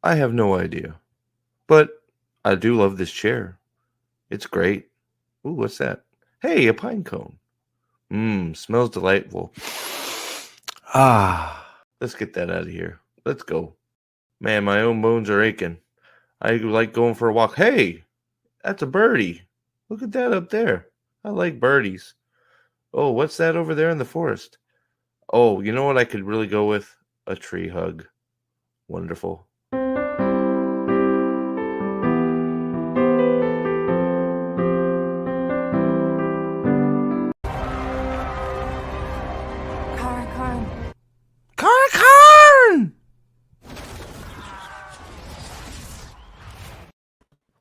I have no idea. But I do love this chair. It's great. Ooh, what's that? Hey, a pine cone. Smells delightful. Let's get that out of here. Let's go. Man, my own bones are aching. I like going for a walk. Hey, that's a birdie. Look at that up there. I like birdies. Oh, what's that over there in the forest? Oh, you know what I could really go with? A tree hug. Wonderful. Karn!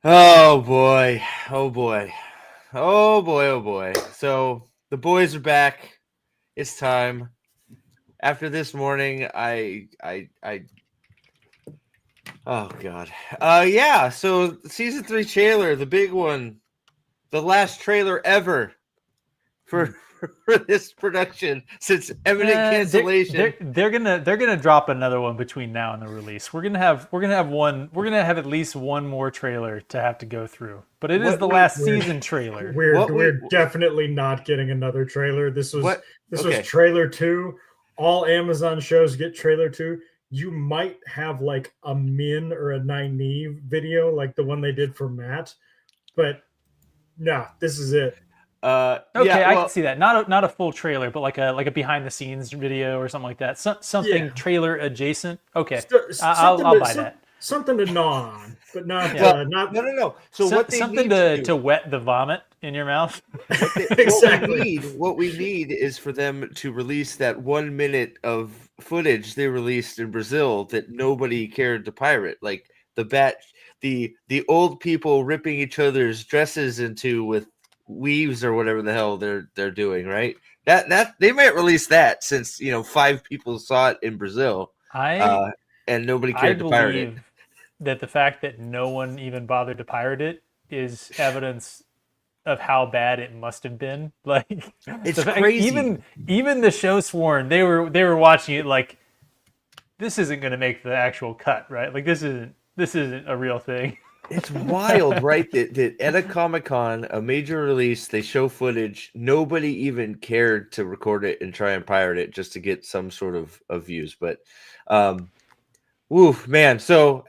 Oh boy. Oh boy. Oh boy, oh boy. So the boys are back. It's time. After this morning, oh god. Yeah, so season 3 trailer, the big one. The last trailer ever for this production since imminent cancellation. They're gonna drop another one between now and the release. We're gonna have at least one more trailer to have to go through. But it is the last season trailer. We're definitely not getting another trailer. This was trailer 2. All Amazon shows get trailer 2. You might have like a Min or a Nynaeve video like the one they did for Matt, but no, this is it. Okay, yeah, I can see that. Not a full trailer, but like a behind the scenes video or something like that. Something trailer adjacent. Okay, I'll buy that. Something to gnaw on, but not not no. So what they something need to wet the vomit in your mouth. Exactly. What we need is for them to release that 1 minute of footage they released in Brazil that nobody cared to pirate, like the old people ripping each other's dresses into with weaves or whatever the hell they're doing, right? That they might release that since 5 people saw it in Brazil, and nobody cared to pirate it. That the fact that no one even bothered to pirate it is evidence of how bad it must have been. Like it's crazy. Even the show sworn they were watching it like this isn't going to make the actual cut, right? Like this isn't a real thing. It's wild, right? That at a Comic-Con, a major release, they show footage. Nobody even cared to record it and try and pirate it just to get some sort of views. But, woof, man. So,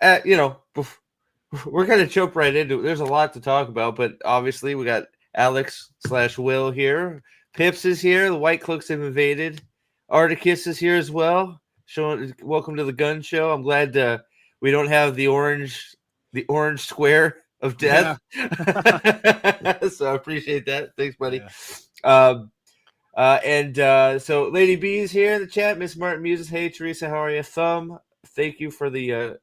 we're going to jump right into it. There's a lot to talk about, but obviously we got Alex/Will here. Pips is here. The White Cloaks have invaded. Articus is here as well. Welcome to the gun show. I'm glad we don't have the orange square of death. Yeah. So I appreciate that. Thanks, buddy. Yeah. So Lady B's here in the chat. Miss Martin Muses. Hey Teresa, how are you? Thank you for the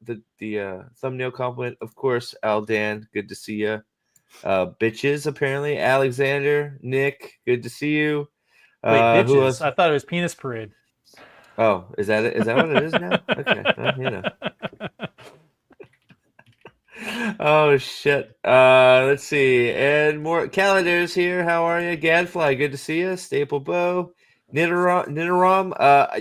thumbnail compliment. Of course, Aldan, good to see you. Bitches, apparently. Alexander, Nick, good to see you. Wait, bitches. I thought it was penis parade. Oh, is that it? Is that what it is now? Okay, well, Oh shit. Let's see. And more Callandor's here. How are you? Gadfly, good to see you. Staple Bow. Ninaram.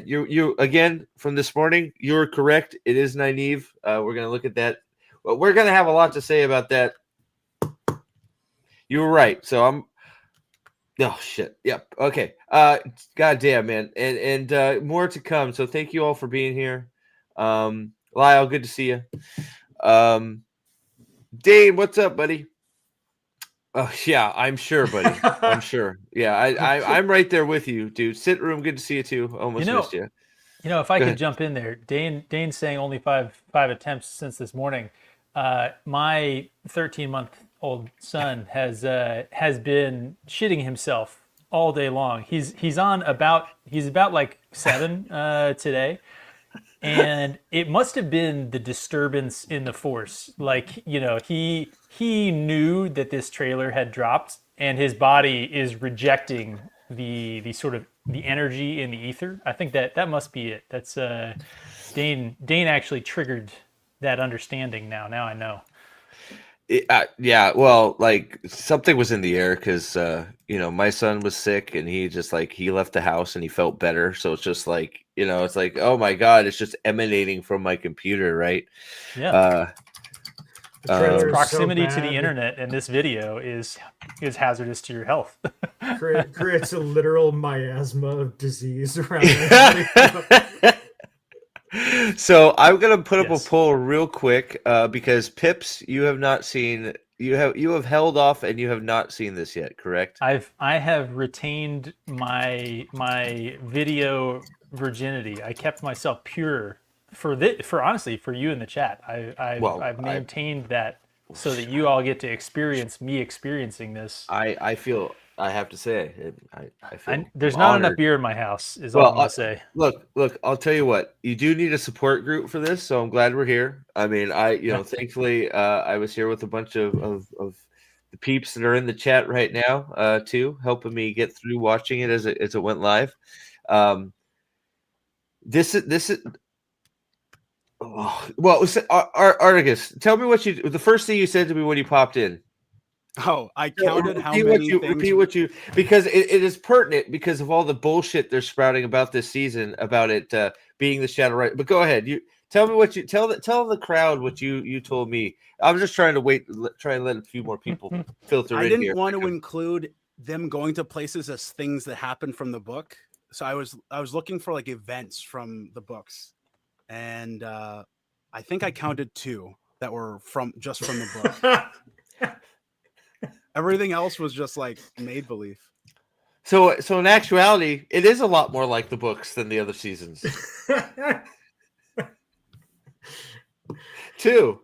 You again from this morning, you're correct. It is Nynaeve. We're gonna look at that. Well, we're gonna have a lot to say about that. You were right. So oh shit. Yep. Okay. God damn, man. And more to come. So thank you all for being here. Lyle, good to see you. Dane, what's up, buddy? Oh yeah, I'm sure, buddy. I'm sure. Yeah, I'm right there with you, dude. Sit room, good to see you too. Almost missed you. If I could jump in there, Dane's saying only five attempts since this morning. My 13-month-old son has been shitting himself all day long. He's about like 7 today. And it must have been the disturbance in the force. Like, he knew that this trailer had dropped and his body is rejecting the sort of the energy in the ether. I think that must be it. That's Dane actually triggered that understanding now. Now I know. Yeah, well, like something was in the air because my son was sick and he just like he left the house and he felt better. So it's just like it's like, oh my god, it's just emanating from my computer, right? Yeah. The trailer is proximity so to the bad. internet in this video is hazardous to your health. Creates a literal miasma of disease around everybody. So I'm gonna put up a Yes. poll real quick because Pips, you have not seen you have held off and you have not seen this yet, correct? I have retained my video virginity. I kept myself pure for honestly for you in the chat. I've maintained that so that you all get to experience me experiencing this. I feel I have to say I feel there's I'm not honored. enough beer in my house. Is all Well, I'm gonna say. look, I'll tell you what, you do need a support group for this, so I'm glad we're here. I mean, thankfully, I was here with a bunch of the peeps that are in the chat right now, too, helping me get through watching it as it went live. This is well, Articus, tell me the first thing you said to me when you popped in. Oh, I counted how many things. Repeat what you because it is pertinent because of all the bullshit they're sprouting about this season about it being the shadow right. But go ahead, you tell me what you tell the crowd what you told me. I'm just trying to try and let a few more people filter in here. I didn't want to include them going to places as things that happened from the book, so I was looking for like events from the books, and I think I counted 2 that were from the book. Everything else was just like made believe. So in actuality, it is a lot more like the books than the other seasons. 2.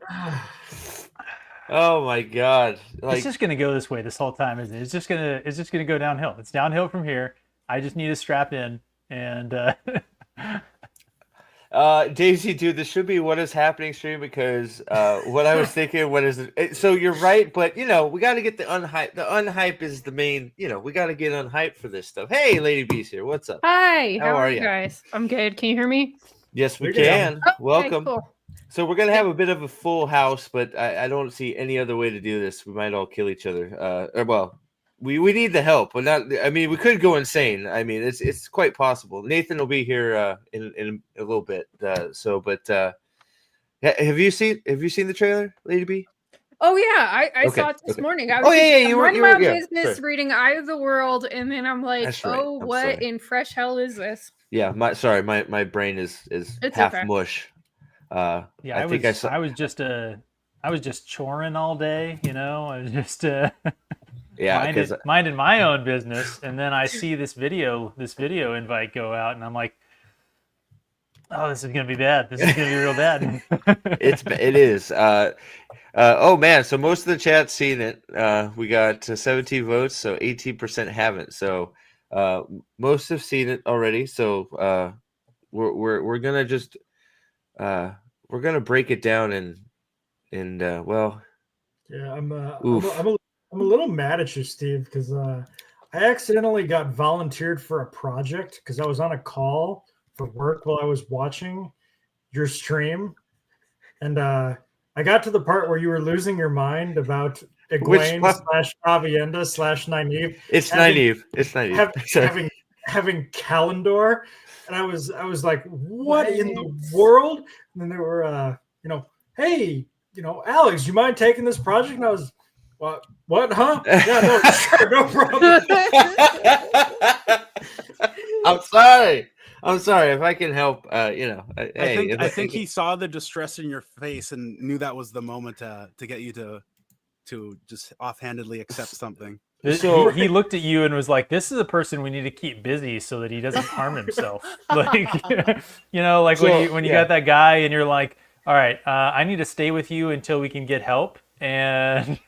Oh my god! It's just gonna go this way this whole time, isn't it? It's just gonna go downhill. It's downhill from here. I just need to strap in and. Daisy, dude, this should be what is happening stream because what I was thinking, what is it? So you're right, but we got to get the unhype. The unhype is the main. We got to get unhyped for this stuff. Hey, Lady B's here. What's up? Hi, how are you guys? I'm good. Can you hear me? Yes, we can. Okay, Welcome. cool. So we're gonna have a bit of a full house, but I don't see any other way to do this. We might all kill each other. We need the help, but not. I mean, we could go insane. I mean, it's quite possible. Nathan will be here in a little bit. Have you seen the trailer, Lady B? Oh yeah, I saw it this morning. I was you were running my business, reading Eye of the World, and then I'm like, what in fresh hell is this? Yeah, my brain is half mush. I was just choring all day. I was just minding my own business, and then I see this video invite go out, and I'm like, oh, this is gonna be bad. This is gonna be real bad. It is. Oh man, so most of the chat's seen it. We got 17 votes, so 18% haven't. So most have seen it already. So we're gonna just we're gonna break it down and well. Yeah, I'm a little mad at you, Steve, because I accidentally got volunteered for a project because I was on a call for work while I was watching your stream, and I got to the part where you were losing your mind about Egwene / Avienda / Nynaeve. It's Nynaeve. Having Callandor, and I was like, what in the world? And then they were, hey, Alex, you mind taking this project? And I was, what, huh? Yeah, no, sure, no problem. I'm sorry if I can help. I think he saw the distress in your face and knew that was the moment to get you to just offhandedly accept something. So he looked at you and was like, "This is a person we need to keep busy so that he doesn't harm himself." Like, when you got that guy and you're like, "All right, I need to stay with you until we can get help." And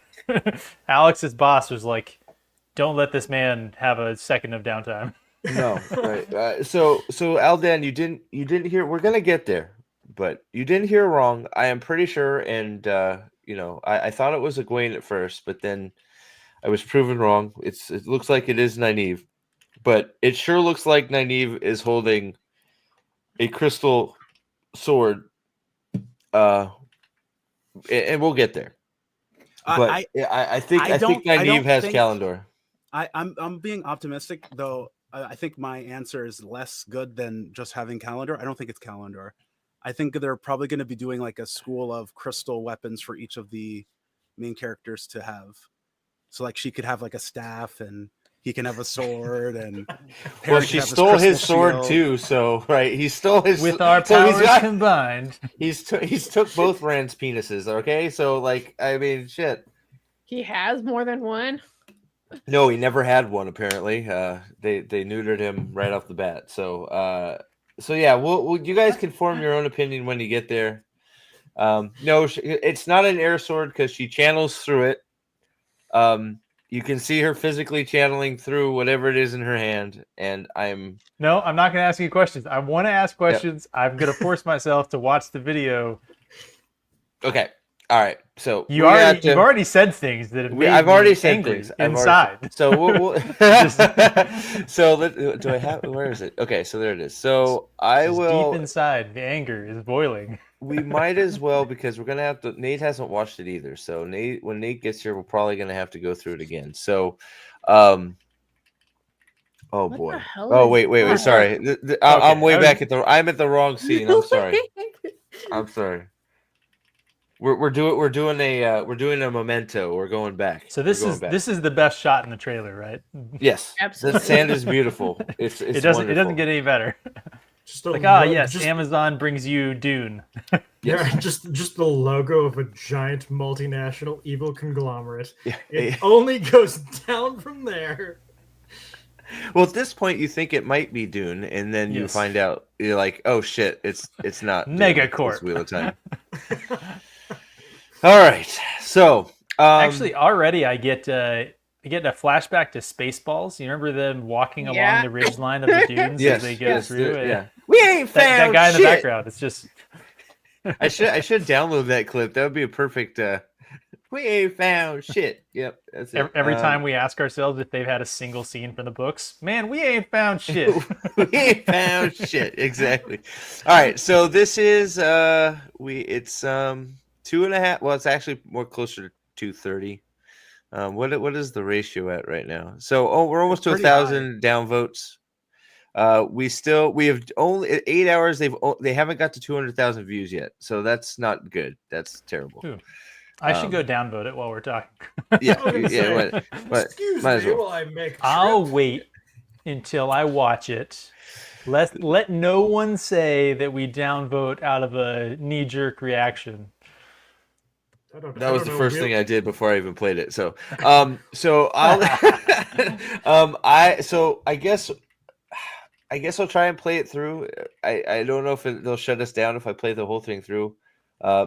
Alex's boss was like, "Don't let this man have a second of downtime." No, right. So Aldan, you didn't hear. We're gonna get there, but you didn't hear wrong. I am pretty sure, and I thought it was Egwene at first, but then I was proven wrong. It looks like it is Nynaeve, but it sure looks like Nynaeve is holding a crystal sword. And we'll get there. But I think Nynaeve has Callandor. I'm being optimistic, though. I think my answer is less good than just having Callandor. I don't think it's Callandor. I think they're probably going to be doing like a school of crystal weapons for each of the main characters to have. So like she could have like a staff and he can have a sword, and well, she stole his sword too. So right, he stole his with our powers combined. He's took both Rand's penises. Okay, so like I mean, shit. He has more than one. No, he never had one. Apparently, they neutered him right off the bat. So yeah, you guys can form your own opinion when you get there. No, it's not an air sword because she channels through it. You can see her physically channeling through whatever it is in her hand, and I'm not going to ask you questions. I want to ask questions. Yep. I'm going to force myself to watch the video. Okay. All right. So you've already said things that have made I've already me said angry things inside. So do I have? Where is it? Okay, so there it is. So I will. Deep inside, the anger is boiling. We might as well, because we're gonna have to. Nate hasn't watched it either, so when Nate gets here, we're probably gonna have to go through it again. So, oh boy. Oh wait. Sorry, I'm way back at the. I'm at the wrong scene. I'm sorry. I'm sorry. We're doing a memento. We're going back. So this is the best shot in the trailer, right? Yes, absolutely. The sand is beautiful. It doesn't get any better. Just Amazon brings you Dune. Yeah, just the logo of a giant multinational evil conglomerate. Yeah. It only goes down from there. Well, at this point, you think it might be Dune, and then you find out you're like, "Oh shit, it's not Megacorp." It's Wheel of Time. All right, so actually, already I get a flashback to Spaceballs. You remember them walking along the ridgeline of the dunes as they go through? Yeah, we ain't found that guy shit. In the background. It's just. I should download that clip. That would be a perfect. We ain't found shit. Yep, that's it. Every time we ask ourselves if they've had a single scene from the books, man, we ain't found shit. We ain't found shit. Exactly. All right, so this is it's 2.5. Well, it's actually more closer to 230. What is the ratio at right now? So we're almost to 1,000 downvotes. We have only 8 hours. They haven't got to 200,000 views yet, so that's not good. That's terrible. Ooh. I should go downvote it while we're talking. Excuse me while I make. I'll wait until I watch it. Let no one say that we downvote out of a knee-jerk reaction. That was the first thing I did before I even played it. So I'll I guess I'll try and play it through. I don't know if they'll shut us down if I play the whole thing through.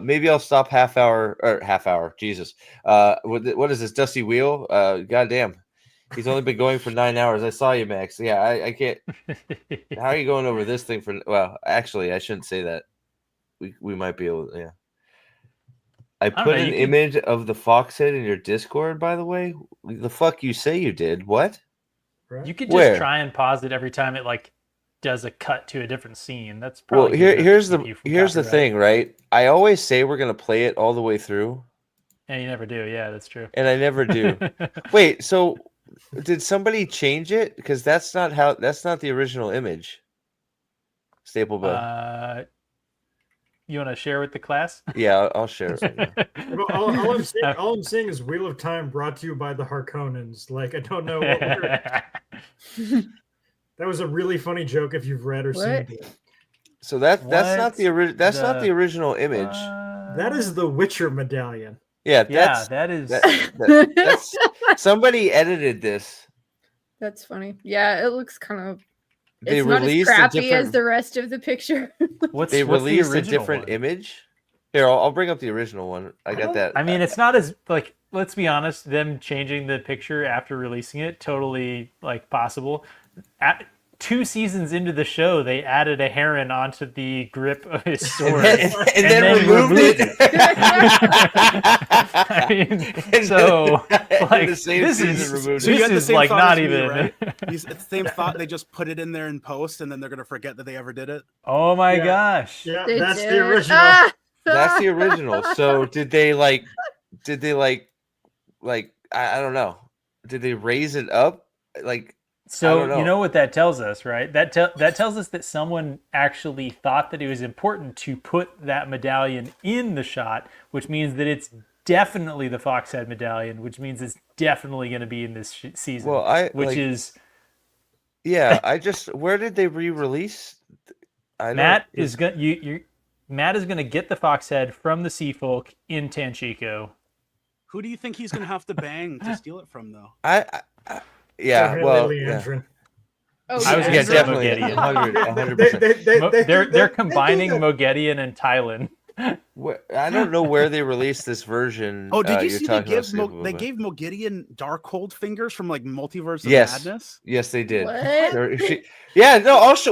Maybe I'll stop half hour. Jesus. What is this, Dusty Wheel? Goddamn. He's only been going for 9 hours. I saw you, Max. Yeah, I can't. How are you going over this thing for? Well, actually, I shouldn't say that. We might be able to, yeah. I put an image of the fox head in your Discord, by the way. The fuck you say you did? What? You could just try and pause it every time it does a cut to a different scene. That's probably here's the thing, right? I always say we're gonna play it all the way through, and you never do. Yeah, that's true. And I never do. Wait, so did somebody change it? Because that's not the original image. Staplebug. You want to share with the class? Yeah, I'll share it. All I'm saying is Wheel of Time brought to you by the Harkonnens. I don't know what That was a really funny joke if you've read or seen it. So that's not the original image. That is the Witcher medallion. Yeah, that is. That's somebody edited this. That's funny. Yeah, it looks kind of. They it's not released as crappy as the rest of the picture. They released a different image. Here, I'll bring up the original one. I got that. I mean, it's not as let's be honest. Them changing the picture after releasing it, totally possible. 2 seasons into the show, they added a heron onto the grip of his sword, and then removed it. I mean, so this is not even. Right? It's the same thought. They just put it in there in post, and then they're gonna forget that they ever did it. Oh my gosh! Yeah, that's the original. That's the original. So did they like I don't know. Did they raise it up? Like, so you know what that tells us, right? That tells us that someone actually thought that it was important to put that medallion in the shot, which means that it's definitely the Foxhead medallion, which means it's definitely going to be in this season. Well, where did they re-release? Matt is gonna get the Foxhead from the Sea Folk in Tanchico. Who do you think he's gonna have to bang to steal it from, though? Leandrin. Oh, yeah, definitely. 100%. They're combining Moghedian and Tylan. I don't know where they released this version. Oh, did you see they gave Moghedian Darkhold fingers from like Multiverse of Madness? Yes, they did. What?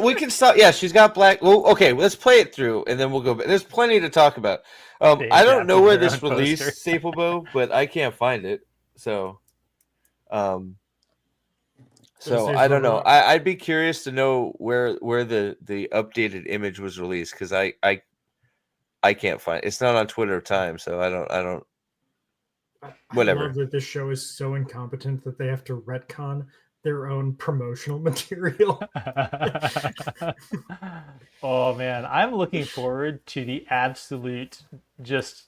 We can stop. Yeah, she's got black. Well, okay, let's play it through and then we'll go back. There's plenty to talk about. I don't know where this released, Staplebo, but I can't find it. So, I don't know. I'd be curious to know where the updated image was released, because I can't find it. It's not on Twitter Time, so I don't. Whatever. I love that this show is so incompetent that they have to retcon their own promotional material. Oh man, I'm looking forward to the absolute just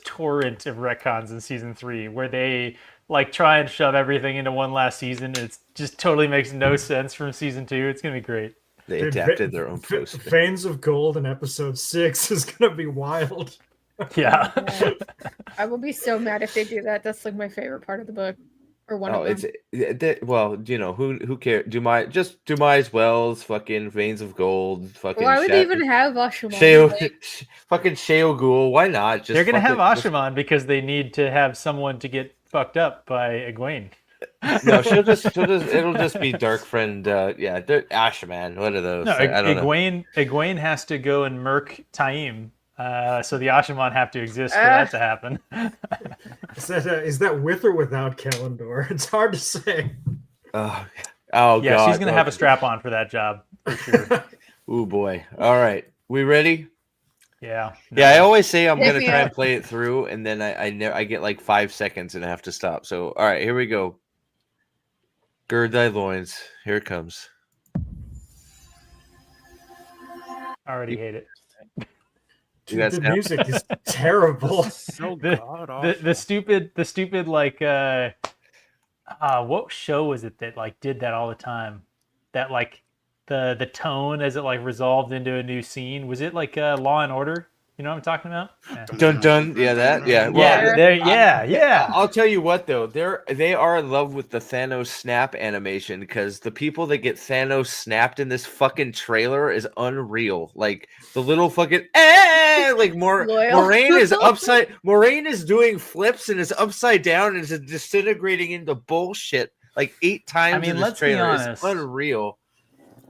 torrent of retcons in season 3, where they like try and shove everything into one last season. It just totally makes no sense from season 2. It's gonna be great. They adapted their own post. Veins of Gold in episode 6 is gonna be wild. Yeah. I will be so mad if they do that. That's like my favorite part of the book, or one of them. Well, you know, who cares? Dumais Wells, fucking Veins of Gold, fucking. Why would they even have Asha'man? Fucking Sheo Ghul. Why not? They're gonna have Asha'man because they need to have someone to get fucked up by Egwene. No, it'll just be Dark Friend. Asha'man. What are those? No, I don't know. Egwene has to go and murk Taim. So the Asha'man have to exist for that to happen. Is that with or without Callandor? It's hard to say. Oh yeah, God. She's gonna have a strap on for that job for sure. Oh boy. All right, we ready? Yeah. Yeah, I always say I'm gonna try and play it through, and then I get like 5 seconds and I have to stop. So all right, here we go. Gird thy loins. Here it comes. I already hate it. Dude, the music is terrible. So god-awful. The stupid like what show was it that like did that all the time? That like the tone as it like resolved into a new scene. Was it like Law and Order? You know what I'm talking about? Yeah. Dun dun. Yeah, that. Yeah. Well, yeah. I'll tell you what though, they are in love with the Thanos snap animation, because the people that get Thanos snapped in this fucking trailer is unreal. Like the little fucking like Moraine is upside. Moraine is doing flips and is upside down and is disintegrating into bullshit like 8 times. I mean, in this trailer. It's unreal.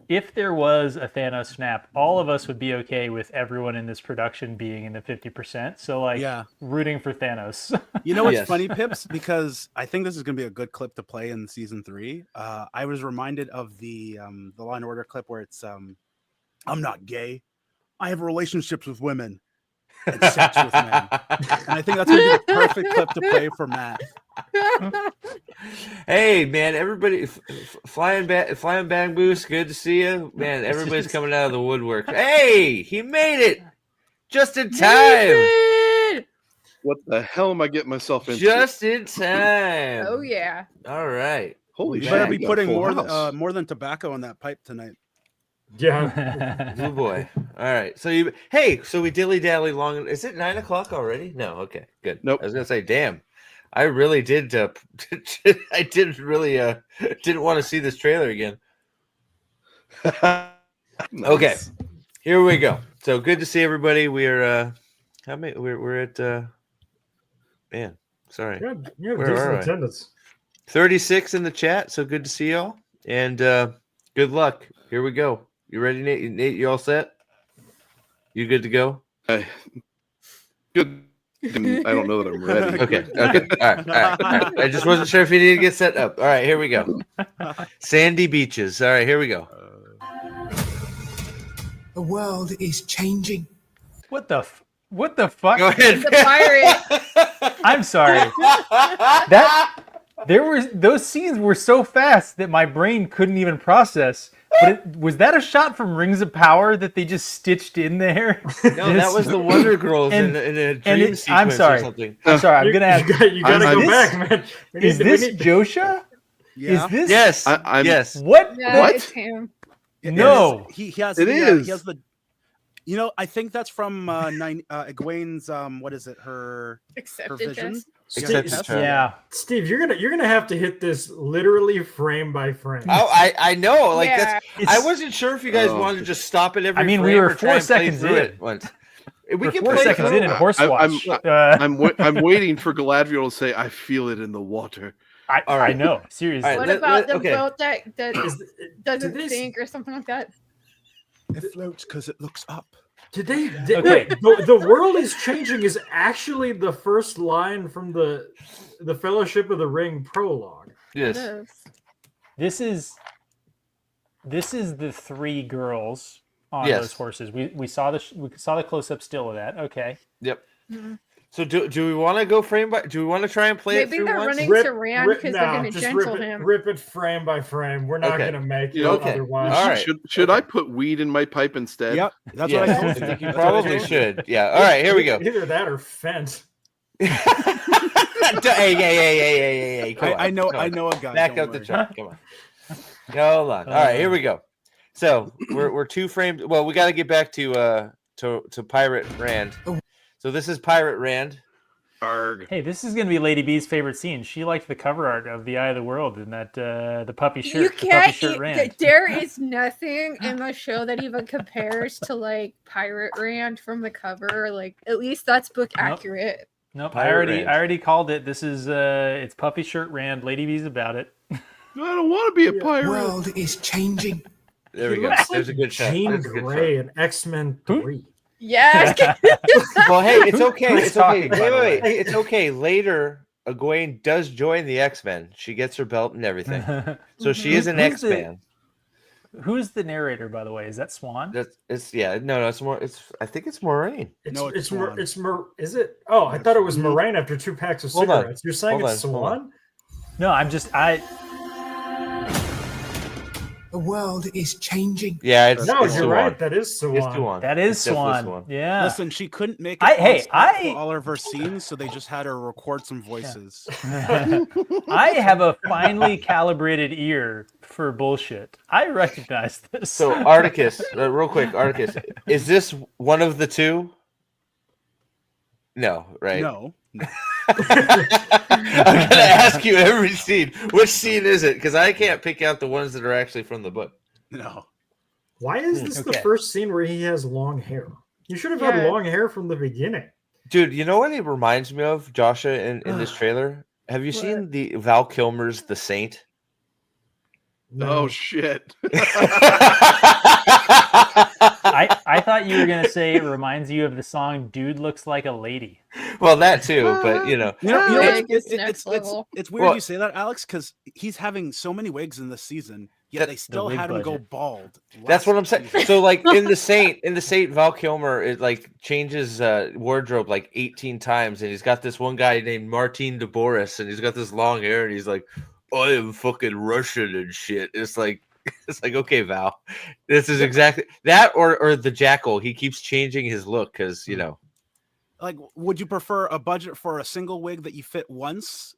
If there was a Thanos snap, all of us would be okay with everyone in this production being in the 50%. So, like, rooting for Thanos. You know what's funny, Pips? Because I think this is going to be a good clip to play in season 3. I was reminded of the Law and Order clip where it's, I'm not gay. I have relationships with women and sex with men. And I think that's going to be the perfect clip to play for Matt. Hey man, everybody, flying bang boost, good to see you, man. Everybody's coming out of the woodwork. Hey, he made it just in time. What the hell am I getting myself into? Just in time. Oh yeah. All right. Holy shit! You better be putting more than tobacco in that pipe tonight. Yeah. Oh boy. All right. So we dilly dally long. Is it 9 o'clock already? No. Okay. Good. Nope. I was gonna say, damn. I really did. I didn't really didn't want to see this trailer again. Nice. Okay, here we go. So good to see everybody. We're how many? We're at man. Sorry. Yeah, decent attendance. 36 in the chat. So good to see y'all, and good luck. Here we go. You ready, Nate? Nate, you all set? You good to go? Good. I don't know that I'm ready. Okay. All right. I just wasn't sure if you need to get set up. All right, here we go. Sandy beaches. All right, here we go. The world is changing. What the What the fuck? Go ahead. The pirate. I'm sorry. Those scenes were so fast that my brain couldn't even process. But was that a shot from Rings of Power that they just stitched in there? No, that was the Wonder Girls in a dream sequence I'm sorry. or something. I'm sorry. I'm gonna ask. You gotta go back, man. Is this Josha? Yeah. Is this? Yes. Yes. What? Yeah, What? it's him. No. He has. It He is. has the. I think that's from Egwene's. What is it? Her Accepted vision. test. Acceptance trial. Yeah. Steve, you're gonna have to hit this literally frame by frame. Oh, I know. Like Yeah. I wasn't sure if you guys wanted to just stop it every. I mean, we frame were or try 4 and play seconds through in. it once. We We're can 4 play seconds through in it. Horse Watch. I'm waiting for Galadriel to say, "I feel it in the water." All right. I know. Seriously. All right. What about the okay. boat that doesn't this- sink or something like that? It floats because it looks up. Did they? Okay. The world is changing is actually the first line from the Fellowship of the Ring prologue. Yes. It is. This is the 3 girls on Yes. those horses. We saw the close up still of that. Okay. Yep. Mhm. So do we want to go frame by? Do we want to try and play Maybe it through they're once? running to Rand because they're going to just gentle him. Rip it frame by frame. We're not Okay. gonna make it Okay. otherwise. All right. Should I put weed in my pipe instead? Yep, that's Yes, what I I told think you That's what I probably told you. should. Yeah. All right. Here we go. Either that or Fent. Hey. Come on, I know. come I on. know a guy. Back don't up the worry. truck. Come on. Hold on. All right, here we go. So we're 2 frames. Well, we got to get back to Pirate Rand. So this is Pirate Rand. Arg. Hey, this is going to be Lady B's favorite scene. She liked the cover art of The Eye of the World and that the puppy shirt. You the puppy can't. shirt Rand. There is nothing in the show that even compares to like Pirate Rand from the cover. Like at least that's book accurate. Nope, Pirate I Rand. already called it. This is it's puppy shirt Rand. Lady B's about it. I don't want to be a pirate. World is changing. There we He go. looks There's a good shot. Jean There's a good Grey in X-Men 3. Yes. Well, hey, it's okay. Who's It's okay. talking, by the Wait. way? It's okay. Later, Egwene does join the X-Men. She gets her belt and everything. So she is an Who's the- X-Man. Who's the narrator, by the way? Is that Swan? It's no, it's more. I think it's Moraine. No, it's Swan. Is it? Oh, I thought it was Mhm. Moraine after 2 packs of Hold on. cigarettes. You're saying Hold it's on, hold Swan? No, The world is changing. Yeah, it's No, it's you're Swan. right. That is It's Swan. Swan. that is It's definitely Swan. Yeah. Listen, she couldn't make it I- on spot I- for all of her scenes, so they just had her record some voices. I have a finely calibrated ear for bullshit. I recognize this. So Articus, real quick, Articus, is this one of the 2? No, right? No. I'm gonna ask you every scene. Which scene is it? Because I can't pick out the ones that are actually from the book. No. Why is this the Okay. first scene where he has long hair? You should have had Yeah. long hair from the beginning. Dude, you know what it reminds me of, Joshua, in this trailer? Have you seen the Val Kilmer's The Saint? Oh shit. I thought you were gonna say it reminds you of the song "Dude Looks Like a Lady." Well, that too, but you know, Like, it's next level. It's weird Well- you say that, Alex, because he's having so many wigs in this season, yet That- they still wig had him go budget. bald. that's what I'm last saying. season. So, like in the Saint, Val Kilmer it like changes wardrobe like 18 times, and he's got this one guy named Martin de Boris, and he's got this long hair, and he's like, "I am fucking Russian and shit." It's like okay, Val, this is exactly that, or the Jackal. He keeps changing his look because you know. Like, would you prefer a budget for a single wig that you fit once,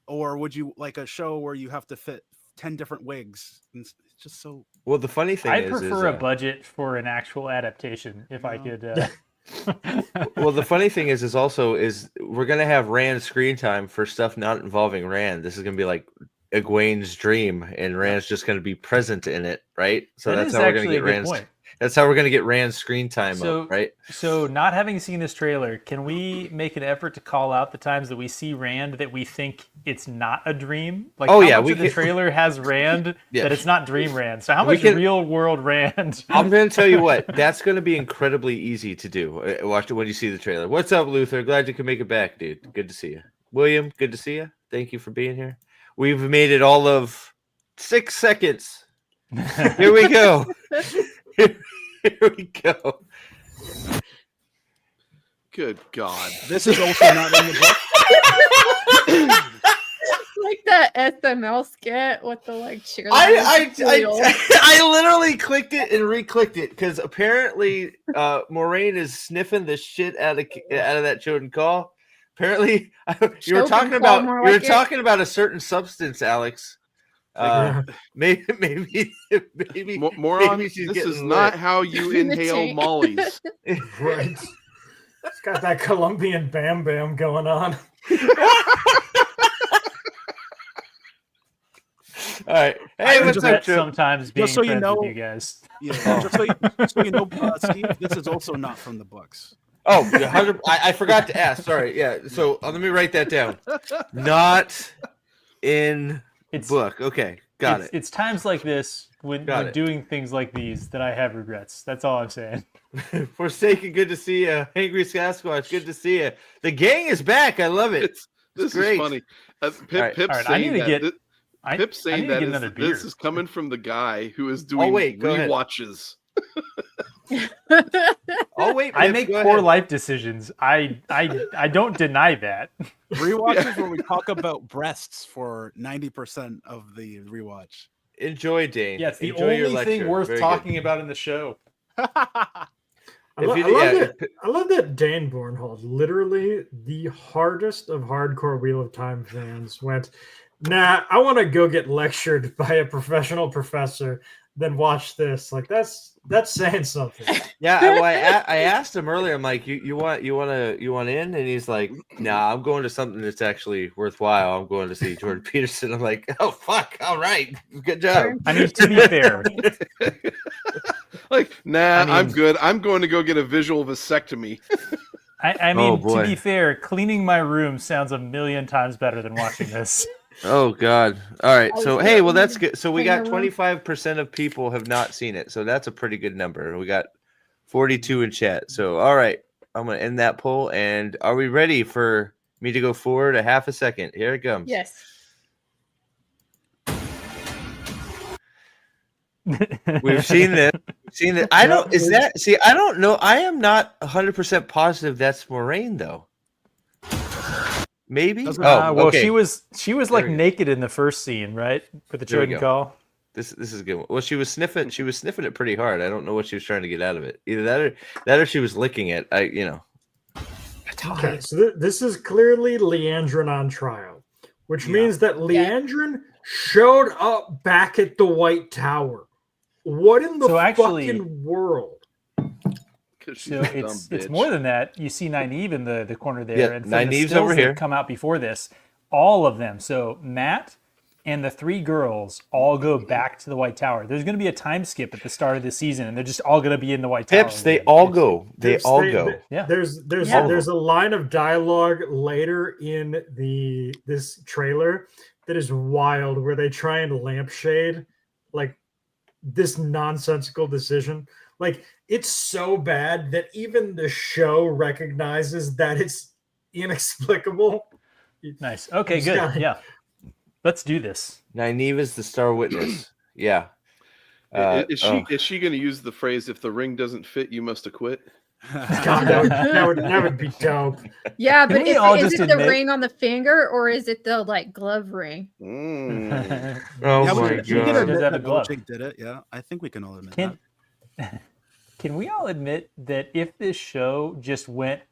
or would you like a show where you have to fit 10 different wigs? It's just so. Well, the funny thing I is, prefer a budget for an actual adaptation. If I could. well, the funny thing is also we're gonna have Rand screen time for stuff not involving Rand. This is gonna be like Egwene's dream, and Rand's just gonna be present in it, right? So That that's is how we're actually gonna get a good Rand's. point. That's how we're gonna get Rand's screen time So- up, right? So, not having seen this trailer, can we make an effort to call out the times that we see Rand that we think it's not a dream? Like, Oh, how yeah, much we of the can- trailer has Rand Yeah. that it's not Dream Rand? So, how We much can- real world Rand? I'm gonna tell you what. That's gonna be incredibly easy to do. Watch it when you see the trailer. What's up, Luther? Glad you could make it back, dude. Good to see you, William. Good to see you. Thank you for being here. We've made it all of 6 seconds. Here we go. Here we go. Good God. This is also not in the book. Like that SNL skit with the like cheerleaders. I literally clicked it and re-clicked it because apparently Moraine is sniffing the shit out of that Choden Call. Apparently, you were talking about a certain substance, Alex. Maybe Moron, maybe she's this is getting not lit. how you inhale mollies. Right. It's got that Colombian bam bam going on. All right. Hey, what's up, Joe? Sometimes being so you friends know- with you guys. Yeah, just so you know, Steve, this is also not from the books. Oh, 100. I forgot to ask. Sorry. Yeah. So let me write that down. Not in book. Okay. Got it. It's times like this when doing things like these that I have regrets. That's all I'm saying. Forsaken, good to see you. Angry Sasquatch, good to see you. The gang is back. I love it. This great. is funny. Pip's saying that this is coming from the guy who is doing rewatches. Oh wait, I make poor life decisions. I don't deny that. Rewatches where we talk about breasts for 90% of the rewatch. Enjoy, Dane. Yeah, it's the Enjoy only thing worth talking about in the show. I love that Dane Bornhold, literally the hardest of hardcore Wheel of Time fans, went, nah, I want to go get lectured by a professional professor, then watch this. Like that's saying something. Yeah, well, I asked him earlier. I'm like, you want in? And he's like, nah, I'm going to something that's actually worthwhile. I'm going to see Jordan Peterson. I'm like, oh fuck, all right, good job. I mean, to be fair, like, nah, I'm good. I'm going to go get a visual vasectomy. I mean, to be fair, cleaning my room sounds a million times better than watching this. Oh God! All right, so hey, well that's good. So we got 25% of people have not seen it, so that's a pretty good number. We got 42 in chat. So all right, I'm gonna end that poll. And are we ready for me to go forward a half a second? Here it comes. Yes. We've seen this. I don't. Is that? See, I don't know. I am not 100% positive that's Moraine though. Maybe. Well, okay. she was like naked in the first scene, right? With the Choden Call. This is a good one. Well, she was sniffing it pretty hard. I don't know what she was trying to get out of it. Either that or she was licking it. Okay, so this is clearly Leandrin on trial, which means that Leandrin showed up back at the White Tower. What in the fucking world? So it's more than that. You see Nynaeve in the corner there, yeah, and from Nynaeve's the over here. That come out before this, all of them. So Matt and the three girls all go back to the White Tower. There's going to be a time skip at the start of the season, and they're just all going to be in the White Tower. Pips, they all go. They all go. Yeah. There's a line of dialogue later in this trailer that is wild, where they try and lampshade like this nonsensical decision. Like, it's so bad that even the show recognizes that it's inexplicable. Nice. Okay, good. Yeah. Let's do this. Nynaeve is the star witness. Yeah. Is she going to use the phrase, if the ring doesn't fit, you must acquit? God, that would be dope. Yeah, but is it the ring on the finger or is it the like glove ring? Oh yeah, my God! OJ did it. Yeah, I think we can all admit that. Can we all admit that if this show just went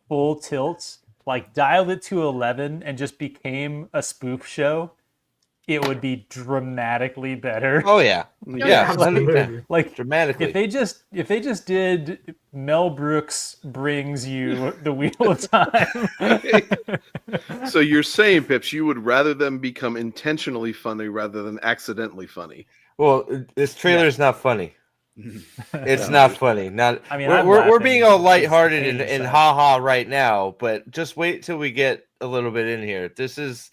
full tilt, like dialed it to 11 and just became a spoof show, it would be dramatically better? Oh yeah, yeah, like dramatically. If they just did Mel Brooks brings you the Wheel of Time. So you're saying, Pips, you would rather them become intentionally funny rather than accidentally funny? Well, this trailer is not funny. It's not funny. Not. I mean, we're being all lighthearted and ha-ha right now, but just wait till we get a little bit in here. This is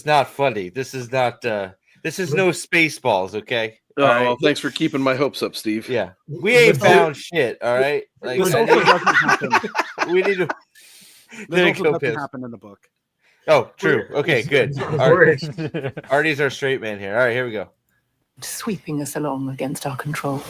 not funny. This is not. This is no Spaceballs, okay? Oh, right? Well, thanks for keeping my hopes up, Steve. Yeah, we ain't found shit. All right, like this also doesn't happen. We need to. This also doesn't happen in the book. Oh, true. Okay, good. Artie's our straight man here. All right, here we go. Sweeping us along against our control.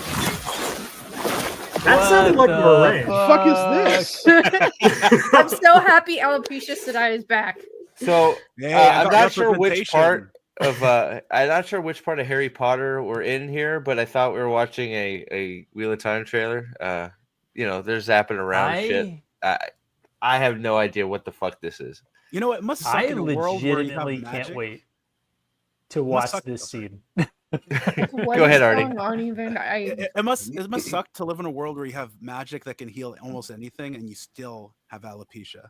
That sounded like Moraine. What the fuck is this? I'm so happy Alopecia Sedai is back. So I'm not sure which part of I'm not sure which part of Harry Potter we're in here, but I thought we were watching a Wheel of Time trailer. They're zapping around shit. I have no idea what the fuck this is. You know, it must suck I in a world where you have legitimately magic. can't wait to watch this scene. Go ahead, Artie. It must suck to live in a world where you have magic that can heal almost anything, and you still have alopecia.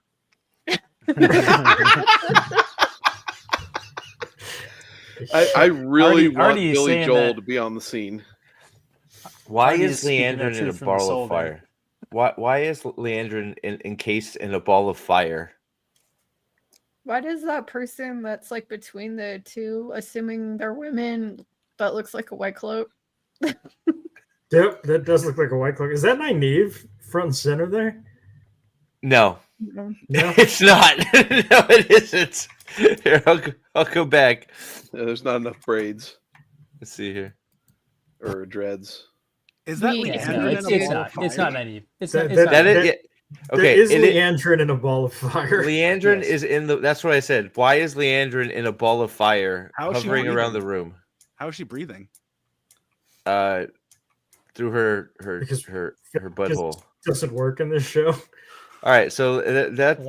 I really want Billy Joel to be on the scene. Why is Leandrin in a ball of fire? Why is Leandrin encased in a ball of fire? Why does that person that's like between the two, assuming they're women, but looks like a white cloak? Yep, that does look like a white cloak. Is that Nynaeve front and center there? No. No, it's not. No, it isn't. Here, I'll go back. There's not enough braids. Let's see here. Or dreads. Is that it's not Nynaeve. It's not. Okay, is Leandrin in a ball of fire? Leandrin is in the. That's what I said. Why is Leandrin in a ball of fire hovering around the room? How is she breathing? Through her butthole. Doesn't work in this show. All right, so that's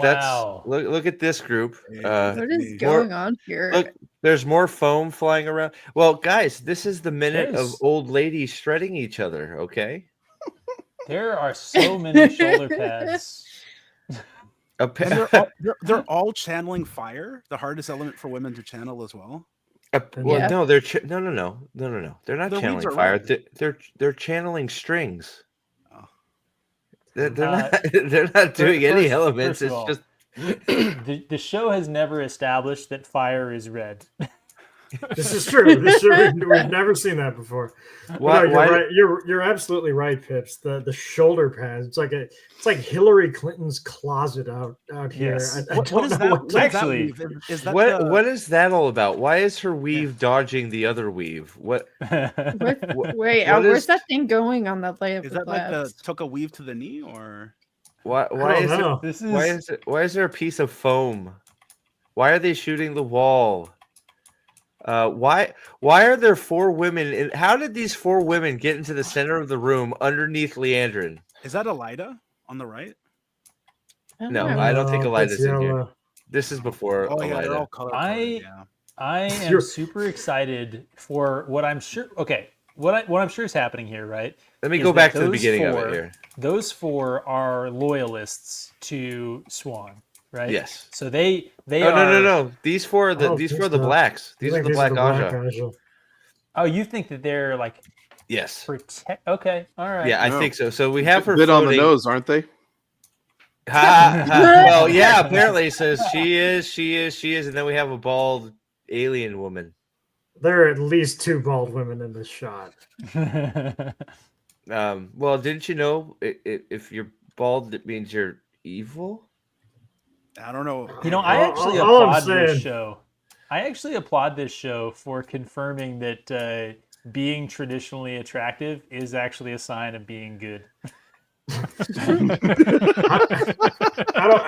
look at this group. What is going on here? Look, there's more foam flying around. Well, guys, this is the minute of old ladies shredding each other. Okay. There are so many shoulder pads. They're all channeling fire, the hardest element for women to channel as well. No, they're no. They're not channeling fire. They're channeling strings. Oh. They're not doing any elements. It's just the show has never established that fire is red. This is true. We've never seen that before. Why, you're right. You're absolutely right, Pips. The shoulder pads. It's like Hillary Clinton's closet out here. Yes. What is that? Actually, what is that all about? Why is her weave dodging the other weave? Wait, where's that thing going on the lay of is the that like the took a weave to the knee or? Why is there a piece of foam? Why are they shooting the wall? Why are there 4 women? How did these 4 women get into the center of the room underneath Leandrin? Is that Elida on the right? No, I don't think Elida's in here. This is before Elida. I am super excited for what I'm sure. Okay, what I'm sure is happening here, right? Let me go back to the beginning of it here. Those 4 are loyalists to Swan. Right. Yes. So they are. No. These 4 are the the blacks. These are the Black Aja. Oh, you think that they're like? Yes. Okay. All right. Yeah, I think so. So we have her bit on the nose, aren't they? Well, yeah. Apparently, so she is, and then we have a bald alien woman. There are at least 2 bald women in this shot. Well, didn't you know if you're bald, that means you're evil? I don't know. I actually applaud this show. I actually applaud this show for confirming that being traditionally attractive is actually a sign of being good. I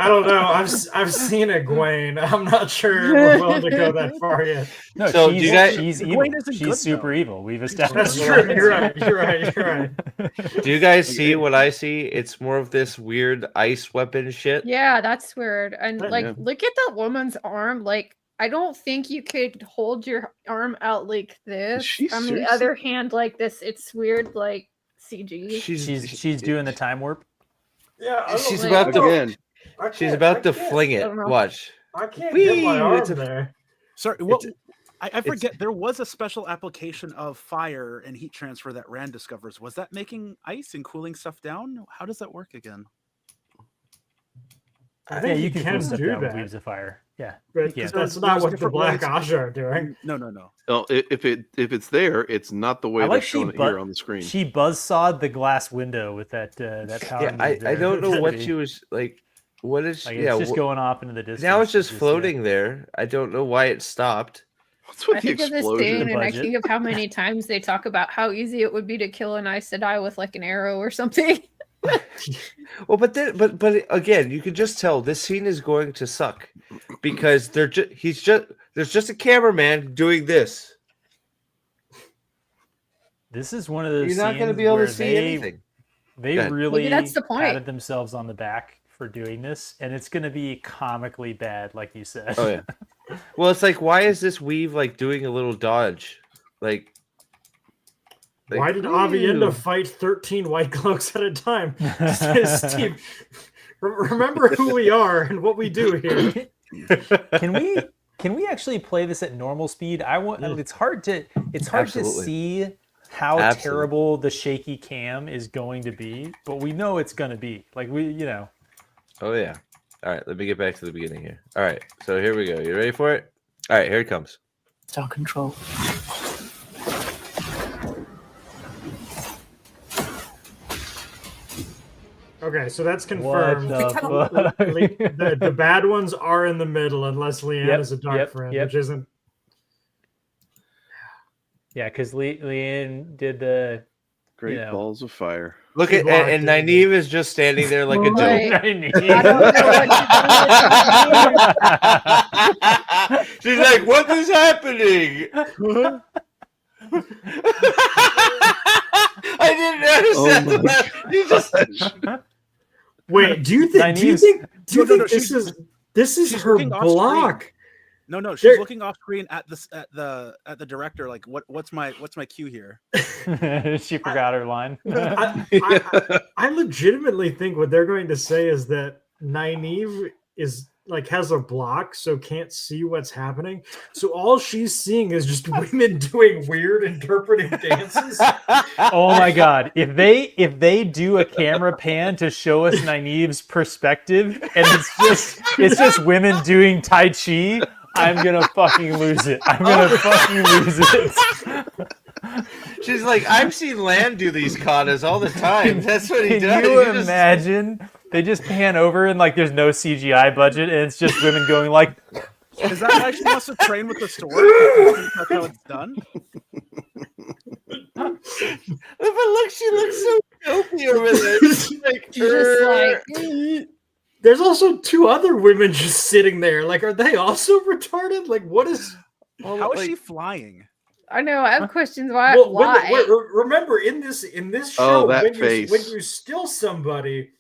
don't know. I've seen Egwene. I'm not sure we're willing to go that far yet. No, so she's evil. She's super evil. We've established. That's true. You're right. Do you guys see what I see? It's more of this weird ice weapon shit. Yeah, that's weird. And look at that woman's arm. Like, I don't think you could hold your arm out like this. On the other hand, like this, it's weird. Like CG. She's doing the time warp. Yeah, she's about to fling it. Watch. I can't get my arm there. Sorry, I forget. There was a special application of fire and heat transfer that Rand discovers. Was that making ice and cooling stuff down? How does that work again? I think you can do that with waves of fire. Yeah, but that's not what the Black Aja are doing. No. No, if it's there, it's not the way they're showing it here on the screen. She buzzsawed the glass window with that power. Yeah, I don't know what she was like. What is? Like, it's just going off into the distance. Now it's just floating there. I don't know why it stopped. What's with I think of this scene, and I think of how many times they talk about how easy it would be to kill an Aes Sedai with like an arrow or something. Well, but again, you can just tell this scene is going to suck because there's just a cameraman doing this. This is one of those. You're not going to be able to see anything. They really that's the point. Patted themselves on the back for doing this, and it's going to be comically bad, like you said. Oh yeah. Well, it's like, why is this weave like doing a little dodge? Like why did Avienda fight 13 white cloaks at a time? Steve, remember who we are and what we do here. Can we actually play this at normal speed? It's hard to see how terrible the shaky cam is going to be, but we know it's going to be. Like Oh yeah. All right, let me get back to the beginning here. All right, so here we go. You ready for it? All right, here it comes. Star control. Okay, so that's confirmed. The bad ones are in the middle, unless Leanne is a dark friend, which isn't. Yeah, because Leanne did the great balls of fire. Look at and Nynaeve is just standing there like a dope. I don't know what She's like, "What is happening?" I didn't understand that. You just wait. Do you think this is her block? No, she's looking off screen at the director. Like, what's my cue here? She forgot her line. I legitimately think what they're going to say is that Nynaeve is like has a block, so can't see what's happening. So all she's seeing is just women doing weird interpretive dances. Oh my god! If they do a camera pan to show us Nynaeve's perspective, and it's just women doing Tai Chi, I'm gonna fucking lose it. She's like, I've seen Land do these katas all the time. That's what he does. Can you imagine? They just pan over and like there's no CGI budget and it's just women going like. Is that why she wants to train with the sword? That's how it's done. But look, she looks so dopey over there. She's like, there's also two other women just sitting there. Like, are they also retarded? Like, what is? How is she flying? I know. I have questions. Why? Remember in this show, when you steal somebody,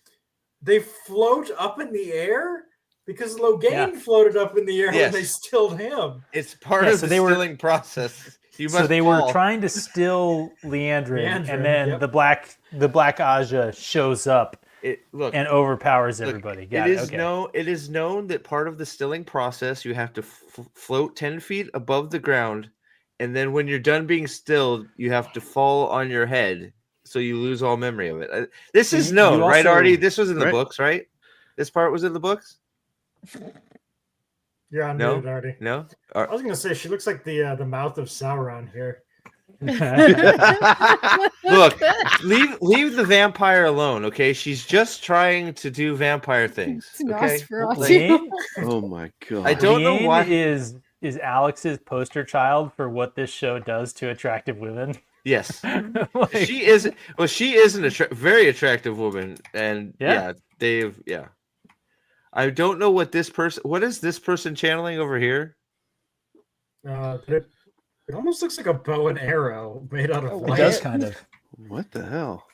they float up in the air because Logain floated up in the air when they stilled him. It's part of the stealing process. So they were trying to steal Leandrin, and then the black Aja shows up and overpowers everybody. It is known that part of the stilling process you have to float 10 feet above the ground, and then when you're done being stilled, you have to fall on your head, so you lose all memory of it. This is known, right, Artie? This was in the books, right? This part was in the books? You're on mute, Artie. No? I was going to say, she looks like the mouth of Sauron here. Look, leave the vampire alone, okay? She's just trying to do vampire things. Okay? Oh my god! I don't know why is Alex's poster child for what this show does to attractive women. Yes, she is. Well, she is very attractive woman, and Dave. Yeah, I don't know what this person. What is this person channeling over here? It almost looks like a bow and arrow made out of light. It does kind of. What the hell?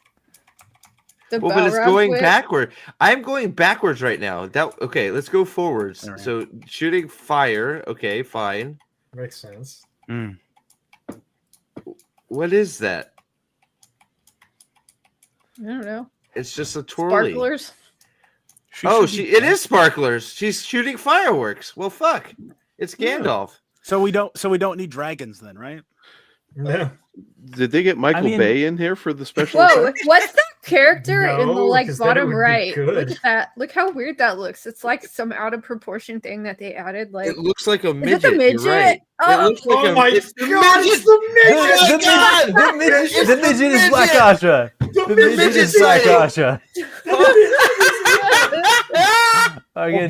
But it's going backward. I'm going backwards right now. Okay? Let's go forwards. Right. So shooting fire. Okay, fine. Makes sense. What is that? I don't know. It's just a twirly. Sparklers. It is sparklers. She's shooting fireworks. Well, fuck. It's Gandalf. So we don't need dragons then, right? No. Did they get Michael Bay in here for the special effects? What's that character in the bottom right? Look at that. Look how weird that looks. It's like some out of proportion thing that they added. Like it looks like a midget. Is it the midget? Right. Oh, it looks like my god! It's the midget! The midget is Black Asha. The midget is Black Asha.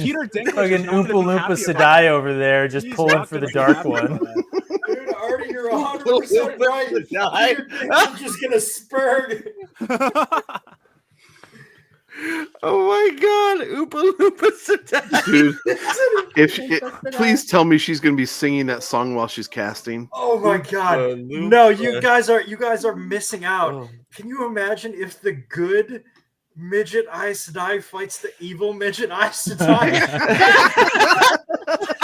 Peter Dinklage fucking Oompa Loompa Sedai over there just pulling for the dark one. Dude, Artie, you're 100% right. I'm just gonna spurg. Oh my God, Oompa Loompa Dude, please tell me she's gonna be singing that song while she's casting. Oh my God! No, you guys are missing out. Oh. Can you imagine if the good midget Aes Sedai fights the evil midget Aes Sedai?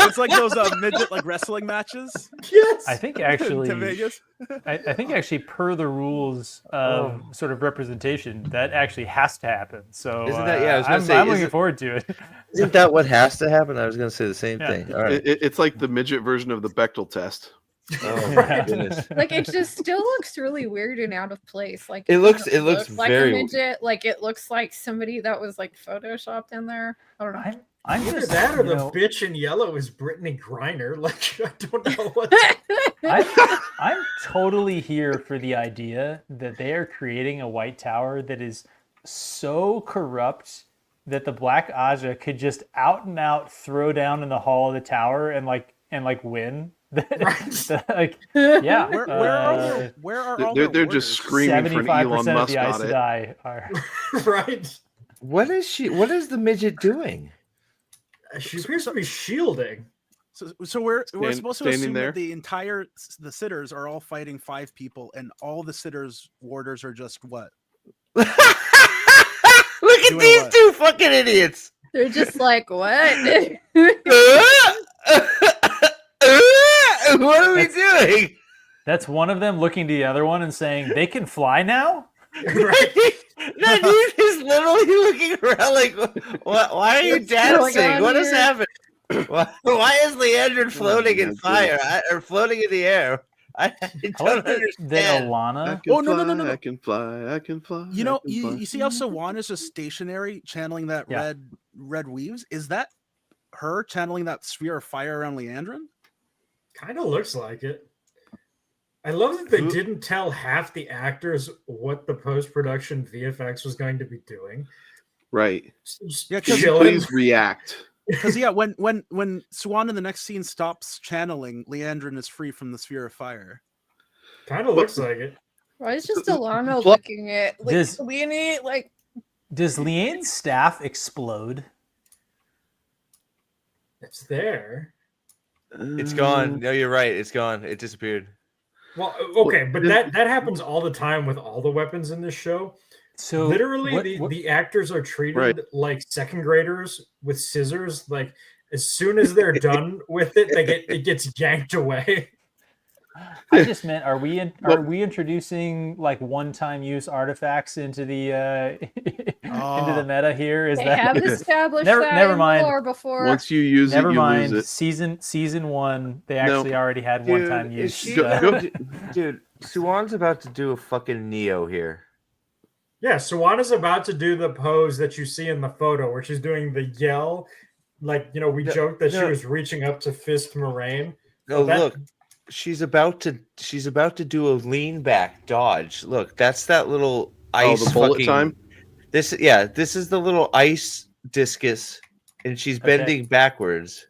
It's like those midget like wrestling matches. Yes, I think actually to Vegas. I think actually per the rules of sort of representation, that actually has to happen. So isn't that? Yeah, I was gonna I'm looking forward to it. Isn't that what has to happen? I was gonna say the same thing. All right. It's like the midget version of the Bechtel test. Oh my goodness! Like it just still looks really weird and out of place. Like it looks like very a midget. Like it looks like somebody that was like photoshopped in there. I don't know. I'm either just, that or the bitch in yellow is Brittany Griner. Like I don't know what. I'm totally here for the idea that they are creating a White Tower that is so corrupt that the Black Aja could just out and out throw down in the hall of the tower and win. Like, yeah, where are all they're just screaming for an Elon Musk on it. Are... Right. What is the midget doing? She appears to be shielding. So we're supposed to assume that the sitters are all fighting 5 people, and all the sitters warders are just what? Look at these two fucking idiots. They're just like, what? What are we doing? That's one of them looking to the other one and saying, "They can fly now." Right? No, dude is literally looking around like, why are you dancing? What has happened? Why is Leandrin floating in fire or floating in the air? I don't understand. Then Alana. No! I can fly. You know, you see how Sawan is just stationary, channeling that red weaves. Is that her channeling that sphere of fire around Leandrin? Kind of looks like it. I love that they didn't tell half the actors what the post-production VFX was going to be doing. Right. Yeah, please react. Because when Sawan in the next scene stops channeling, Leandrin is free from the sphere of fire. Kind of looks like it. Why is just Alana looking at Leonie like? Does Leanne's staff explode? It's there. It's gone. No, you're right. It's gone. It disappeared. Well, okay, but that happens all the time with all the weapons in this show. So literally, the actors are treated like second graders with scissors. Like as soon as they're done with it, it gets yanked away. I just meant, are we introducing like one-time use artifacts into the into the meta here? Is they that have established never mind. More before. Once you use never it, you mind. lose it. Season 1, they actually already had one-time use. Dude, Suwan's about to do a fucking Neo here. Yeah, Sawana's about to do the pose that you see in the photo where she's doing the yell. Like, we joked that she was reaching up to fist Moraine. No, look. She's about to do a lean back dodge. Look, that's that little ice. The bullet time. This is the little ice discus, and she's bending backwards.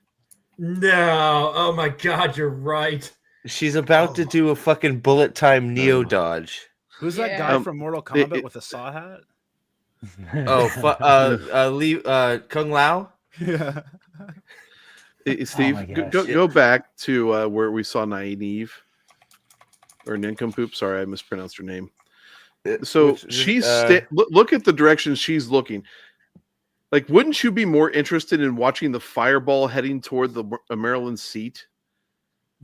No, oh my God, you're right. She's about to do a fucking bullet time Neo dodge. Who's that guy from Mortal Kombat with a saw hat? Kung Lao. Yeah. Steve, go back to where we saw Nynaeve or Nincompoop. Sorry, I mispronounced her name. So she's look at the direction she's looking. Like, wouldn't you be more interested in watching the fireball heading toward the Maryland seat?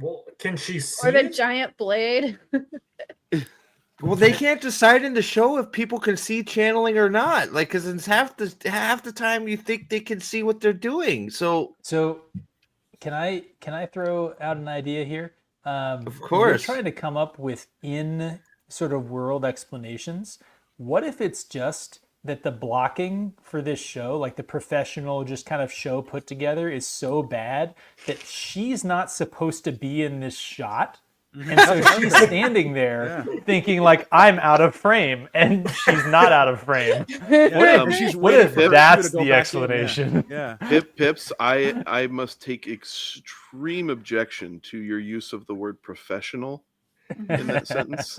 Well, can she see? Or the giant blade? Well, they can't decide in the show if people can see channeling or not. Like, because it's half the time you think they can see what they're doing. So can I throw out an idea here? Of course. We're trying to come up with in sort of world explanations. What if it's just that the blocking for this show, like the professional just kind of show put together, is so bad that she's not supposed to be in this shot? And so she's standing there thinking like, I'm out of frame, and she's not out of frame. What if that's the explanation? Pips, I must take extreme objection to your use of the word professional. in that sentence.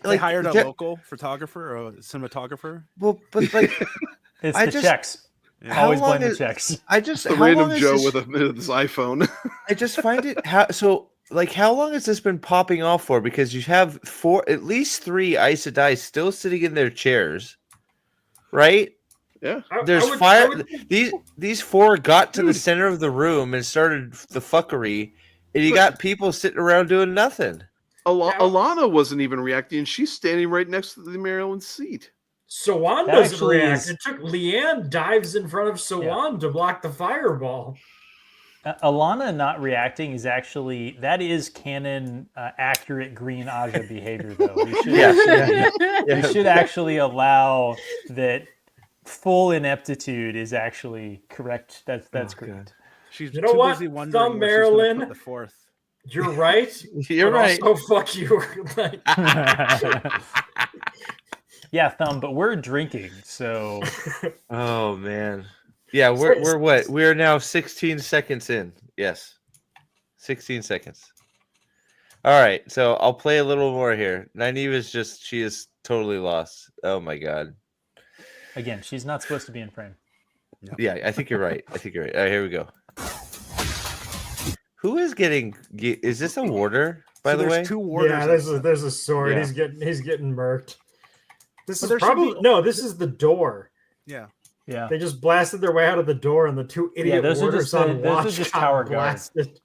They hired a local photographer or a cinematographer. Well, but like, it's the checks. Yeah. Always blame the checks. The random Joe with his iPhone. I just find it how long has this been popping off for? Because you have at least 3 Aes Sedai still sitting in their chairs, right? Yeah. There's fire. These 4 got to the center of the room and started the fuckery, and you got people sitting around doing nothing. Alana wasn't even reacting. She's standing right next to the Maryland seat. Sawan doesn't react. It took Leanne dives in front of Sawan to block the fireball. Alana not reacting is canon accurate Green Aja behavior, though. We should actually allow that full ineptitude is actually correct. That's correct. God. She's too busy wondering Thumb Marilyn, the 4th. You're right. You're right. Oh, fuck you. Yeah, Thumb, but we're drinking, so. Oh man, yeah, we're what? We're now 16 seconds in. Yes, 16 seconds. All right, so I'll play a little more here. Nynaeve she is totally lost. Oh my god. Again, she's not supposed to be in frame. No. Yeah, I think you're right. All right, here we go. Who is getting? Is this a warder? By the way, 2 warders. Yeah, there's a sword. Yeah. He's getting murked. This is probably this is the door. Yeah. Yeah. They just blasted their way out of the door, and the 2 idiot warders on watch those are just tower blasted.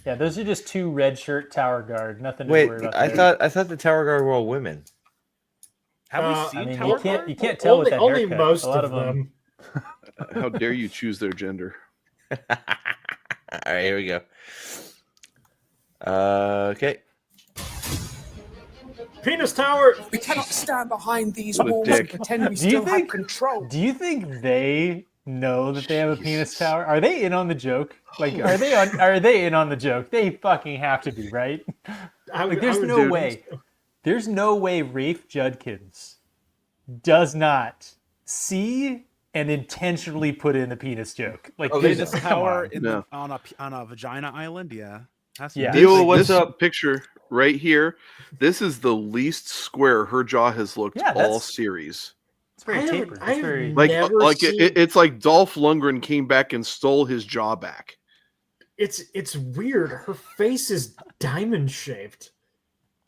Yeah, those are just 2 red shirt tower guard. Nothing to worry about. I thought the tower guard were all women. Have we seen tower guard? You can't tell with that only haircut. most a lot of them. How dare you choose their gender? All right, here we go. Okay. Penis tower. We cannot stand behind these walls and pretend we still have control. Do you think they know that they have a penis tower? Are they in on the joke? Like, are they in on the joke? They fucking have to be, right? There's no way. There's no way Rafe Judkins does not see and intentionally put in the penis joke. Like, this tower on a vagina island, yeah. Deal, what's this up? Picture right here. This is the least square her jaw has looked all series. It's very tapered. It's very it's like Dolph Lundgren came back and stole his jaw back. It's weird. Her face is diamond shaped.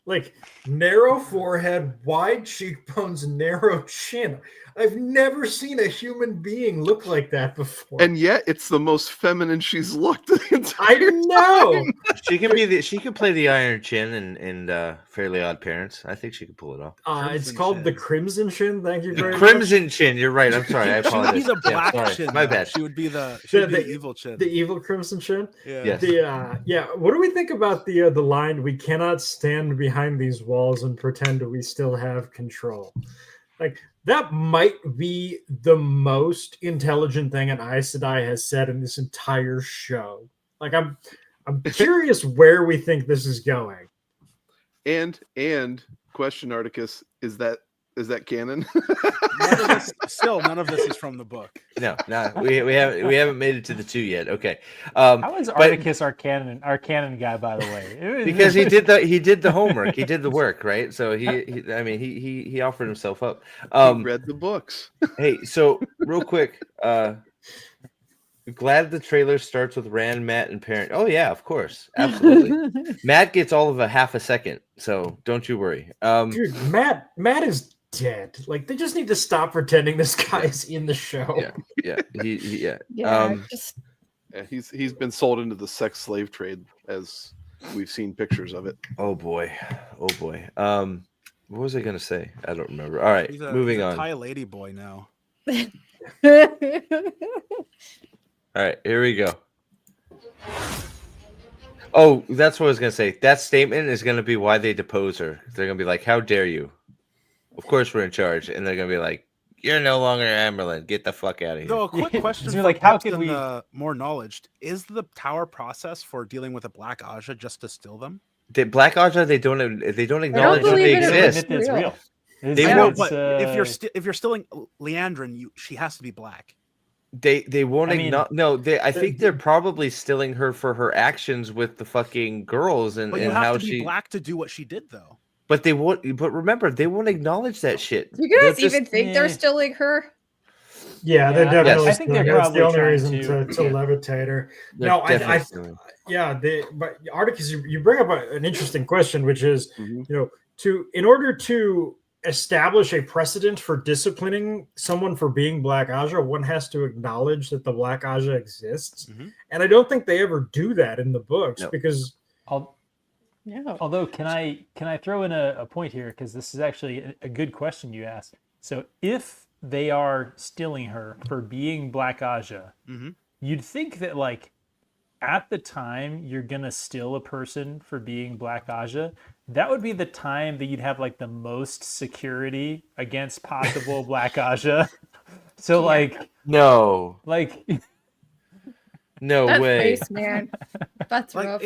Like narrow forehead, wide cheekbones, narrow chin. I've never seen a human being look like that before. And yet, it's the most feminine she's looked the entire I know. time. She can play the Iron Chin in Fairly Odd Parents. I think she could pull it off. It's called the Crimson Chin. Thank you very much. Crimson Chin. You're right. I'm sorry. I apologize. She would be the black chin. My bad. She would be the evil chin. The evil Crimson Chin. Yeah. Yes. What do we think about the line? We cannot stand behind these walls and pretend we still have control. Like that might be the most intelligent thing an Aes Sedai has said in this entire show. Like I'm curious where we think this is going. And question, Articus, is that canon? None of this is from the book. No, we haven't made it to the 2 yet. Okay. How is Articus our canon guy, by the way? Because he did the homework. He did the work, right? So he offered himself up. He read the books. Hey, so real quick, glad the trailer starts with Rand, Matt, and Parent. Oh yeah, of course, absolutely. Matt gets all of a half a second, so don't you worry. Dude, Matt is dead. Like they just need to stop pretending this guy's in the show. He's been sold into the sex slave trade, as we've seen pictures of it. Oh boy. What was I gonna say? I don't remember. All right, moving on. Thai lady boy now. All right, here we go. Oh, that's what I was gonna say. That statement is gonna be why they depose her. They're gonna be like, "How dare you?" Of course, we're in charge, and they're gonna be like, "You're no longer Amberlin. Get the fuck out of here." No, a quick question. For like, how can we more knowledge? Is the tower process for dealing with a Black Aja just to steal them? The Black Aja, they don't acknowledge that they exist. It's real. They won't. But if you're stealing Leandrin, she has to be black. They won't acknowledge. No, I think they're probably stilling her for her actions with the fucking girls and But you how have to be she. black to do what she did, though. But they won't. But remember, they won't acknowledge that shit. Do you guys even think they're stilling her? Yeah, they're definitely. I think they're that's probably the only trying reason to levitate her. No, but Articus, you bring up an interesting question, which is, in order to establish a precedent for disciplining someone for being Black Aja, one has to acknowledge that the Black Aja exists, and I don't think they ever do that in the books because. Although, can I throw in a point here, because this is actually a good question you asked. So if they are stilling her for being Black Aja, you'd think that like at the time you're gonna still a person for being Black Aja, that would be the time that you'd have like the most security against possible Black Aja. So like no That's way, face, man. That's rough.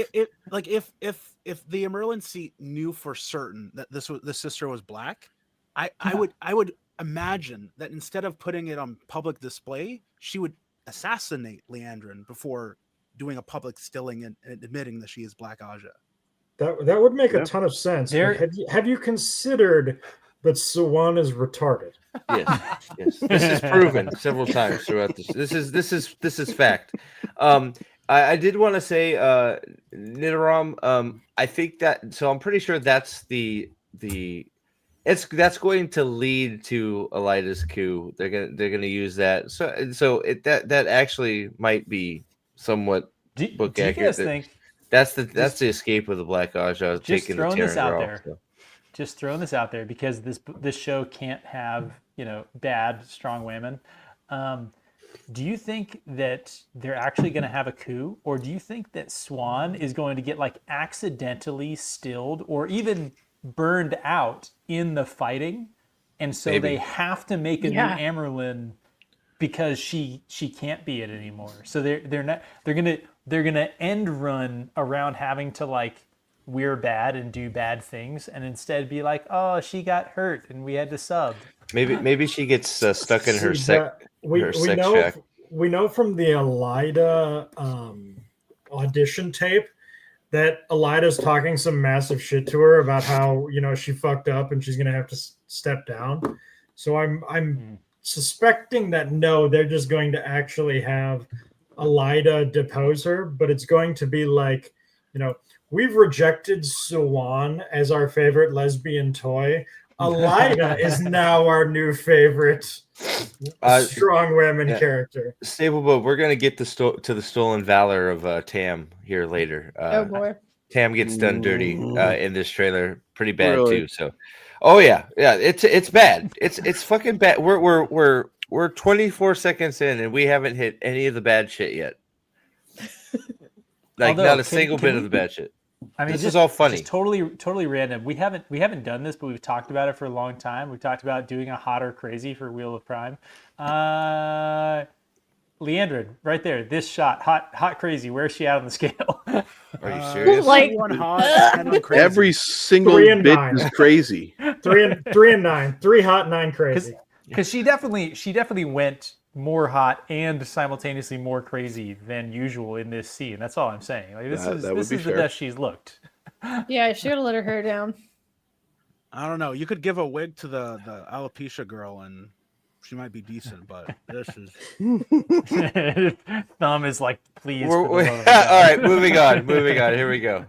If the emergency knew for certain that the sister was black, I would imagine that instead of putting it on public display, she would assassinate Leandrin before doing a public stilling and admitting that she is Black Aja. That would make a ton of sense. Have you considered that Sawan is retarded? Yes. This is proven several times throughout this. This is fact. I did want to say, Nidoram, I think that. So I'm pretty sure that's that's going to lead to Elida's coup. They're gonna use that. That actually might be somewhat book accurate. You guys think that's the escape of the Black Aja? Just throwing this out there. Just throwing this out there because this show can't have bad strong women. Do you think that they're actually going to have a coup, or do you think that Swan is going to get like accidentally stilled or even burned out in the fighting, and so they have to make a new Amerlin because she can't be it anymore? So they're gonna end run around having to like we're bad and do bad things, and instead be like, oh, she got hurt and we had to sub. Maybe she gets stuck in her sex shack. We know from the Elida audition tape that Elida's talking some massive shit to her about how she fucked up and she's gonna have to step down. So I'm suspecting that they're just going to actually have Elida depose her, but it's going to be like we've rejected Sawan as our favorite lesbian toy. Elida is now our new favorite strong women character. Stableboat, we're gonna get to the stolen valor of Tam here later. Oh boy, Tam gets done dirty in this trailer, pretty bad too. So, it's bad. It's fucking bad. We're 24 seconds in and we haven't hit any of the bad shit yet. Like not a single bit of the bad shit. I mean, this is all funny. Just totally random. We haven't done this, but we've talked about it for a long time. We've talked about doing a hot or crazy for Wheel of Prime. Leandrin, right there, this shot, hot crazy. Where's she at on the scale? Are you serious? Like one hot, 10 on crazy. Every single bit is crazy. 3 and 9, 3 hot, 9 crazy. Because she definitely went more hot and simultaneously more crazy than usual in this scene. That's all I'm saying. Like this is the best she's looked. Yeah, I should have let her hair down. I don't know. You could give a wig to the alopecia girl and she might be decent, but this is Thumb is like, please. All right, moving on. Here we go.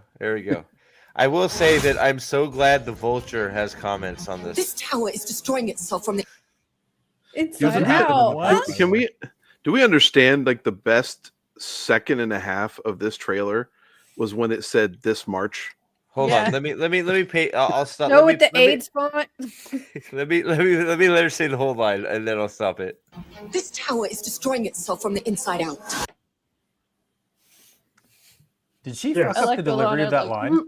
I will say that I'm so glad the Vulture has comments on this. This tower is destroying itself from the inside out. Do we understand like the best second and a half of this trailer was when it said this March? Hold on, let me pay. I'll stop. No, with the AIDS font. Let me let her say the whole line, and then I'll stop it. This tower is destroying itself from the inside out. Did she fuck up the delivery of that line?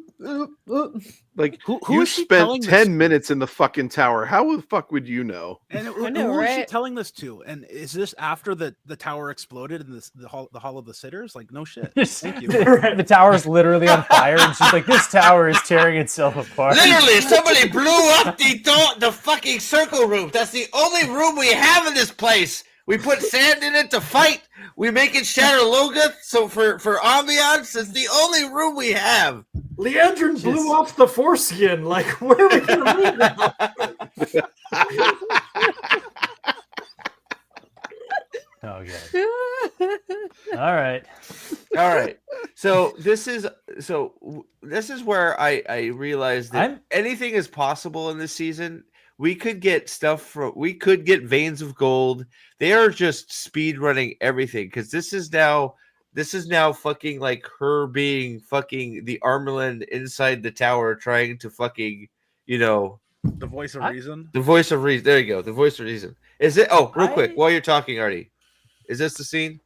Like, you spent 10 minets in the fucking tower. How the fuck would you know? And who is she telling this to? And is this after the tower exploded in the hall of the sitters? Like, no shit. Thank you. The tower's literally on fire, and she's like, "This tower is tearing itself apart." Literally, somebody blew up the fucking circle room. That's the only room we have in this place. We put sand in it to fight. We make it shatter Logoth. So for ambiance, it's the only room we have. Leandrin blew off the foreskin. Like, where are we going to meet now? Oh, God. All right. So this is where I realized that anything is possible in this season. We could get Veins of Gold. They are just speed running everything because this is now fucking like her being fucking the Armelin inside the tower trying to fucking, the voice of reason. The voice of reason. There you go. The voice of reason. Is it? Oh, real quick while you're talking, Artie, is this the scene?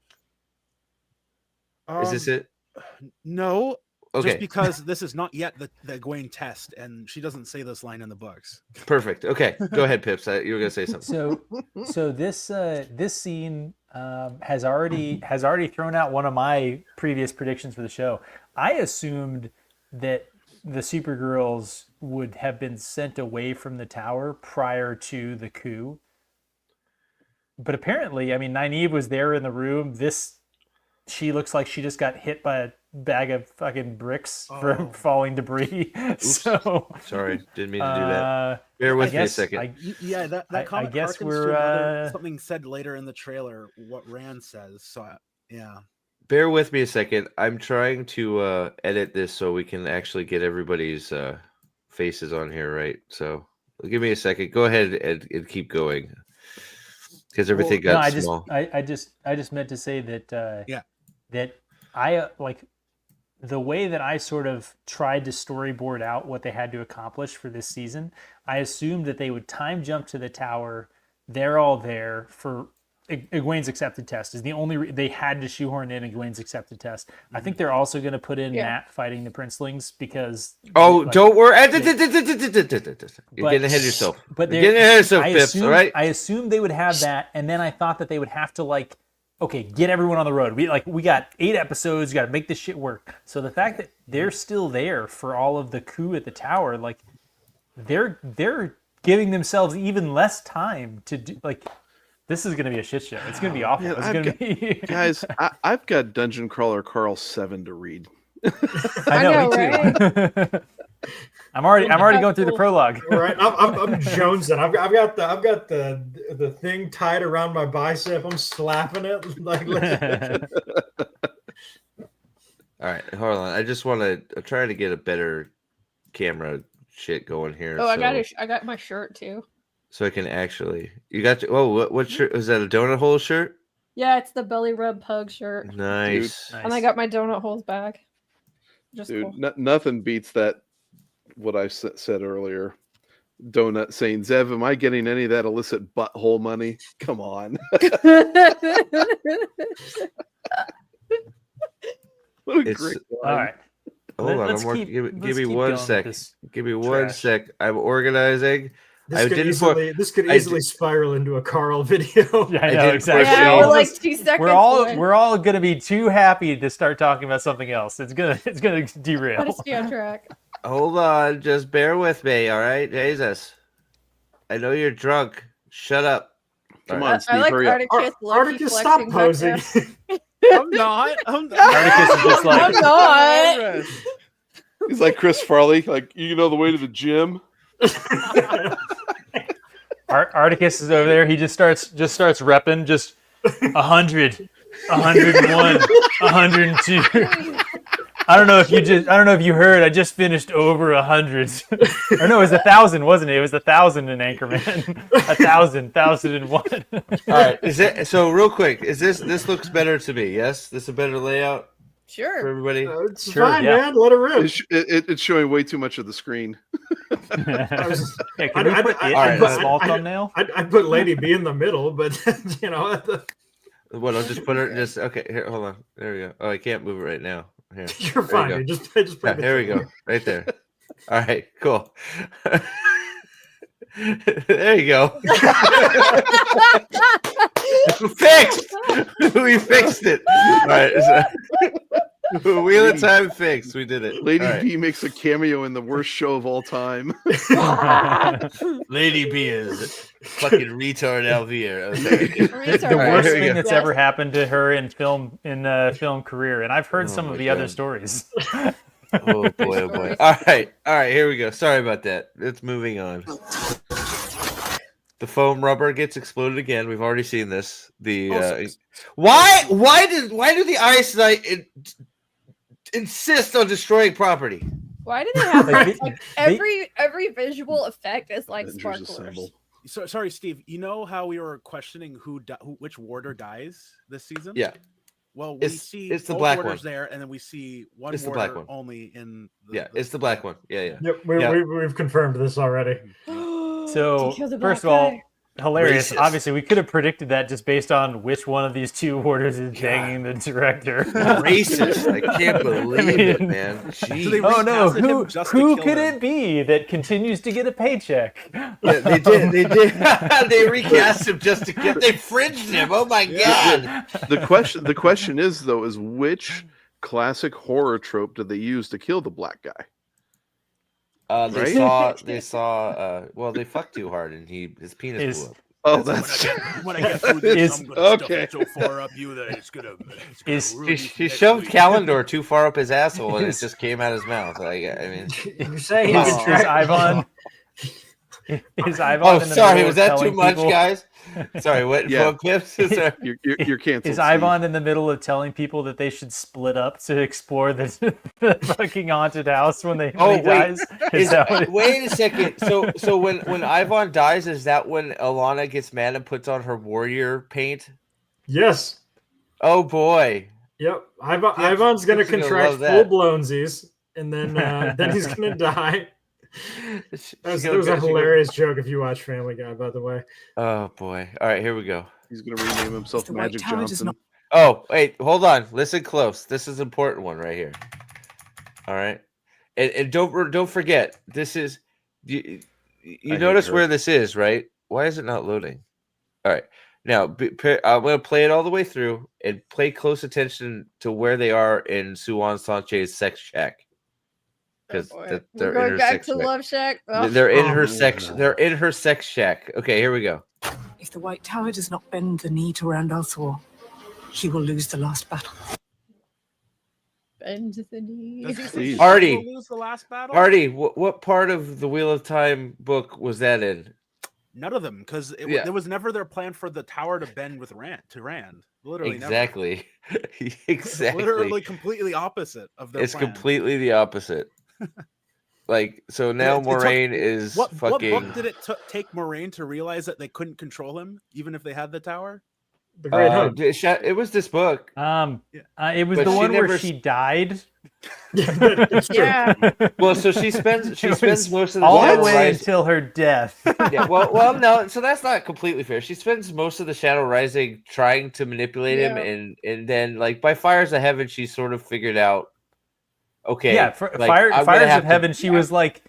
Is this it? No. Okay. Just because this is not yet the Egwene test, and she doesn't say this line in the books. Perfect. Okay, go ahead, Pips. You were gonna say something. So this scene has already thrown out one of my previous predictions for the show. I assumed that the Supergirls would have been sent away from the tower prior to the coup, but apparently, I mean, Nynaeve was there in the room. She looks like she just got hit by a bag of fucking bricks from falling debris. So sorry, didn't mean to do that. Bear with me a second. That comment I guess harkens we're to something said later in the trailer. What Rand says. So yeah. Bear with me a second. I'm trying to edit this so we can actually get everybody's faces on here, right? So give me a second. Go ahead and keep going because everything got small. I just meant to say that that I like the way that I sort of tried to storyboard out what they had to accomplish for this season. I assumed that they would time jump to the tower. They're all there for Egwene's accepted test is the only they had to shoehorn in Egwene's accepted test. I think they're also going to put in Matt fighting the Princelings because don't worry. You're getting ahead of yourself. But you're getting ahead of yourself, Pips. All right. I assumed they would have that, and then I thought that they would have to get everyone on the road. We got 8 episodes. You got to make this shit work. So the fact that they're still there for all of the coup at the tower, they're giving themselves even less time to do. This is going to be a shit show. It's going to be awful. Yeah, it's going to be guys. I've got Dungeon Crawler Carl 7 to read. I know, me too. Right? I'm already going through the prologue. All right, I'm jonesing. I've got the thing tied around my bicep. I'm slapping it All right, hold on. I just want to try to get a better camera shit going here. Oh, I got my shirt too. So I can actually. You got what shirt? Is that a donut hole shirt? Yeah, it's the belly rub pug shirt. Nice. And I got my donut holes bag. Dude, cool. Nothing beats that. What I said earlier. Donut saying, Zev, am I getting any of that illicit butthole money? Come on. What a great line. All right. Hold on. Give me 1 sec. Give me 1 sec. I'm organizing. This could easily spiral into a Carl video. Yeah, I know, exactly. Yeah, we're like 2 seconds. We're all gonna be too happy to start talking about something else. It's gonna derail. Let us be on track. Hold on, just bear with me, all right, Jesus. I know you're drunk. Shut up. Come on, Steve, hurry up. Articus, stop posing. I'm not. Articus is just like. I'm not. He's like Chris Farley, like you know the way to the gym. Articus is over there. He just starts repping 100, 101, 102. I don't know if you heard. I just finished over 100. Or no, it was 1,000, wasn't it? It was 1,000 in Anchorman. 1,001. All right. Is it so? Real quick, is this looks better to me? Yes, this is a better layout. Sure. For everybody. It's fine, man. Let it rip. It's showing way too much of the screen. Can we put a small thumbnail? I'd put Lady B in the middle, but What? I'll just put her. Okay. Here, hold on. There we go. Oh, I can't move it right now. Here. You're fine. Just put it there we go. Right there. All right. Cool. There you go. Fixed. We fixed it. All right. Wheel of Time fix. We did it. Lady Right. B makes a cameo in the worst show of all time. Lady B is fucking retard Elvira. The worst thing that's ever happened to her in film career, and I've heard some of the other stories. Oh boy. All right, here we go. Sorry about that. It's moving on. The foam rubber gets exploded again. We've already seen this. Why do the Ice Knight insist on destroying property? Why do they have every visual effect is like sparklers? So sorry, Steve. You know how we were questioning which warder dies this season? Yeah. Well, we see it's the black warders one there, and then we see one it's warder the black one. only in. It's the black one. Yeah. Yep, we've confirmed this already. So first of all, hilarious. Racist. Obviously, we could have predicted that just based on which one of these two warders is banging the director. Racist! I can't believe it, man. So oh no! Who could it be that continues to get a paycheck? Yeah, they did. They recast him just to get. They fringed him. Oh my god! The question is though, is which classic horror trope did they use to kill the black guy? They saw. Well, they fucked too hard, and his penis blew up. Oh, that's when I get through this, I'm gonna stuff it so far up you that it's gonna. He shoved Callandor too far up his asshole, and it just came out his mouth. Like, I mean, you say is Ivan? Is Ivan? Oh, sorry, was that too much, guys? Sorry, what? Yeah. Clips? You're canceled. Is Ivan in the middle of telling people that they should split up to explore the fucking haunted house when he dies? Wait a second. So when Ivan dies, is that when Alana gets mad and puts on her warrior paint? Yes. Oh boy. Yep. Ivan's gonna contract full blownsies, and then he's gonna die. There was a hilarious joke if you watch Family Guy, by the way. Oh boy! All right, here we go. He's gonna rename himself Magic Johnson. Oh wait, hold on. Listen close. This is an important one right here. All right, and don't forget. This is you notice where this is, right? Why is it not loading? All right, now I'm gonna play it all the way through and pay close attention to where they are in Suan Sanche's sex shack. Because they're going back to Love Shack. Oh. They're in her sex. They're in her sex shack. Okay, here we go. If the White Tower does not bend the knee to Randall Thor, he will lose the last battle. Bend the knee. Artie, lose the last battle? Artie, what part of the Wheel of Time book was that in? None of them, because there was never their plan for the tower to bend with Rand. Literally, exactly. Exactly. Literally, completely opposite of their. It's plan. completely the opposite. Like, so now Moraine is fucking. What book did it take Moraine to realize that they couldn't control him, even if they had the tower? The Great Hunt. It was this book. It was the one where she died. Yeah. Well, so she spends most of the all the way until her death. Yeah. Well, no. So that's not completely fair. She spends most of the Shadow Rising trying to manipulate him, and then like by Fires of Heaven, she sort of figured out. Okay. Yeah, Fires of Heaven. She was like,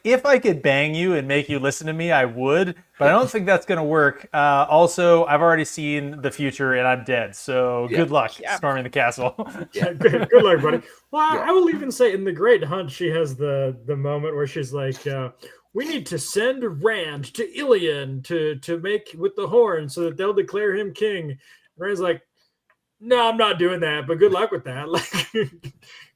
if I could bang you and make you listen to me, I would. But I don't think that's gonna work. Also, I've already seen the future and I'm dead. So good luck storming the castle. Good luck, buddy. Well, I will even say in the Great Hunt, she has the moment where she's like, "We need to send Rand to Ilion to make with the horn so that they'll declare him king." And Rand's like, "No, I'm not doing that. But good luck with that. Like,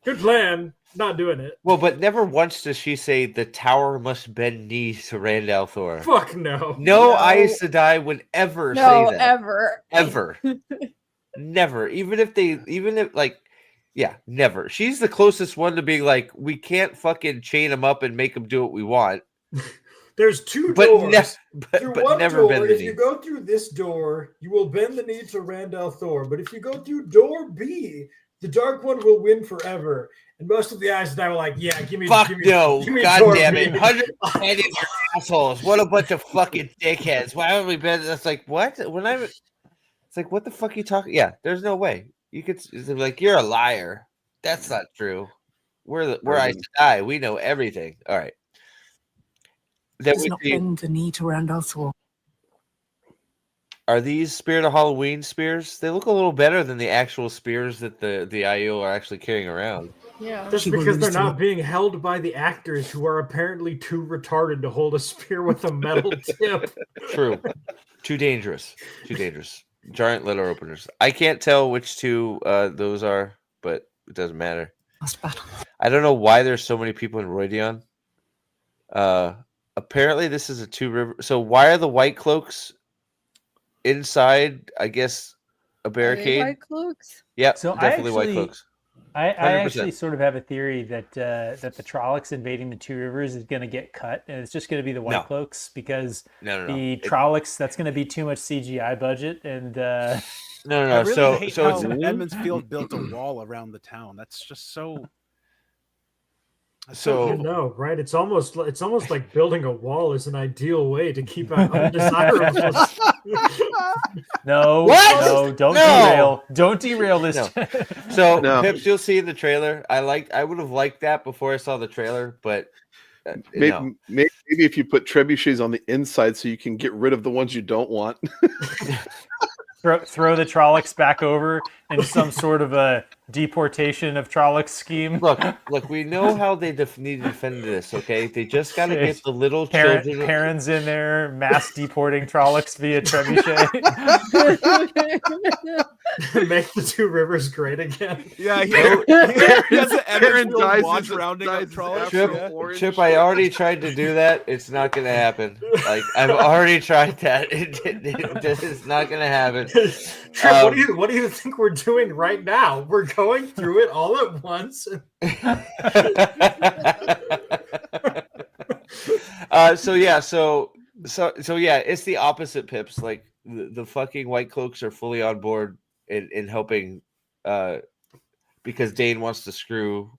good plan." Not doing it. Well, but never once does she say the tower must bend knees to Rand al'Thor. Fuck no. No Aes Sedai would ever say that. Ever. Never. Even if never. She's the closest one to being like, we can't fucking chain him up and make him do what we want. There's two doors. Through one never door, bend the knee. If you go through this door, you will bend the knee to Rand al'Thor. But if you go through door B, the Dark One will win forever. And most of the Aes Sedai were like, yeah, give me. Fuck no. God damn it. 100 assholes. What a bunch of fucking dickheads. Why haven't we been? That's like, what? It's like, what the fuck are you talking? Yeah, there's no way. You could like, you're a liar. That's not true. We're Aes Sedai. We know everything. All right. Does not bend the knee to Rand al'Thor. are these Spirit of Halloween spears? They look a little better than the actual spears that the IO are actually carrying around. Yeah. Just because they're not being held by the actors who are apparently too retarded to hold a spear with a metal tip. True. Too dangerous. Too dangerous. Giant letter openers. I can't tell which two those are, but it doesn't matter. I don't know why there's so many people in Roydion. Apparently this is a two river. So why are the white cloaks inside? I guess a barricade. White cloaks. Yeah, So definitely white cloaks. I actually sort of have a theory that that the Trollocs invading the Two Rivers is going to get cut, and it's just going to be the White Cloaks because the Trollocs, that's going to be too much CGI budget, and no. I really so hate so how it's Edmonds Field built a wall around the town. That's just so. I know, right? It's almost like building a wall is an ideal way to keep out undesirables. No, don't derail this. No. So Pips, you'll see in the trailer. I would have liked that before I saw the trailer, but maybe if you put trebuchets on the inside so you can get rid of the ones you don't want. Throw the Trollocs back over in some sort of a deportation of Trollocs scheme. Look, we know how they need to defend this, okay? They just got to get the little children. Parents in there, mass deporting Trollocs via trebuchet. Make the Two Rivers great again. Yeah, he has an Edmonds Field watch rounding up Trollocs. Chip, I already tried to do that. It's not going to happen. Like, I've already tried that. It's not going to happen. Trip, what do you think we're doing right now? We're going through it all at once. So yeah, it's the opposite, Pips. Like the fucking White Cloaks are fully on board in helping because Dane wants to screw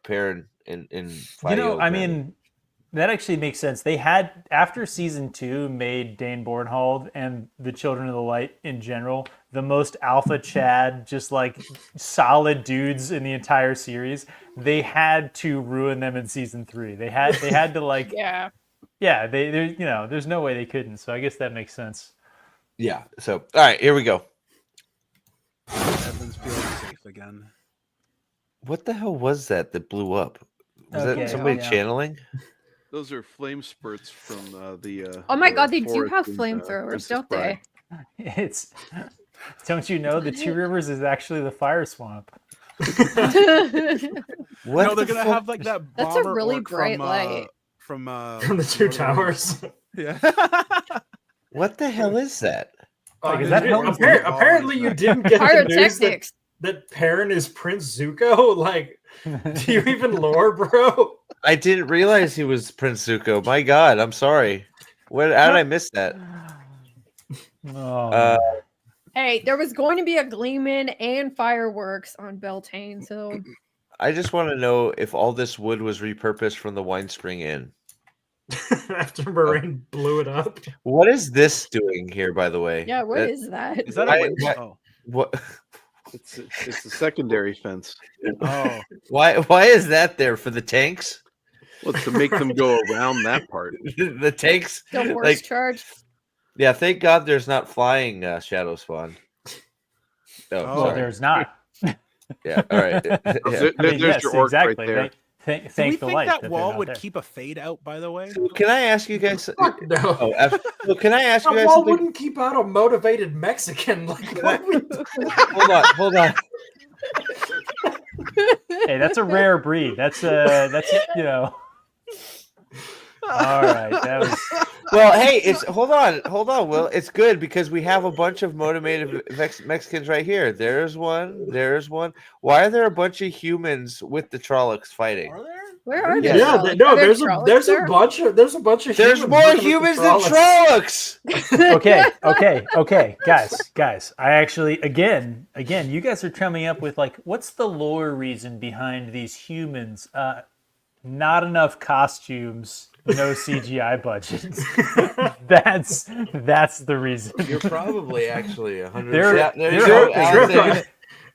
Perrin in I mean, that actually makes sense. They had, after season 2 made Dane Bornhold and the Children of the Light in general the most alpha Chad, just like solid dudes in the entire series. They had to ruin them in season 3. They had to like there's no way they couldn't. So I guess that makes sense. Yeah. So all right, here we go. Edmonds Field safe again. What the hell was that blew up? Was that somebody channeling? Those are flame spurts from the. Oh my god, they do have flamethrowers, don't they? Don't you know the Two Rivers is actually the fire swamp? What? No, they're gonna have like that. That's a really bright light from the Two Towers. Yeah. What the hell is that? Apparently, you didn't get the news that Perrin is Prince Zuko. Like, do you even lore, bro? I didn't realize he was Prince Zuko. My God, I'm sorry. How did I miss that? Hey, there was going to be a Gleeman and fireworks on Beltane, so I just want to know if all this wood was repurposed from the Wine Spring Inn. After Moraine blew it up. What is this doing here, by the way? Yeah, what is that? Is that a what? It's a secondary fence. Oh, why is that there for the tanks? Well, to make them go around that part. The tanks, the horse charge. Yeah, thank God there's not flying shadow spawn. Oh, there's not. Yeah, all right. There's your orc right there. Do we think that wall would keep a fade out, by the way? So can I ask you guys? No. Can I ask you guys? That wall something? wouldn't keep out a motivated Mexican. Like, Hold on. Hey, that's a rare breed. That's All right, that was. Well, hey, hold on, Will. It's good because we have a bunch of motivated Mexicans right here. There's one. Why are there a bunch of humans with the Trollocs fighting? Are there? Where are they? Yeah, there's a bunch of There's more humans than Trollocs. Okay, guys. I actually, again, you guys are coming up with like, what's the lore reason behind these humans? Not enough costumes. No CGI budget. That's the reason. You're probably actually 100.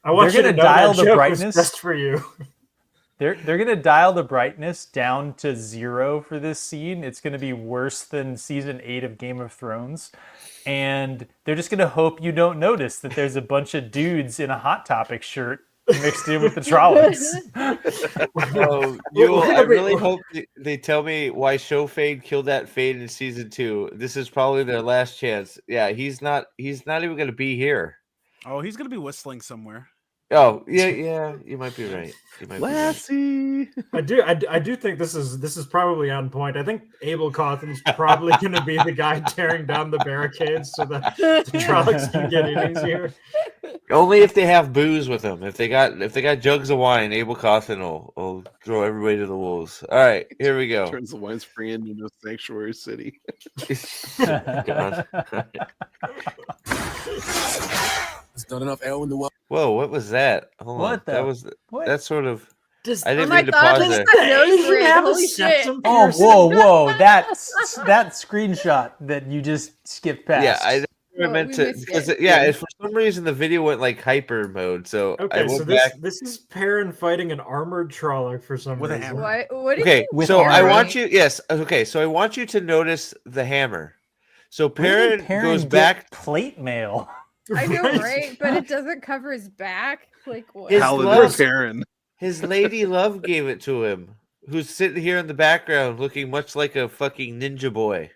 I want you to know dial the brightness just for you. They're gonna dial the brightness down to 0 for this scene. It's gonna be worse than season 8 of Game of Thrones, and they're just gonna hope you don't notice that there's a bunch of dudes in a Hot Topic shirt mixed in with the Trollocs. I really hope they tell me why Show Fade killed that Fade in season 2. This is probably their last chance. Yeah, he's not even gonna be here. Oh, he's gonna be whistling somewhere. Oh, yeah, you might be right. Lassie. I do think this is probably on point. I think Abel Cawthon's probably going to be the guy tearing down the barricades so that the Trollocs can get in easier. Only if they have booze with them. If they got jugs of wine, Abel Cawthon will throw everybody to the wolves. All right, here we go. Turns the wine spring into a sanctuary city. God. There's not enough air in the world. Whoa, what was that? Hold on. That sort of. I didn't mean to pause there. Holy shit. Whoa! That screenshot that you just skipped past. Yeah, I meant to because for some reason the video went like hyper mode. So okay, so this is Perrin fighting an armored Trolloc for some reason. A hammer. What okay, so I want you. Yes, okay, so I want you to notice the hammer. So Perrin goes back plate mail. I know, right? But it doesn't cover his back. Like what? Callandor Perrin. His lady love gave it to him, who's sitting here in the background looking much like a fucking ninja boy.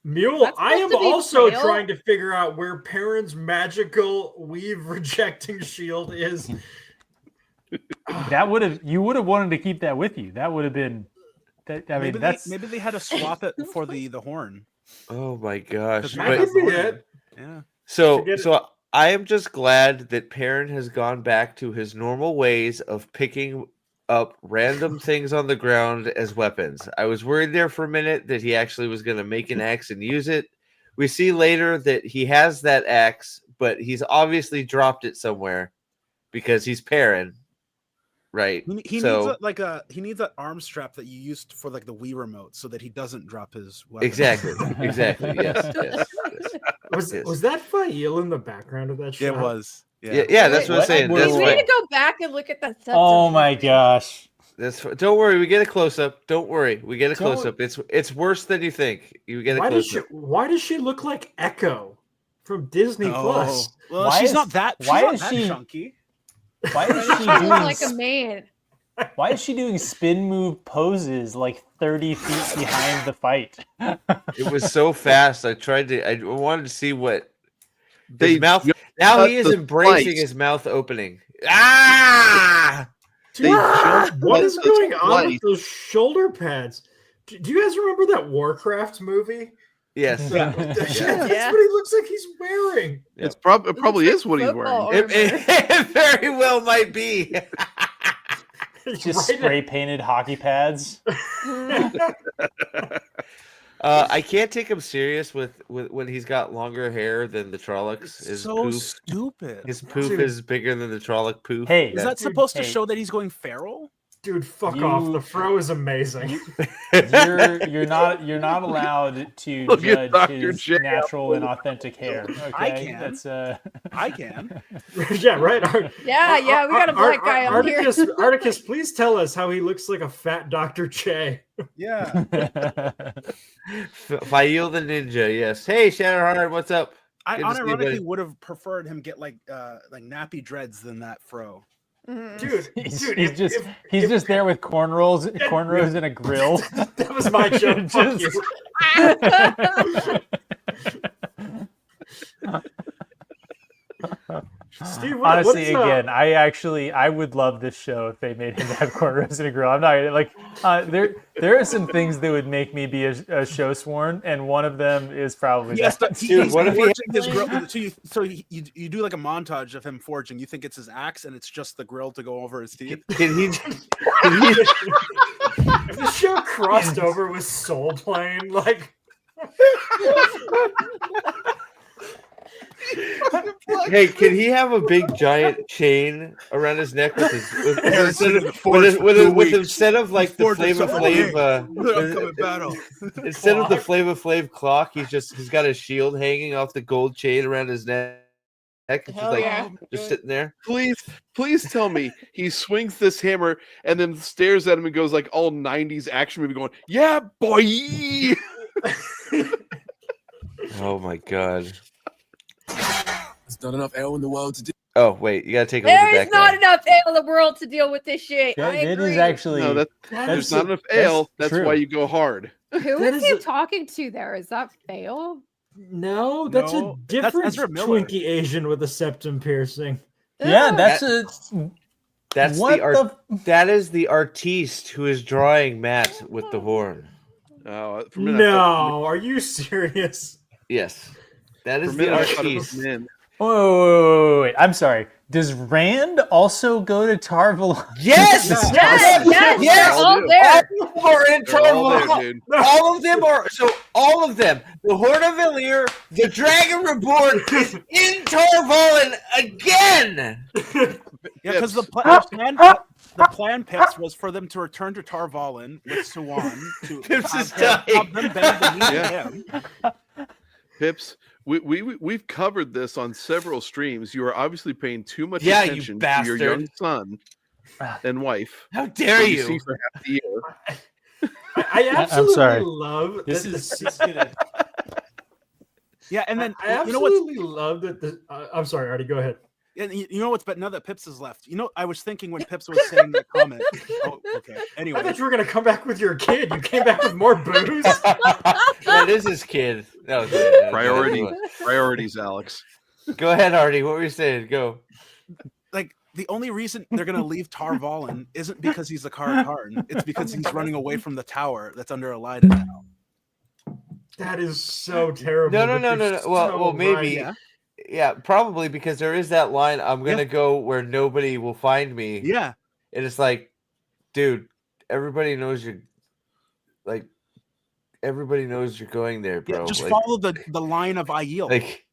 Mule, I am also trying to figure out where Perrin's magical weave rejecting shield is. You would have wanted to keep that with you. That would have been. Maybe they had to swap it for the horn. Oh my gosh! Yeah. So I am just glad that Perrin has gone back to his normal ways of picking up random things on the ground as weapons. I was worried there for a minute that he actually was going to make an axe and use it. We see later that he has that axe, but he's obviously dropped it somewhere because he's Perrin, right? He needs an arm strap that you used for like the Wii remote so that he doesn't drop his weapon. Exactly. Yes. Was that Fael in the background of that shot? It was. Yeah, that's what I'm saying. We need to go back and look at that stuff. Oh my gosh. Don't worry, we get a close up. Don't worry, we get a close up. It's worse than you think. You get a close up. Why does she look like Echo from Disney Plus? Well, she's not that chunky. Why is she doing like a man? Why is she doing spin move poses like 30 feet behind the fight? It was so fast. I wanted to see what his mouth. Now he is embracing his mouth opening. Ah! Dude, what is going on with those shoulder pads? Do you guys remember that Warcraft movie? Yes. That's what he looks like he's wearing. It probably is what he's wearing. It very well might be. Just spray painted hockey pads. I can't take him serious with when he's got longer hair than the Trollocs. It's so stupid. His poof is bigger than the Trolloc poof. Hey, is that supposed to show that he's going feral? Dude, fuck off. The fro is amazing. You're not allowed to judge his natural and authentic hair. Okay? I can. I can. Yeah, right. We got a black guy on here. Articus, please tell us how he looks like a fat Dr. Che. Yeah. Fael the Ninja, yes. Hey, Shadowheart, what's up? I unironically would have preferred him get like nappy dreads than that fro. Dude, he's just there with cornrows and a grill. That was my joke. Fuck you. Steve, honestly, again, I would love this show if they made him have cornrows and a grill. I'm not like there are some things that would make me be a show sworn, and one of them is probably dude. What if his grill? So you do like a montage of him forging. You think it's his axe, and it's just the grill to go over his teeth. Can he if the show crossed over with Soul Plane, like. Hey, can he have a big giant chain around his neck with instead of like the Flavor Flav instead of the Flavor Flav clock, he's got a shield hanging off the gold chain around his neck. It's just Hell like yeah. just sitting there. Please tell me he swings this hammer and then stares at him and goes like all 90s action movie going, yeah, boy. Oh my god. There's not enough ale in the world to do. Oh wait, you gotta take a look There at is that not guy. enough ale in the world to deal with this shit. I That agree. is actually No, there's not enough ale. That's true. why you go hard. Who That is is he a- talking to there? Is that Fail? No, that's No, a that's different Ezra Miller. Twinkie Asian with a septum piercing. Yeah, Ugh. that's That's what the art. That is the artiste who is drawing Matt with the horn. Oh, for a minute, No, are you serious? Yes, that for a is minute the I thought it was artiste. men. wait. I'm sorry. Does Rand also go to Tarval? Yes, Yes, they're all there. All of them are in They're all there, Tarval. dude. All of them are. So all of them. The Horn of Valir, the Dragon Reborn is in Tarvalin again. Yeah, because the plan, Pips, was for them to return to Tarvalin with Siwan to Pips is have dying. them bend the knee to Yeah. him. Pips, we've covered this on several streams. You are obviously paying too much Yeah, you attention to your young bastard. son and wife. How dare who you? see for half the year. I absolutely sorry. love This that is the just gonna. Yeah, and then I you know what's absolutely love that the. I'm sorry, Artie. Go ahead. and you know what's but now that Pips is left. You know, I was thinking when Pips was saying that comment. Oh, okay. I Anyway, thought you were gonna come back with your kid. You came back with more booze. That is his kid. No, yeah, Priorities, Alex. Go ahead, Artie. What were you saying? Go. like the only reason they're gonna leave Tarvalin isn't because he's a Karn. It's because he's running away from the tower that's under Elida now. That is so terrible. No. but you're Well, so maybe. right. Yeah, probably because there is that line. I'm gonna go where nobody will find me. Yeah, And it's like, dude, everybody knows you're like, everybody knows you're going there, bro. yeah. Just like, follow the line of Aiel. like.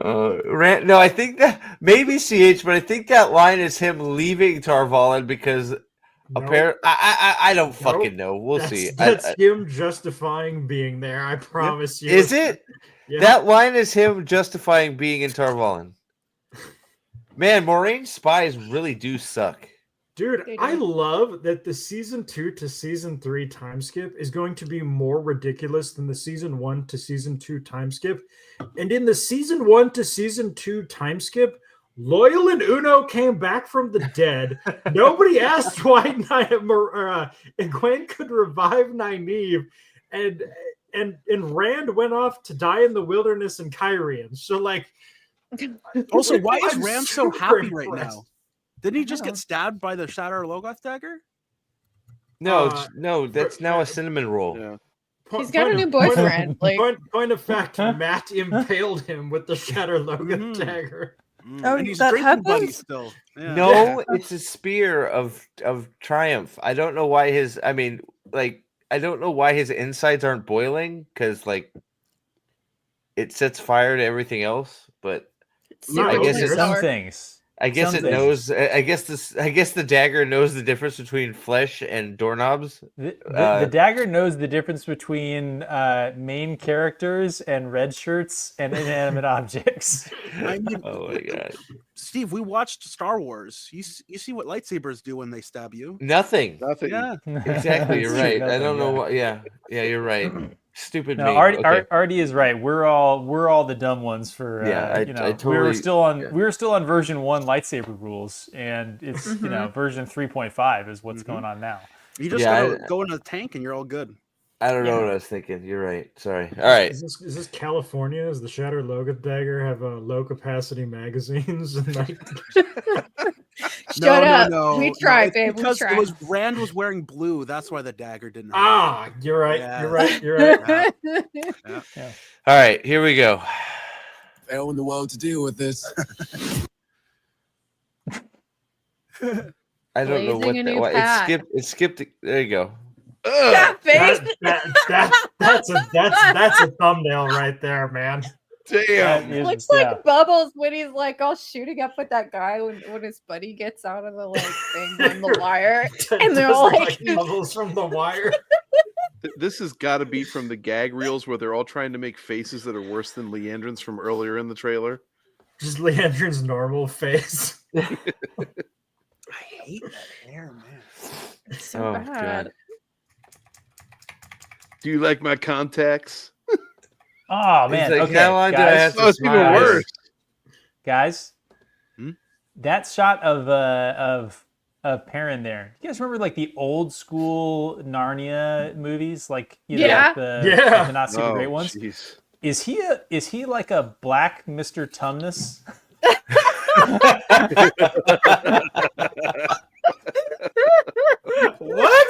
No, I think that maybe CH, but I think that line is him leaving Tarvalin because apparently I don't fucking know. We'll see. That's him justifying being there. I promise you. Is it? Yeah. That line is him justifying being in Tarvalin. Man, Moraine's spies really do suck. Dude, They I do. love that the season 2 to season 3 time skip is going to be more ridiculous than the season 1 to season 2 time skip. And in the season 1 to season 2 time skip, Loyal and Uno came back from the dead. Nobody asked why Egwene could revive Nynaeve, and Rand went off to die in the wilderness in Kyrian. So, like, Also, why is I'm Rand so super happy right impressed. now? Didn't he just know. get stabbed by the Shatter Logoth dagger? No, Uh, no, that's now a cinnamon roll. Yeah. He's got a new boyfriend. Like, Point of fact, Matt impaled him with the Shatter Logan Mhm. dagger. Oh, And he's that drinking buddy happens? still. Yeah. No, it's a spear of triumph. I don't know why his. I mean, like, I don't know why his insides aren't boiling because, like, it sets fire to everything else. But No, I guess it's it's some things. I guess Some it things. knows. I guess this. I guess the dagger knows the difference between flesh and doorknobs. The dagger knows the difference between main characters and red shirts and inanimate objects. I mean, Oh my god! Steve, we watched Star Wars. You see what lightsabers do when they stab you? Nothing. Nothing. Yeah. Exactly. You're right. I don't know Nothing, what. Yeah. You're right. Stupid No, me. Artie, Artie is right. We're all the dumb ones for Yeah, I we totally- were still on yeah. we were still on version 1 lightsaber rules, and it's version 3.5 is what's going on now. You just Yeah, gotta go in a tank and you're all good. I don't know what I was thinking. You're right. Sorry. All right. Is this California? Does the Shatter Logan dagger have low capacity magazines? And, like, shut up. We tried, It's babe. We because tried. Rand was wearing blue. That's why the dagger didn't. hurt. ah, you're right. Yeah. You're right. You're right. All right. Here we go. Ale in the world to deal with this. I don't know Blazing a new what it path. skipped. It skipped. There you go. That face. That's a thumbnail right there, man. Damn. That is- Looks yeah. like Bubbles when he's like all shooting up with that guy when his buddy gets out of the like thing on the wire. And they're Just all like- bubbles from the wire. This has got to be from the gag reels where they're all trying to make faces that are worse than Leandrin's from earlier in the trailer. Just Leandrin's normal face. I hate that hair, man. It's so bad. God. Do you like my contacts? Oh man, like, okay, how long do I guys. have to It's even smile? worse. Guys, Hmm? that shot of Perrin there. You guys remember like the old school Narnia movies, like Yeah. like the Yeah. not super great ones? Jeez. Is he like a black Mr. Tumnus? What?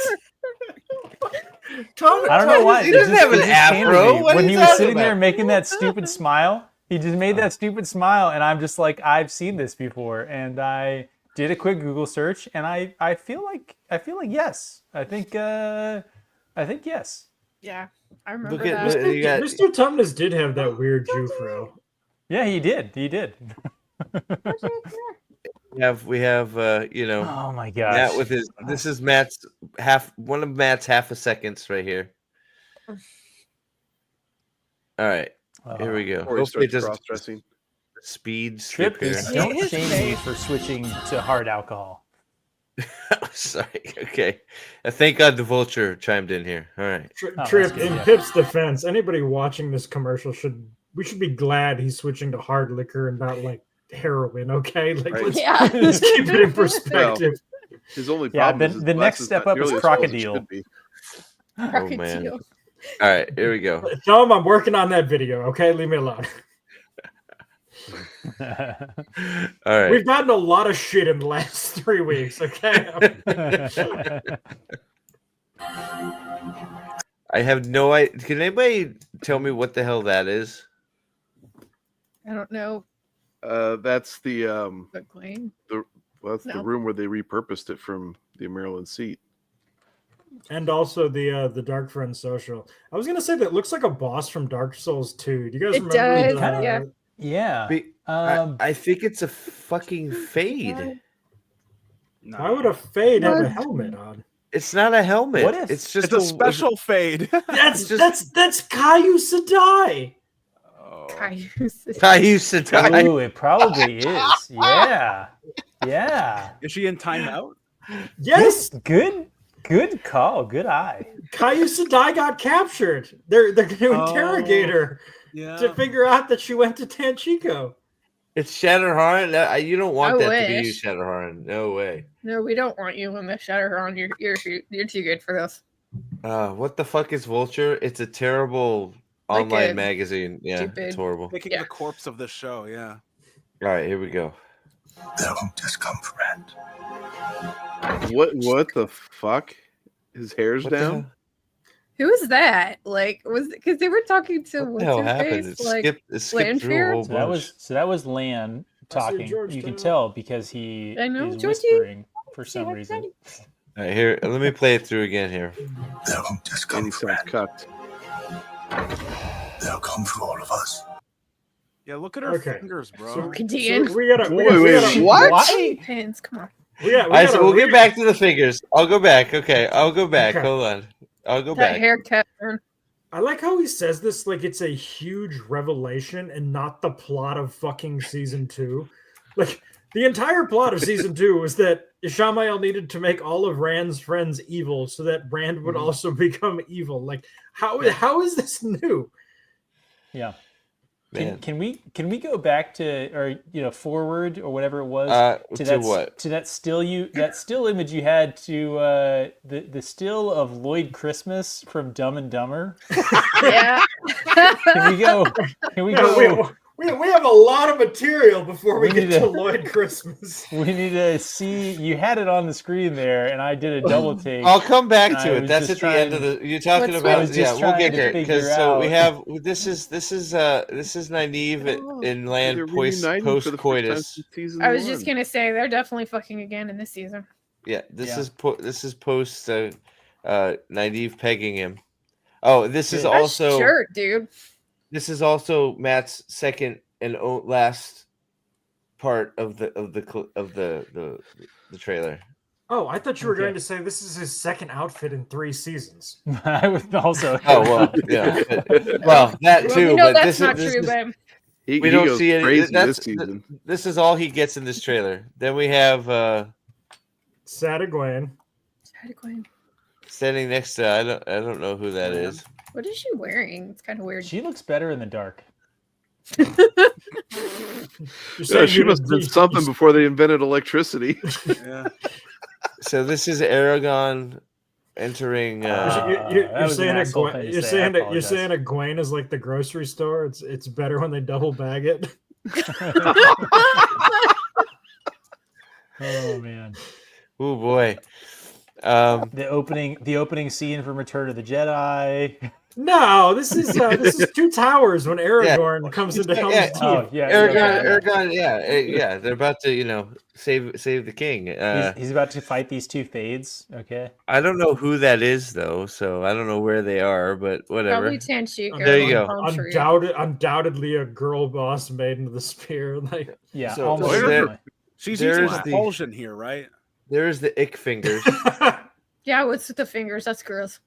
I don't know why. He doesn't have an afro. What are When you he was talking sitting there about? making that stupid smile, he just made that stupid smile, and I'm just like, I've seen this before, and I did a quick Google search, and I feel like yes, I think yes. Yeah, I remember Look at that. you got, Mr. Tumnus did have that weird Jufro. Yeah, he did. we have Oh my gosh. Matt with his. This is Matt's one of Matt's half a seconds right here. All right, here we go. Before he Hopefully it starts doesn't cross-dressing. speed skip Trip, here. don't His shame me face. for switching to hard alcohol. Sorry. Okay. Thank God the vulture chimed in here. All right. that's Trip, good, in yeah. Pip's defense, anybody watching this commercial should be glad he's switching to hard liquor and not like heroin, okay? Like Right. Yeah. let's keep it in perspective. His only Yeah, problem the is his next glass step not up is nearly as full as it crocodile. should be. Oh man. All right. Here we go. Tell him I'm working on that video, okay? Leave me alone. All right. We've gotten a lot of shit in the last 3 weeks, okay? I have no idea. Can anybody tell me what the hell that is? I don't know. That's the McLean. that's the room where they repurposed it from the Maryland seat. And also the Dark Friends social. I was gonna say that looks like a boss from Dark Souls 2. Do you guys It remember? does, yeah. Yeah. I think it's a fucking fade. Why would a fade have a helmet on? It's not a helmet. What if- it's just It's a special fade. That's just- that's Caillou Sadai. Caillou Sadai. Ooh, it probably is. Yeah. Yeah. Is she in timeout? Yes, Good call. Good eye. Caillou Sadai got captured. They're gonna Oh. interrogate her Yeah. to figure out that she went to Tanchico. It's Shatterhorn. You don't want I that to be you, wish. Shatterhorn. No way. No, we don't want you in the Shatterhorn. You're too good for this. What the fuck is Vulture? It's a terrible Like online a magazine. Yeah, stupid- it's horrible. Picking Yeah. the corpse of the show, yeah. All right, here we go. There won't discomfort. What the fuck? His hair's What the down. hell? Who is that? Like, was because they were talking to What what's the hell her happened? face? It Like, skipped through a Lanfear? whole bunch. So that was Lan talking. You Georgetown. can tell because he I know, is Georgie. whispering for Say some hi, reason. Daddy. All right, here. Let me play it through again here. There won't And he discomfort. sounds cucked. They'll come for all of us. Yeah, look at her Okay. fingers, bro. So Gideon. we gotta. Wait, what? Pins, come on. All right, so we'll get back to the figures. I'll go back. Okay, I'll go back. Okay. Hold on. I'll go That back. haircut. Man. I like how he says this like it's a huge revelation and not the plot of fucking season 2. Like the entire plot of season 2 was that Ishamael needed to make all of Rand's friends evil so that Rand would also become evil. Like how is this new? Yeah. Man. Can we go back to, or forward or whatever it was To what? to that still image you had to the still of Lloyd Christmas from Dumb and Dumber? Yeah. Can we go? No, we have a lot of material before we We get need to to- Lloyd Christmas. We need to see. You had it on the screen there, and I did a double take. I'll come back I to it. was That's just at the end of trying- the. You're talking Let's about. I was Yeah, just we'll trying get to there figure because so we out- have this is Nynaeve Oh. in They're land reuniting for post the first time coitus. since season I was 1. just gonna say they're definitely fucking again in this season. Yeah, this Yeah. is post Nynaeve pegging him. Oh, this is Good. Nice also shirt, dude. this is also Matt's second and last part of the trailer. Oh, I thought you were going to say this is his second outfit in 3 seasons. I would also. Oh well, yeah. Well, that too. We know but that's not true, babe. We don't see any. Crazy this season. This is all he gets in this trailer. Then we have Sad Egwene. Standing next to I don't know who that is. What is she wearing? It's kind of weird. She looks better in the dark. Yeah, she must have done something before they invented electricity. Yeah. So this is Aragon entering. You're saying Egwene is like the grocery store. It's better when they double bag it. Oh man. Oh boy. The opening scene from Return of the Jedi. No, this is Two Towers when Aragorn comes into Helm's Deep. Oh, yeah, Aragon, yeah. They're about to, save the king. He's about to fight these two fades. Okay. I don't know who that is though, so I don't know where they are, but whatever. Probably Tanshika. There you go. Undoubtedly a girl boss maiden of the spear. Like yeah, so almost. She's using propulsion here, right? There's the ick fingers. Yeah, what's with the fingers? That's gross.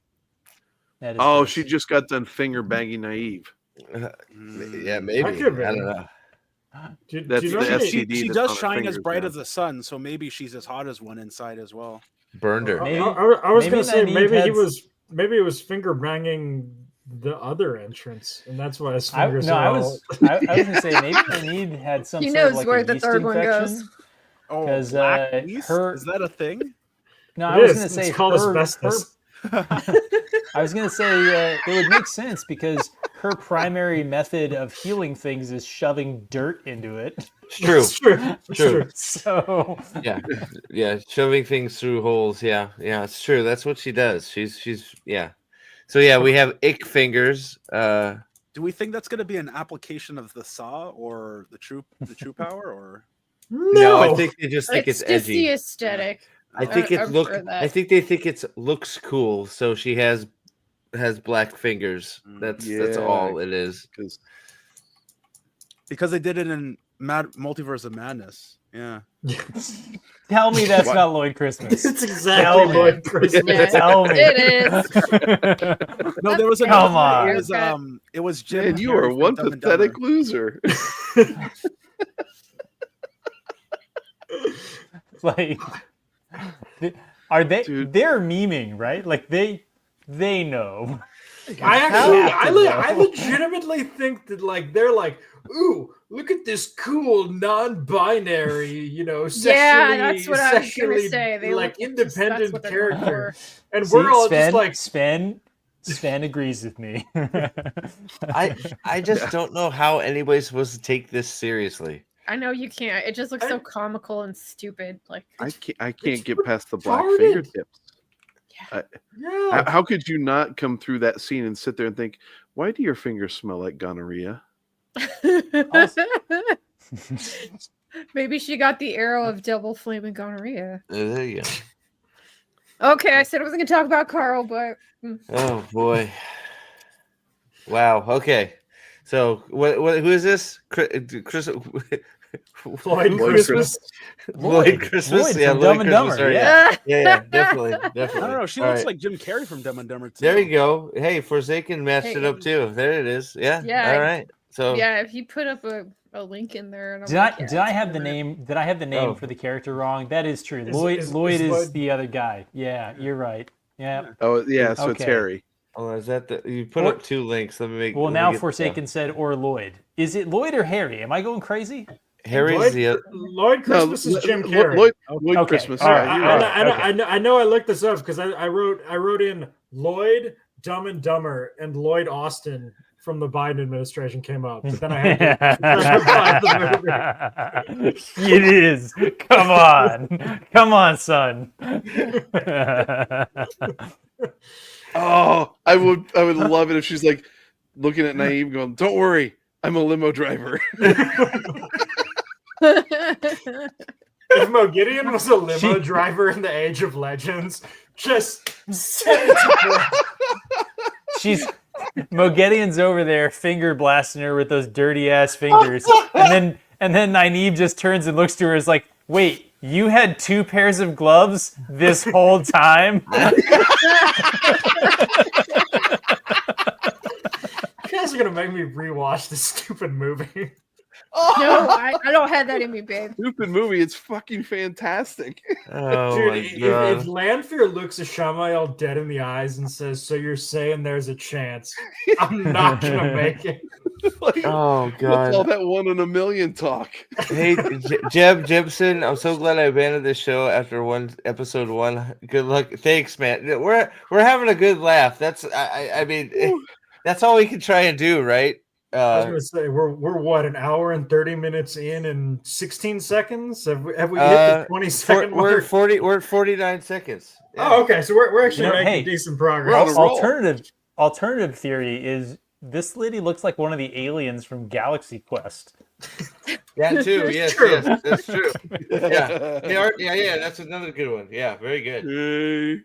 Oh, she just got done finger banging Naive. Yeah, maybe. I don't know. That's the STD. She does shine as bright as the sun, so maybe she's as hot as one inside as well. Burned her. I was going to say maybe he was finger banging the other entrance, and that's why his fingers. I was going to say maybe Nynaeve had some. He sort knows of like where a the yeast third infection. one goes. Oh, because is that a thing? No, I was going to say it's called asbestos. I was going to say it would make sense because her primary method of healing things is shoving dirt into it. It's true. So yeah, shoving things through holes. Yeah, it's true. That's what she does. She's yeah. So yeah, we have ick fingers. Do we think that's going to be an application of the saw or the true power or? No, I think they just think it's edgy. It's the aesthetic. I think I think they think it looks cool. So she has black fingers. That's all it is. Because they did it in Multiverse of Madness. Yeah. Tell me that's not Lloyd Christmas. It's exactly Lloyd Christmas. Yeah, Tell me. It is. No, there was Come on. It was Jim. And you are one pathetic loser. Like, are they? Dude. They're memeing, right? Like they know. I legitimately think that like they're like, ooh, look at this cool non-binary, sexually, that's what I was gonna say. They like independent character, and See, we're all Sven, just like Sven agrees with me. I just don't know how anybody's supposed to take this seriously. I know you can't. It just looks so comical and stupid. Like I can't get past the black retarded. fingertips. Yeah. How could you not come through that scene and sit there and think, why do your fingers smell like gonorrhea? Maybe she got the arrow of double flaming gonorrhea. There you go. Okay, I said I wasn't gonna talk about Carl, but Oh boy! Wow. Okay. So who is this? Chris. Lloyd Christmas. Lloyd Christmas. Yeah, from Lloyd Dumb and Christmas. Dumber, Yeah, definitely. I don't know. She looks like Jim Carrey from Dumb and Dumber too. There you go. Hey, Forsaken matched it up too. There it is. Yeah. Yeah. All right. So yeah, if you put up a link in there, and did I have the name? Did I have the name for the character wrong? That is true. Lloyd is the other guy. Yeah, you're right. Yeah. Oh yeah, so it's Harry. Oh, is that you put up 2 links? Let me make. Well, now Forsaken said or Lloyd. Is it Lloyd or Harry? Am I going crazy? Harry's Lloyd Christmas is Jim Carrey. Lloyd Christmas. All right, I know. I looked this up because I wrote in Lloyd, Dumb and Dumber, and Lloyd Austin from the Biden administration came up, but then I had to find the movie. It is. Come on, son. Oh, I would love it if she's like looking at Naive going, don't worry, I'm a limo driver. If Mo Gideon was a limo driver in the Age of Legends, just she's Mo Gideon's over there finger blasting her with those dirty ass fingers, and then Nynaeve just turns and looks to her and is like, wait, You had 2 pairs of gloves this whole time? You guys are gonna make me rewatch this stupid movie. No, I don't have that in me, babe. Stupid movie. It's fucking fantastic. Oh Dude, my if god. Lanfear looks Ishamael dead in the eyes and says, "So you're saying there's a chance?" I'm not gonna make it. Like, Oh what's all god. that 1 in a million talk? Hey, Jeb Jebson, I'm so glad I abandoned this show after episode 1. Good luck. Thanks, man. We're having a good laugh. That's I mean, that's all we can try and do, right? I was gonna say we're what, an hour and 30 minutes in and 16 seconds? Have we hit the 20-second mark? We're at 49 seconds. Yeah. Oh, okay. So we're actually making hey, decent We're on progress. a roll. Alternative theory is this lady looks like one of the aliens from Galaxy Quest. That too. Yes, True. yes, that's true. Yeah. That's another good one. Yeah, very good.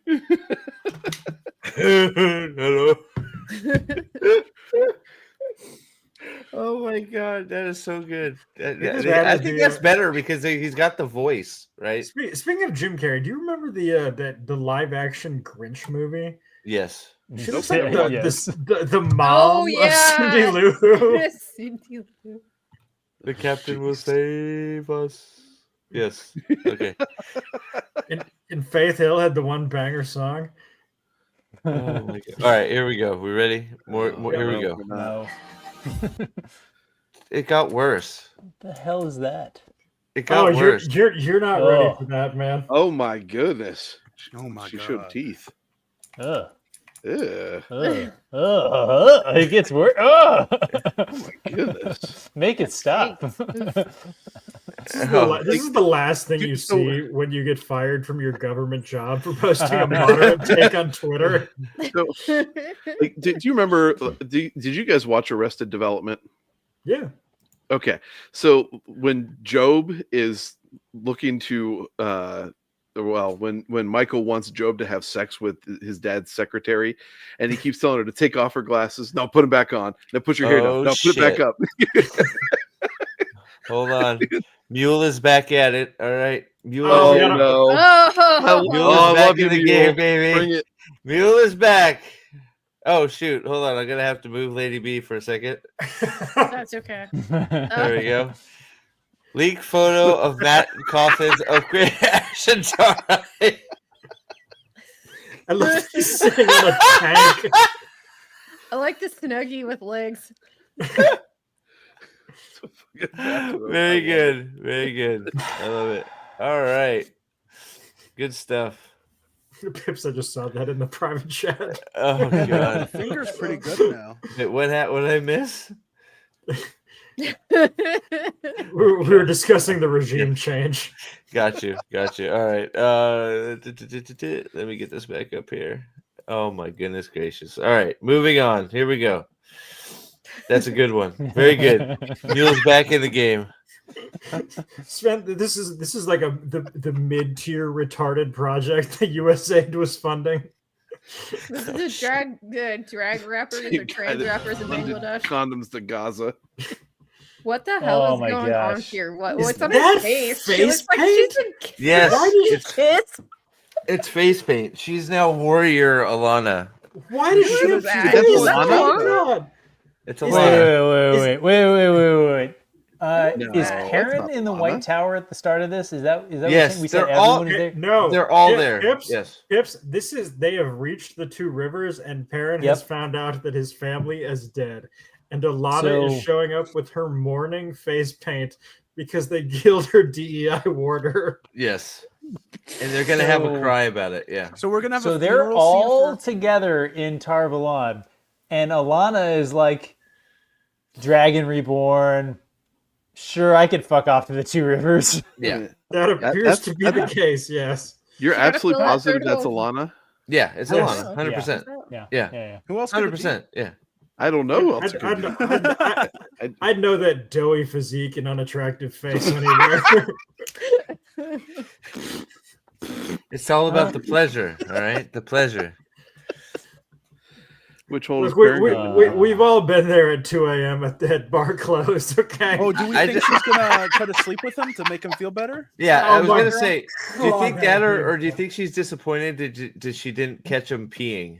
Hello. Oh my god, that is so good. I think that's better because he's got the voice, right? Speaking of Jim Carrey, do you remember the live action Grinch movie? Yes. She looks like the Oh, mom yeah. of Cindy Lou. Cindy Lou. The captain will save us. Yes. Okay. And Faith Hill had the one banger song. Oh my god. All right, here we go. We ready? More here we go. No. It got worse. What the hell is that? It got worse. You're not ready for that, man. Oh my goodness. Oh my She god. showed teeth. Ugh. Ugh. It gets worse. Oh my goodness. Make it stop. This is the last thing you see when you get fired from your government job for posting a moderate take on Twitter. So, like, do you remember? Did you guys watch Arrested Development? Yeah. Okay, so when Job is looking to, when Michael wants Job to have sex with his dad's secretary, and he keeps telling her to take off her glasses. No, put them back on. Now put your hair down. No, put it back up. Hold on. Mule is back at it. All right. Mule Oh, is no. Mule is back in the Mule. game, baby. Bring it. Mule is back. Oh shoot! Hold on, I'm gonna have to move Lady B for a second. That's okay. There we go. Leak photo of Matt Coffin's upgrade action jar. I love he's sitting in a tank. I like the Snuggie with legs. Very good. Very good. I love it. All right. Good stuff. Pips, I just saw that in the private chat. Oh god. Finger's pretty good now. Wait, what did I miss? We were discussing the regime change. Got you. All right. Let me get this back up here. Oh my goodness gracious. All right, moving on. Here we go. That's a good one. Very good. Mule's back in the game. Sven, this is like the mid-tier retarded project that USAID was funding. This is the drag rappers or trans rappers in Bangladesh. Condoms to Gaza. What the hell Oh is my going on gosh. here? Is What's on that his face? She face looks like paint? she's been Yes, Why did it's, kissed. it's face paint. She's now warrior Alana. Why does she have That? face? Is that Oh my wrong? God. It's Wait. Alana. Is it's Perrin not in the Lana. White Tower at the start of this? Is that what you're Yes, saying? We said they're all- everyone is there? No, They're all Pip- there. Pips, Yes. Pips, they have reached the two rivers, and Perrin has found out that his family is dead. And Alana is showing up with her mourning face paint because they killed her DEI warder. Yes. And they're gonna have a cry about it. Yeah. So we're gonna have So a they're funeral all scene for- together in Tarvalon, and Alana is like, Dragon Reborn. Sure, I could fuck off to the two rivers. Yeah. That appears to be the that's- case. Yes. You're Gotta absolutely fill that positive third that's hole. Alana? Yeah, it's Yes. Alana. 100%. Yeah. Who else? could it be? 100%. Yeah. I don't know who else it could be. I'd know that doughy physique and unattractive face anywhere. It's all about the pleasure. All right. The pleasure. Which one was Look, we've all been there at 2 a.m. at bar closed. Okay. Oh, do we think she's gonna try to sleep with him to make him feel better? Yeah, I was gonna say, do you think that, or do you think she's disappointed that she didn't catch him peeing?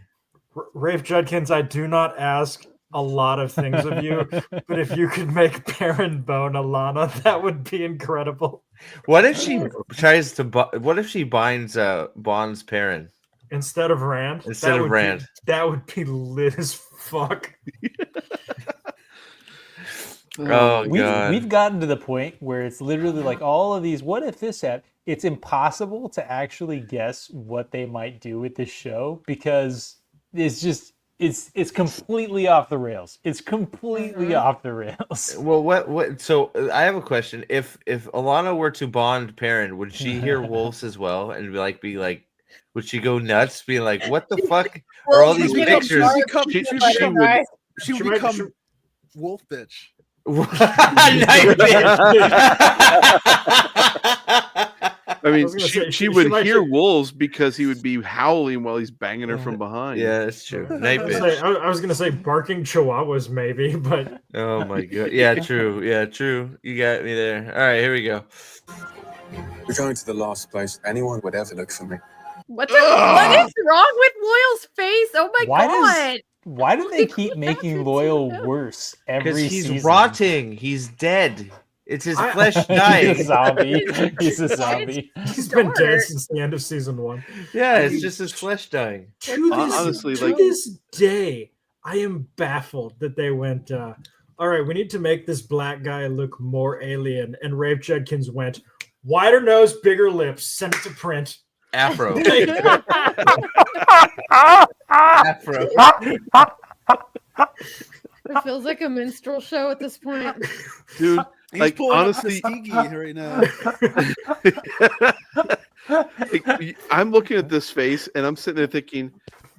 Rafe Judkins, I do not ask a lot of things of you, but if you could make Perrin bone Alana, that would be incredible. What if she tries to? What if she bonds Perrin instead of Rand? That would be lit as fuck. Oh god, we've gotten to the point where it's literally like all of these. What if this happened? It's impossible to actually guess what they might do with this show because it's just it's completely off the rails. It's completely off the rails. Well, what? So I have a question. If Alana were to bond Perrin, would she hear wolves as well and be like, would she go nuts, being like, what the fuck are all these pictures? She would become wolf bitch. Night I mean, she would hear wolves because he would be howling while he's banging her from behind. Yeah, that's true. Night bitch. I was gonna say barking chihuahuas, maybe, but oh my god, yeah, true. You got me there. All right, here we go. We're going to the last place anyone would ever look for me. What is wrong with Loyal's face? Oh my god! Why do they keep making Loyal worse every season? Because he's rotting. He's dead. It's his flesh dying. He's a zombie. He's a zombie. He's been dead since the end of season 1. Yeah, it's just his flesh dying. To this day, I am baffled that they went, all right, we need to make this black guy look more alien. And Rafe Judkins went, wider nose, bigger lips, send it to print. Afro. Afro. It feels like a minstrel show at this point. Dude, he's like honestly right now. I'm looking at this face and I'm sitting there thinking,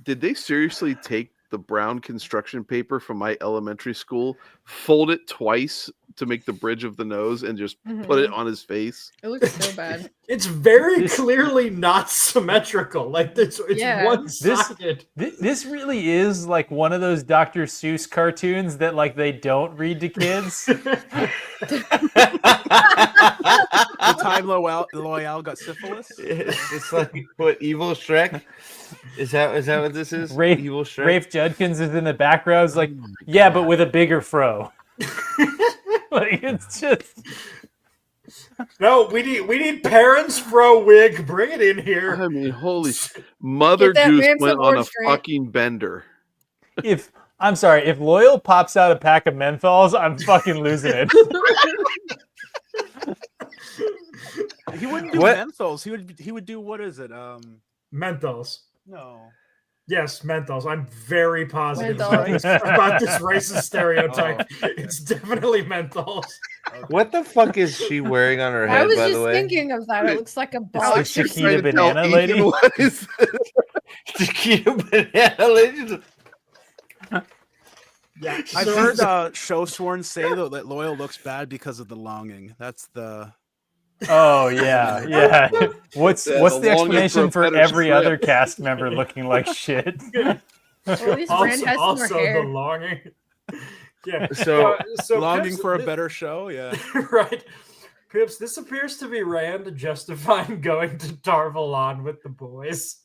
did they seriously take the brown construction paper from my elementary school, fold it twice to make the bridge of the nose, and just put it on his face? It looks so bad. It's very clearly not symmetrical. Like it's one-sided. This really is like one of those Dr. Seuss cartoons that like they don't read to kids. The time Loyal got syphilis. It's like what, evil Shrek? Is that what this is? Evil Shrek. Rafe Judkins is in the background. It's like, yeah, but with a bigger fro. Like it's just. No, we need Perrin's fro wig. Bring it in here. I mean, holy Mother Goose went on a fucking bender. If Loyal pops out a pack of menthols, I'm fucking losing it. He wouldn't do menthols. He would do, what is it? Menthols. No. Yes, menthols. I'm very positive about this racist stereotype. It's definitely menthols. What the fuck is she wearing on her head, by the way? I was just thinking of that. It looks like a ball. It's the Chiquita banana lady. What is this? Chiquita banana lady. Yeah, I've heard Show Sworn say though that Loyal looks bad because of the longing. That's the. Oh yeah. What's the explanation for every other cast member looking like shit? Well, at least Rand has more hair. The longing. Yeah. So longing Pips, for a better show. Yeah. Right. Pips, this appears to be Rand justifying going to Tar-Valon with the boys.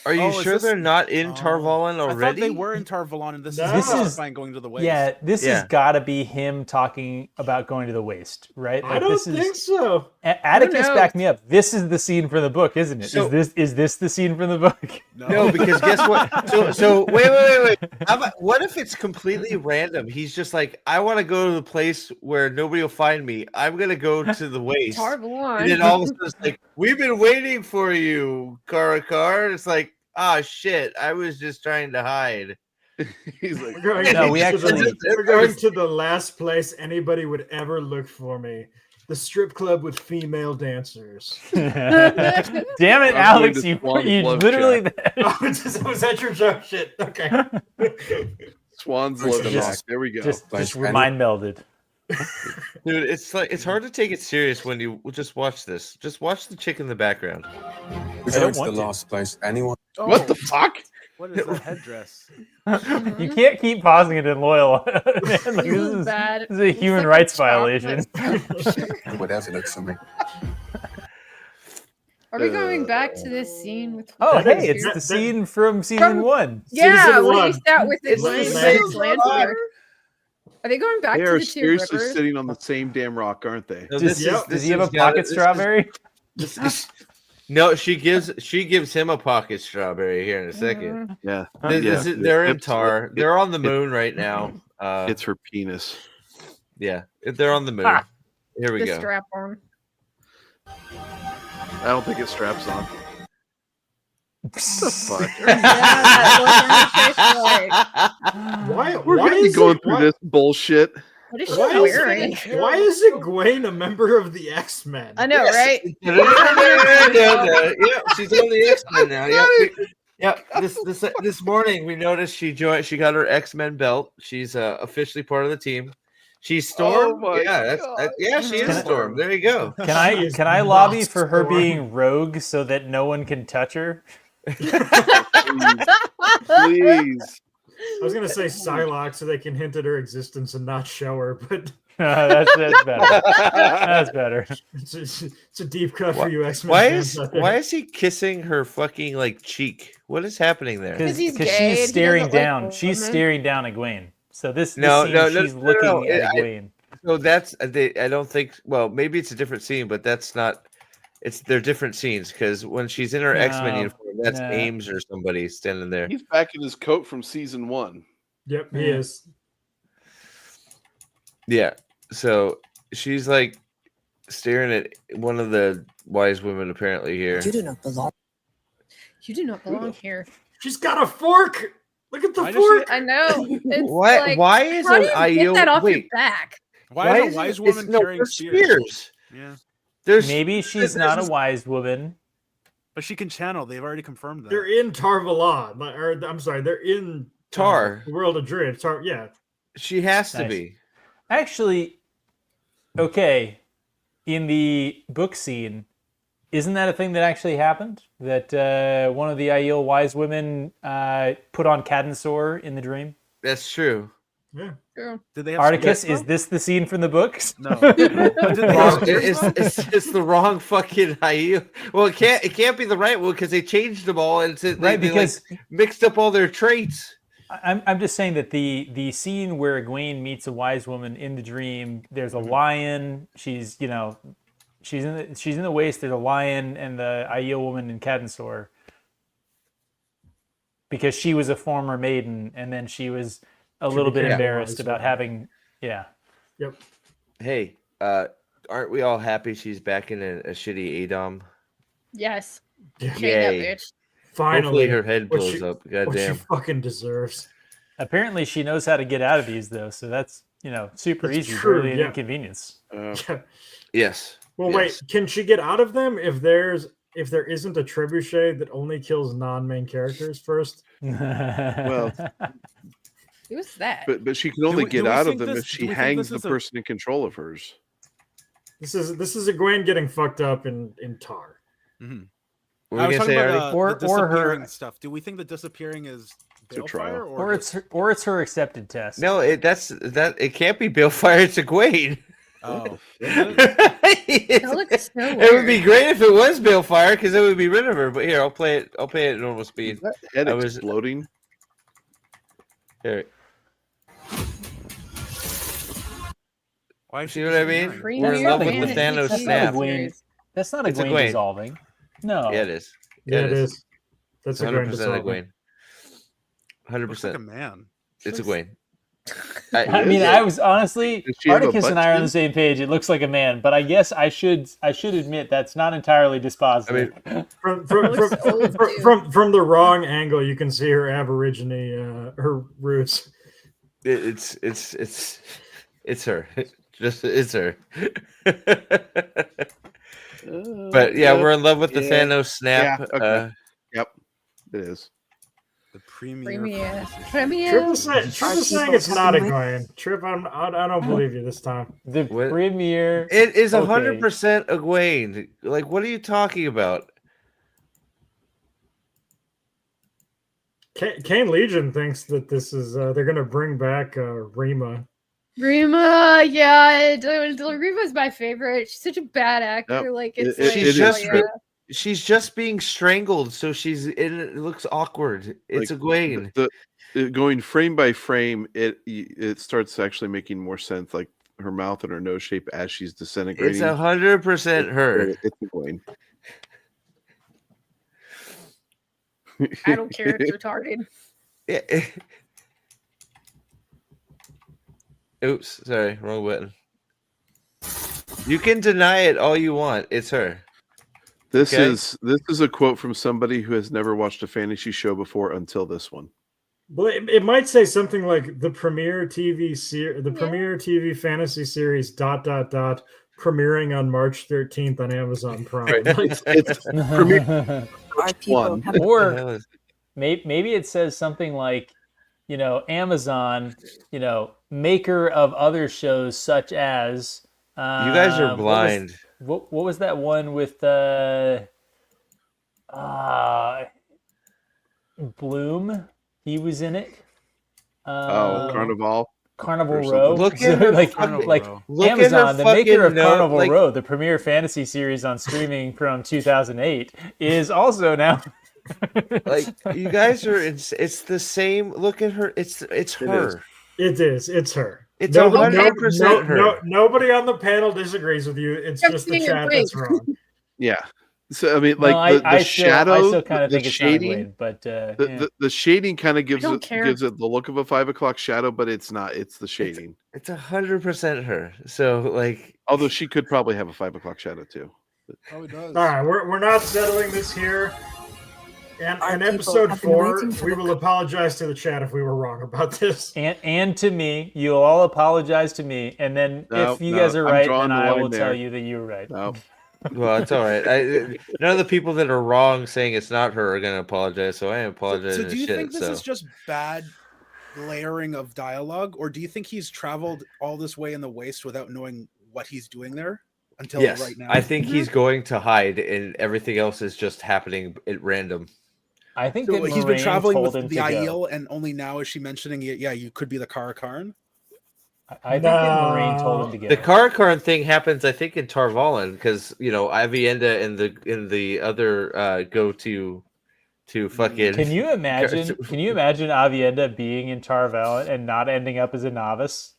Are you sure they're not in Tar-Valon already? I thought they were in Tar-Valon, and this is going to the waste. Yeah, this has got to be him talking about going to the waste, right? Like, I don't think so. Atticus backed me up. This is the scene from the book, isn't it? So, is this the scene from the book? No, because guess what? So wait. What if it's completely random? He's just like, I want to go to the place where nobody will find me. I'm gonna go to the waste. Tar-Valon. And then all of a sudden it's like, we've been waiting for you, Karakar. It's like, shit, I was just trying to hide. He's like, we're going to the last place anybody would ever look for me. The strip club with female dancers. Damn it, Alex! You literally. Was that your joke? Shit. Okay. Swan's love shack. There we go. Just mind melded. Dude, it's hard to take it serious when you just watch this. Just watch the chick in the background. We're going to the last place anyone. What the fuck? What is that headdress? You can't keep pausing it in loyal. Man, like, This is bad. This is a human rights violation. What else it looks to me? Are we going back to this scene with? Oh, hey, it's the scene from season 1. Yeah, when he sat with It's the the Landsberg. same Are they going back They to are the two seriously rivers? sitting on the same damn rock, aren't they? No, Does he have a pocket strawberry? No, she gives him a pocket strawberry here in a second. Yeah. They're in Tar. They're on the moon right now. It's her penis. Yeah, they're on the moon. Here we The go. strap on. I don't think it straps on. What the fuck? Why? We're why gonna be is going it, through why, this bullshit. What is she why wearing? Why is Egwene a member of the X-Men? I know, right? Yeah, she's on the X-Men now. Yeah, this morning we noticed she joined. She got her X-Men belt. She's officially part of the team. She's Storm. Oh my Yeah, she is Storm. There you go. Can I lobby for her being rogue so that no one can touch her? Please. I was gonna say Psylocke so they can hint at her existence and not show her, but That's better. That's better. It's a deep cut for you X-Men. Why is he kissing her fucking like cheek? What is happening there? Because he's Because gay, she's he staring doesn't like down. She's women. staring down at Egwene. So this scene, she's no, looking at Egwene. So that's I don't think. Well, maybe it's a different scene, but that's not. They're different scenes because when she's in her X-Men uniform, that's Ames or somebody standing there. He's back in his coat from season 1. Yep, he is. Yeah. So she's like staring at one of the wise women apparently here. You do not belong. You do not belong here. She's got a fork. Look at the Why does fork. I know. It's Why? like, Why is how do an you get that off your wait? back? Why is is a wise it- woman it's- no, carrying they're spears? Yeah, Maybe she's not a wise woman. but she can channel. They've already confirmed that. They're in Tarvalon, or I'm sorry, they're in Tar. the world of Druid. Tar, yeah. She has to Nice. be. Actually, okay, in the book scene, isn't that a thing that actually happened? That one of the Aiel wise women put on Callandor in the dream? That's true. Yeah. True. Did they have Articus, spears, is this the scene from the books? though? No. But did they have Wrong- spears, though? it's the wrong fucking Aiel. Well, it can't be the right one because they changed them all and Right, they because mixed up all their traits. I'm just saying that the scene where Egwene meets a wise woman in the dream, there's a lion. She's in the waist. There's a lion and the Aiel woman in Callandor, because she was a former maiden and then she was a little bit became a embarrassed wise about woman. having Yep. Hey, aren't we all happy she's back in a shitty Adom? Yes. Yeah. Shake Yay. that bitch. Finally, Hopefully her head what blows she- up. what Goddamn. she fucking deserves. Apparently, she knows how to get out of these, though. So that's super That's easy, true, barely an yeah. inconvenience. Yeah. Yes. Well, Yes. wait. Can she get out of them if there isn't a trebuchet that only kills non-main characters first? Well, Who's that? But she can only we- get do we out of think them this- if do she we think hangs this the is a- person in control of hers. This is Egwene getting fucked up in Tar. Mhm. What I were was you talking gonna say, about Artie? the or her- disappearing stuff. Do we think the disappearing is It's a Balefire trial. or it's her accepted test. No, it can't be Balefire. It's Egwene. Oh, That looks so It would be weird. great if it was Balefire because it would be rid of her. But here, I'll play it at normal speed. Is that head I was- exploding? Here. why is See she what I mean? disappearing? We're in love with Premiere the Thanos fantasy snap. series. That's not It's Egwene Egwene. dissolving. No. Yeah, it is. Yeah, it is. That's It's 100% Egwene. Egwene. Looks like a 100%. man. It's Egwene. I mean, I was honestly, Does she have a Articus and butt I are on too? the same page. It looks like a man, but I guess I should admit that's not entirely dispositive. From the wrong angle, you can see her Aborigine, her roots. It's her. Just it's her. But yeah, we're in love with the yeah. Thanos snap. Yeah, okay. Yep, it is. The premiere. Premiere. fantasy. Premiere. Trip is saying it's not Egwene. Trip, I don't believe you this time. The What? premiere. It is Okay. 100% Egwene. Like, what are you talking about? Kane Legion thinks that this is they're gonna bring back Rima. Rima, yeah, Rima's my favorite. She's such a bad actor. Yep. Like it's she's just being strangled, so it looks awkward. It's Like, Egwene. Going frame by frame, it starts actually making more sense. Like her mouth and her nose shape as she's disintegrating. It's 100% her. It's Egwene. I don't care. It's retarded. Yeah. Oops, sorry, wrong button. You can deny it all you want. It's her. This is a quote from somebody who has never watched a fantasy show before until this one. Well, it might say something like the premiere TV fantasy series ... premiering on March 13th on Amazon Prime. It's premiere one. Or maybe it says something like, Amazon, maker of other shows such as. You guys are blind. What was that one with Bloom? He was in it. Carnival Row. Look at her, Amazon, the maker of Carnival Row, the premier fantasy series on streaming from 2008, is also now. Like, you guys are. It's the same. Look at her. It's her. It is. It's her. It's 100% her. Nobody on the panel disagrees with you. It's just the chat that's wrong. Yeah. So I mean, like the shadow, I still kind of the think it's shading, but the shading kind of gives it the look of a 5 o'clock shadow, but it's not. It's the shading. It's 100% her. So like, although she could probably have a 5 o'clock shadow too. Probably does. All right, we're not settling this here. And in episode 4, we will apologize to the chat if we were wrong about this. And to me, you'll all apologize to me, and then if you guys are right, then I will tell you that you were right. No. Well, it's all right. None of the people that are wrong saying it's not her are going to apologize, so I am apologizing. So do you think this is just bad layering of dialogue, or do you think he's traveled all this way in the waste without knowing what he's doing there until right now? I think he's going to hide, and everything else is just happening at random. I think so that he's been traveling with the Aiel, and only now is she mentioning, you could be the Karakarn? I think that Moraine told him to go. The Karakarn thing happens, I think, in Tarvalin, because Avienda and the other go to fucking. Can you imagine? Can you imagine Avienda being in Tarvalin and not ending up as a novice?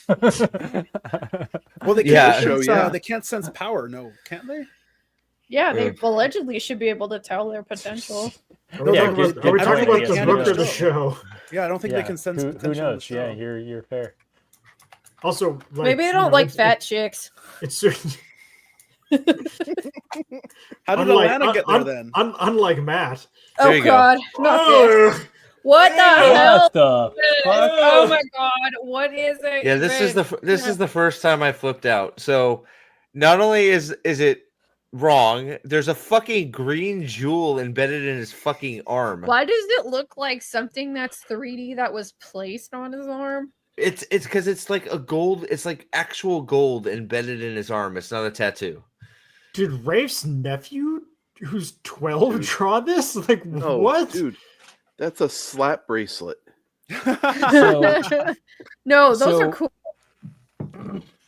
Well, they can't. They can't sense power, can't they? Yeah, they allegedly should be able to tell their potential. Are we talking about the book or the show? Yeah, I don't think they can sense potential. Who knows? Yeah, you're fair. Also, maybe they don't like fat chicks. It's how did Alana get there then? Unlike Matt. Oh God, not this. What the hell? Oh my God, what is it? Yeah, this is the first time I flipped out. So, not only is it wrong, there's a fucking green jewel embedded in his fucking arm. Why does it look like something that's 3D that was placed on his arm? It's because it's like a gold. It's like actual gold embedded in his arm. It's not a tattoo. Did Rafe's nephew, who's 12, draw this? Like, what? Dude, that's a slap bracelet. No, those are cool.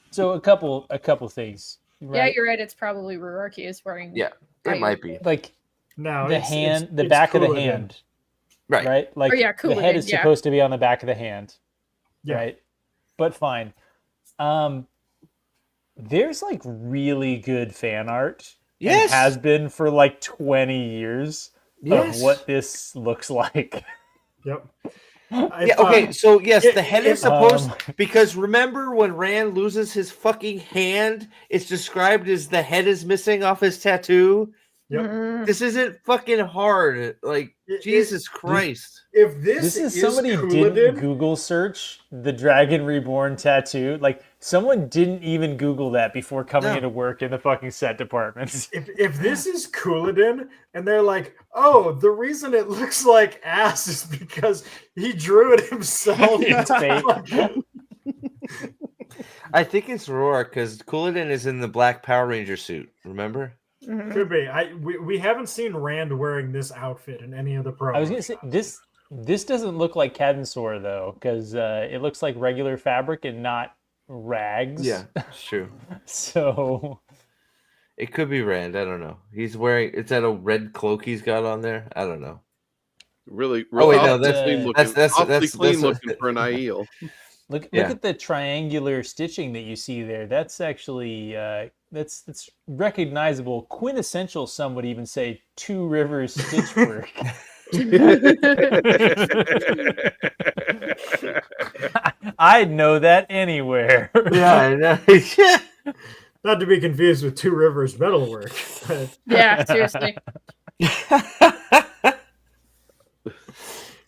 So a couple things. Right? Yeah, you're right. It's probably Ruarki is wearing. Yeah, it might be. Like no, the back of the hand. Right? Like the head is supposed to be on the back of the hand. Yeah. Right, but fine. There's like really good fan art. Yes, and has been for like 20 years of what this looks like. Yep. Okay. So yes, the head is supposed because remember when Rand loses his fucking hand, it's described as the head is missing off his tattoo. Yep. This isn't fucking hard. Like Jesus Christ. If this is somebody didn't Google search the Dragon Reborn tattoo, like someone didn't even Google that before coming into work in the fucking set department. If this is Couladin and they're like, oh, the reason it looks like ass is because he drew it himself. It's fake. I think it's Roar because Couladin is in the black Power Ranger suit. Remember? Could be. We haven't seen Rand wearing this outfit in any of the promos. I was gonna say This doesn't look like Callandor though, because it looks like regular fabric and not rags. Yeah, it's true. So it could be Rand. I don't know. He's wearing. Is that a red cloak he's got on there? I don't know. Really? Oh wait, no, that's clean looking for an Aiel. Look at the triangular stitching that you see there. That's actually that's recognizable, quintessential. Some would even say Two Rivers stitch work. I'd know that anywhere. Yeah, I know. Not to be confused with Two Rivers metalwork. Yeah, seriously.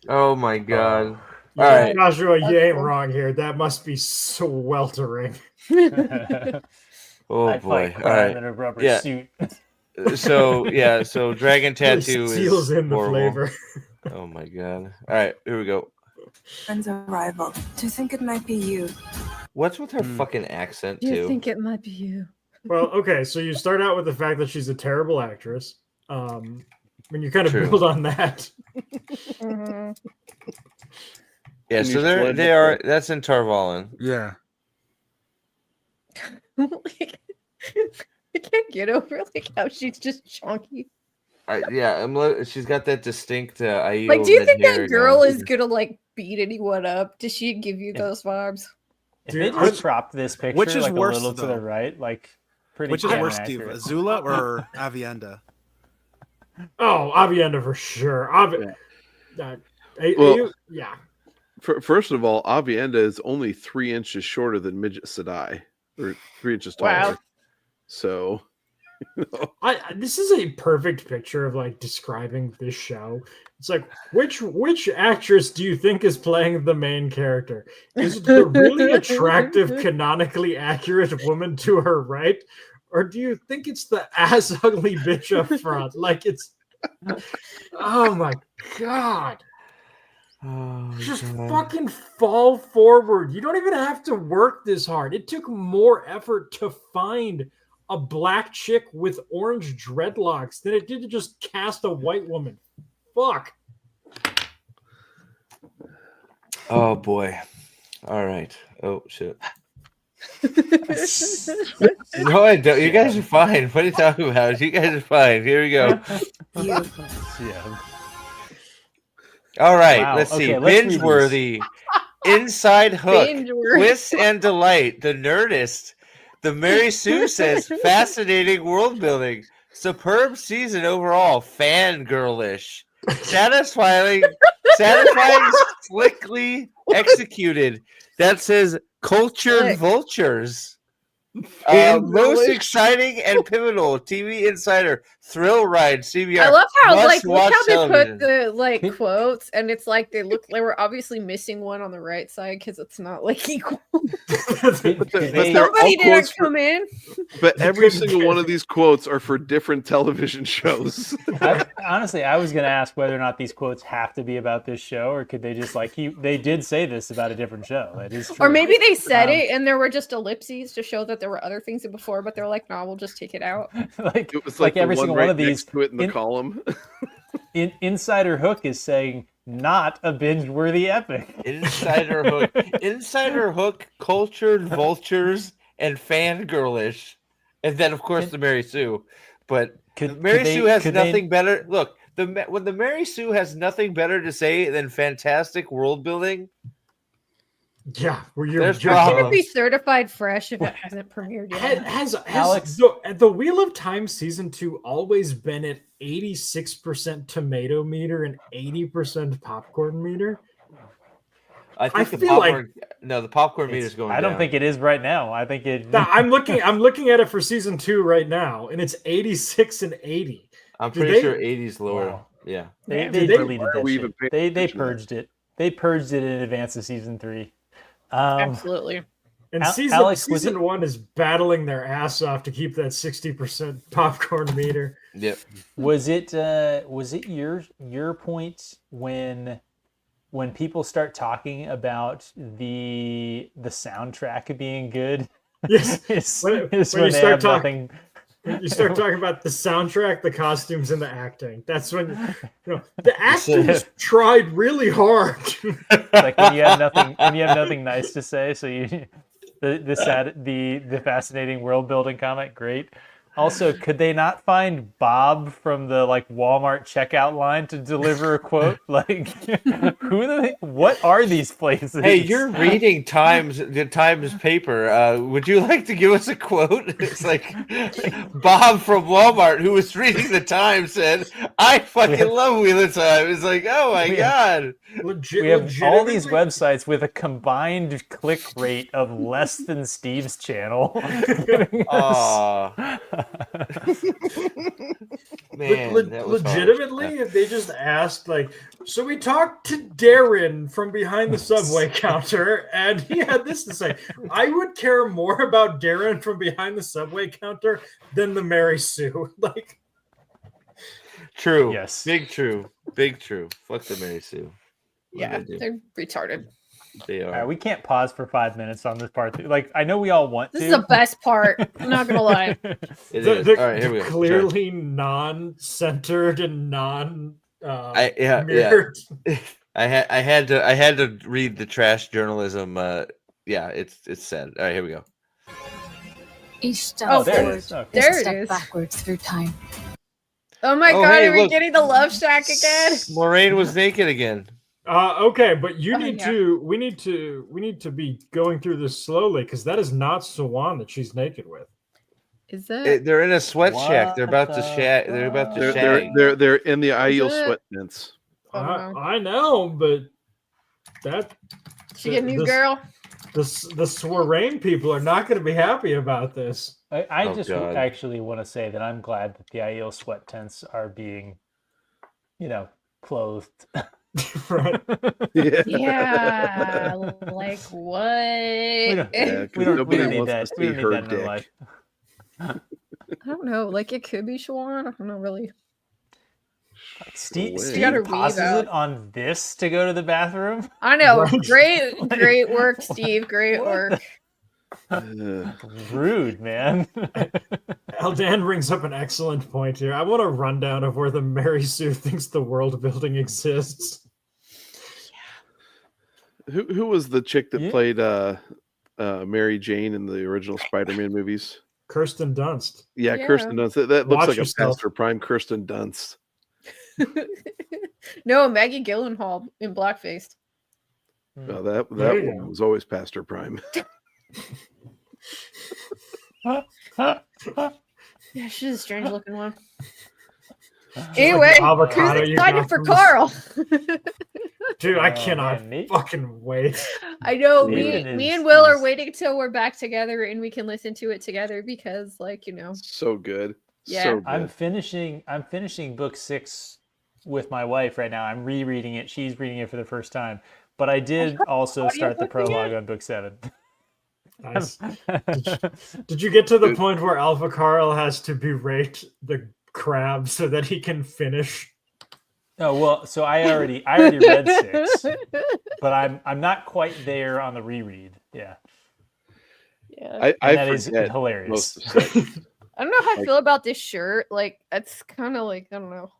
Oh my god. All right, Joshua, you ain't wrong here. That must be sweltering. Oh I'd boy. fight All right. in a rubber suit. So dragon tattoo seals is in the horrible. flavor. Oh my god. All right, here we go. Friend's arrival. Do you think it might be you? What's with her fucking accent Do you too? think it might be you? Well, okay, so you start out with the fact that she's a terrible actress. When you kind of True. build on that. Mm-hmm. Yeah, Can so you they are. That's in Tarvalin. Yeah. Like, I can't get over like how she's just chunky. She's got that distinct Aiel Like, do you red think hair that girl now. is gonna like beat anyone up? Does she give you those vibes? If they just cropped this picture which is like worse, a little to though? the right, like pretty. Which is damn worse, Steve? accurate. Azula or Avienda? Oh, Avienda for sure. Yeah. First of all, Avienda is only 3 inches shorter than Midget Sedai, or 3 inches taller. Wow. So, this is a perfect picture of like describing this show. It's like which actress do you think is playing the main character? Is it the really attractive, canonically accurate woman to her right, or do you think it's the ass ugly bitch up front? Like it's, oh my god. Oh, Just God. fucking fall forward. You don't even have to work this hard. It took more effort to find a black chick with orange dreadlocks than it did to just cast a white woman. Fuck. Oh boy. All right. Oh shit. No, I don't. You guys are fine. What are you talking about? You guys are fine. Here we go. Yeah. All right. Wow. Let's see. Okay, let's read Binge-worthy. Inside Hook. Binge-worthy. Twist and Delight. The Nerdist. The Mary Sue says fascinating world building. Superb season overall. Fangirlish. Satisfying, slickly executed. That says cultured vultures. Most exciting and pivotal TV Insider Thrill Ride CBR. I love how Must look watch how they television. put the like quotes, and it's like they were obviously missing one on the right side because it's not like equal. Somebody didn't come in. But every single one of these quotes are for different television shows. Honestly, I was going to ask whether or not these quotes have to be about this show, or could they just like they did say this about a different show. That is true. Or maybe they said it and there were just ellipses to show that there were other things before, but they're like, no, we'll just take it out. It was like every single one of these to it in the column. Insider Hook is saying not a binge-worthy epic. Insider Hook, cultured vultures, and fangirlish, and then of course the Mary Sue. But Mary Sue has nothing better. Look, when the Mary Sue has nothing better to say than fantastic world building. Yeah, it's going to be certified fresh if it hasn't premiered yet. Has Alex, the Wheel of Time season 2 always been at 86% tomato meter and 80% popcorn meter? I think the popcorn meter is going down. I don't think it is right now. I think it. I'm looking at it for season 2 right now, and it's 86 and 80. I'm pretty sure 80's lower. Wow. Yeah, they deleted that shit. They purged it. They purged it in advance of season 3. Absolutely. And season 1 is battling their ass off to keep that 60% popcorn meter. Yep. Was it your point when people start talking about the soundtrack being good? Yes. is when when you they start have talking, You start talking about the soundtrack, the costumes, and the acting. That's when the actors tried really hard. Like when you have nothing nice to say, so you the fascinating world building comment, great. Also, could they not find Bob from the Walmart checkout line to deliver a quote? What are these places? Hey, you're reading the Times paper. Would you like to give us a quote? It's like Bob from Walmart, who was reading the Times, said, "I fucking love Wheel of Time." It's like, oh my god. We have all these websites with a combined click rate of less than Steve's channel. Man, legitimately, if they just asked, so we talked to Darren from behind the subway counter, and he had this to say, I would care more about Darren from behind the subway counter than the Mary Sue. True. Yes. Big true. Fuck the Mary Sue. Yeah, they're retarded. They are. All right, we can't pause for 5 minutes on this part. I know we all want to. This is the best part. I'm not gonna lie. All right, here we go. Clearly non-centered and non. Mirrored. I had to read the trash journalism. It's sad. All right, here we go. Each step there it is. Backwards through time. Oh my god, hey, are we getting the love shack again? Moraine was naked again. Okay, but we need to be going through this slowly because that is not Sawan that she's naked with. Is it? They're in a sweat shack. They're about to shag. They're about to shag. They're in the Aiel sweat tents. I know, but that she get a new girl. The Swarrain people are not going to be happy about this. I actually want to say that I'm glad that the Aiel sweat tents are being, clothed. Right. Yeah. Like what? We don't need that. We don't need that in our life. I don't know. It could be Siobhan. I don't know really. Steve pauses it on this to go to the bathroom. I know. Great work, Steve. Great work. Rude, man. Eldan brings up an excellent point here. I want a rundown of where the Mary Sue thinks the world building exists. Who was the chick that played Mary Jane in the original Spider-Man movies? Kirsten Dunst. Yeah, Kirsten Dunst. That looks like yourself. a Pastor Prime Kirsten Dunst. No, Maggie Gyllenhaal in blackface. Oh, that one was always Pastor Prime. Yeah, she's a strange looking one. Anyway, who's excited for Carl? Dude, I cannot fucking wait. I know me and Will are waiting till we're back together and we can listen to it together because, so good. Yeah, so good. I'm finishing book 6 with my wife right now. I'm rereading it. She's reading it for the first time, but I did also start the prologue on book 7. Nice. Did you get to the point where Alpha Carl has to berate the crab so that he can finish? Oh well, so I already read 6, but I'm not quite there on the reread. Yeah. I that is forget hilarious. Most of I don't know how I feel about this shirt. It's kind of I don't know.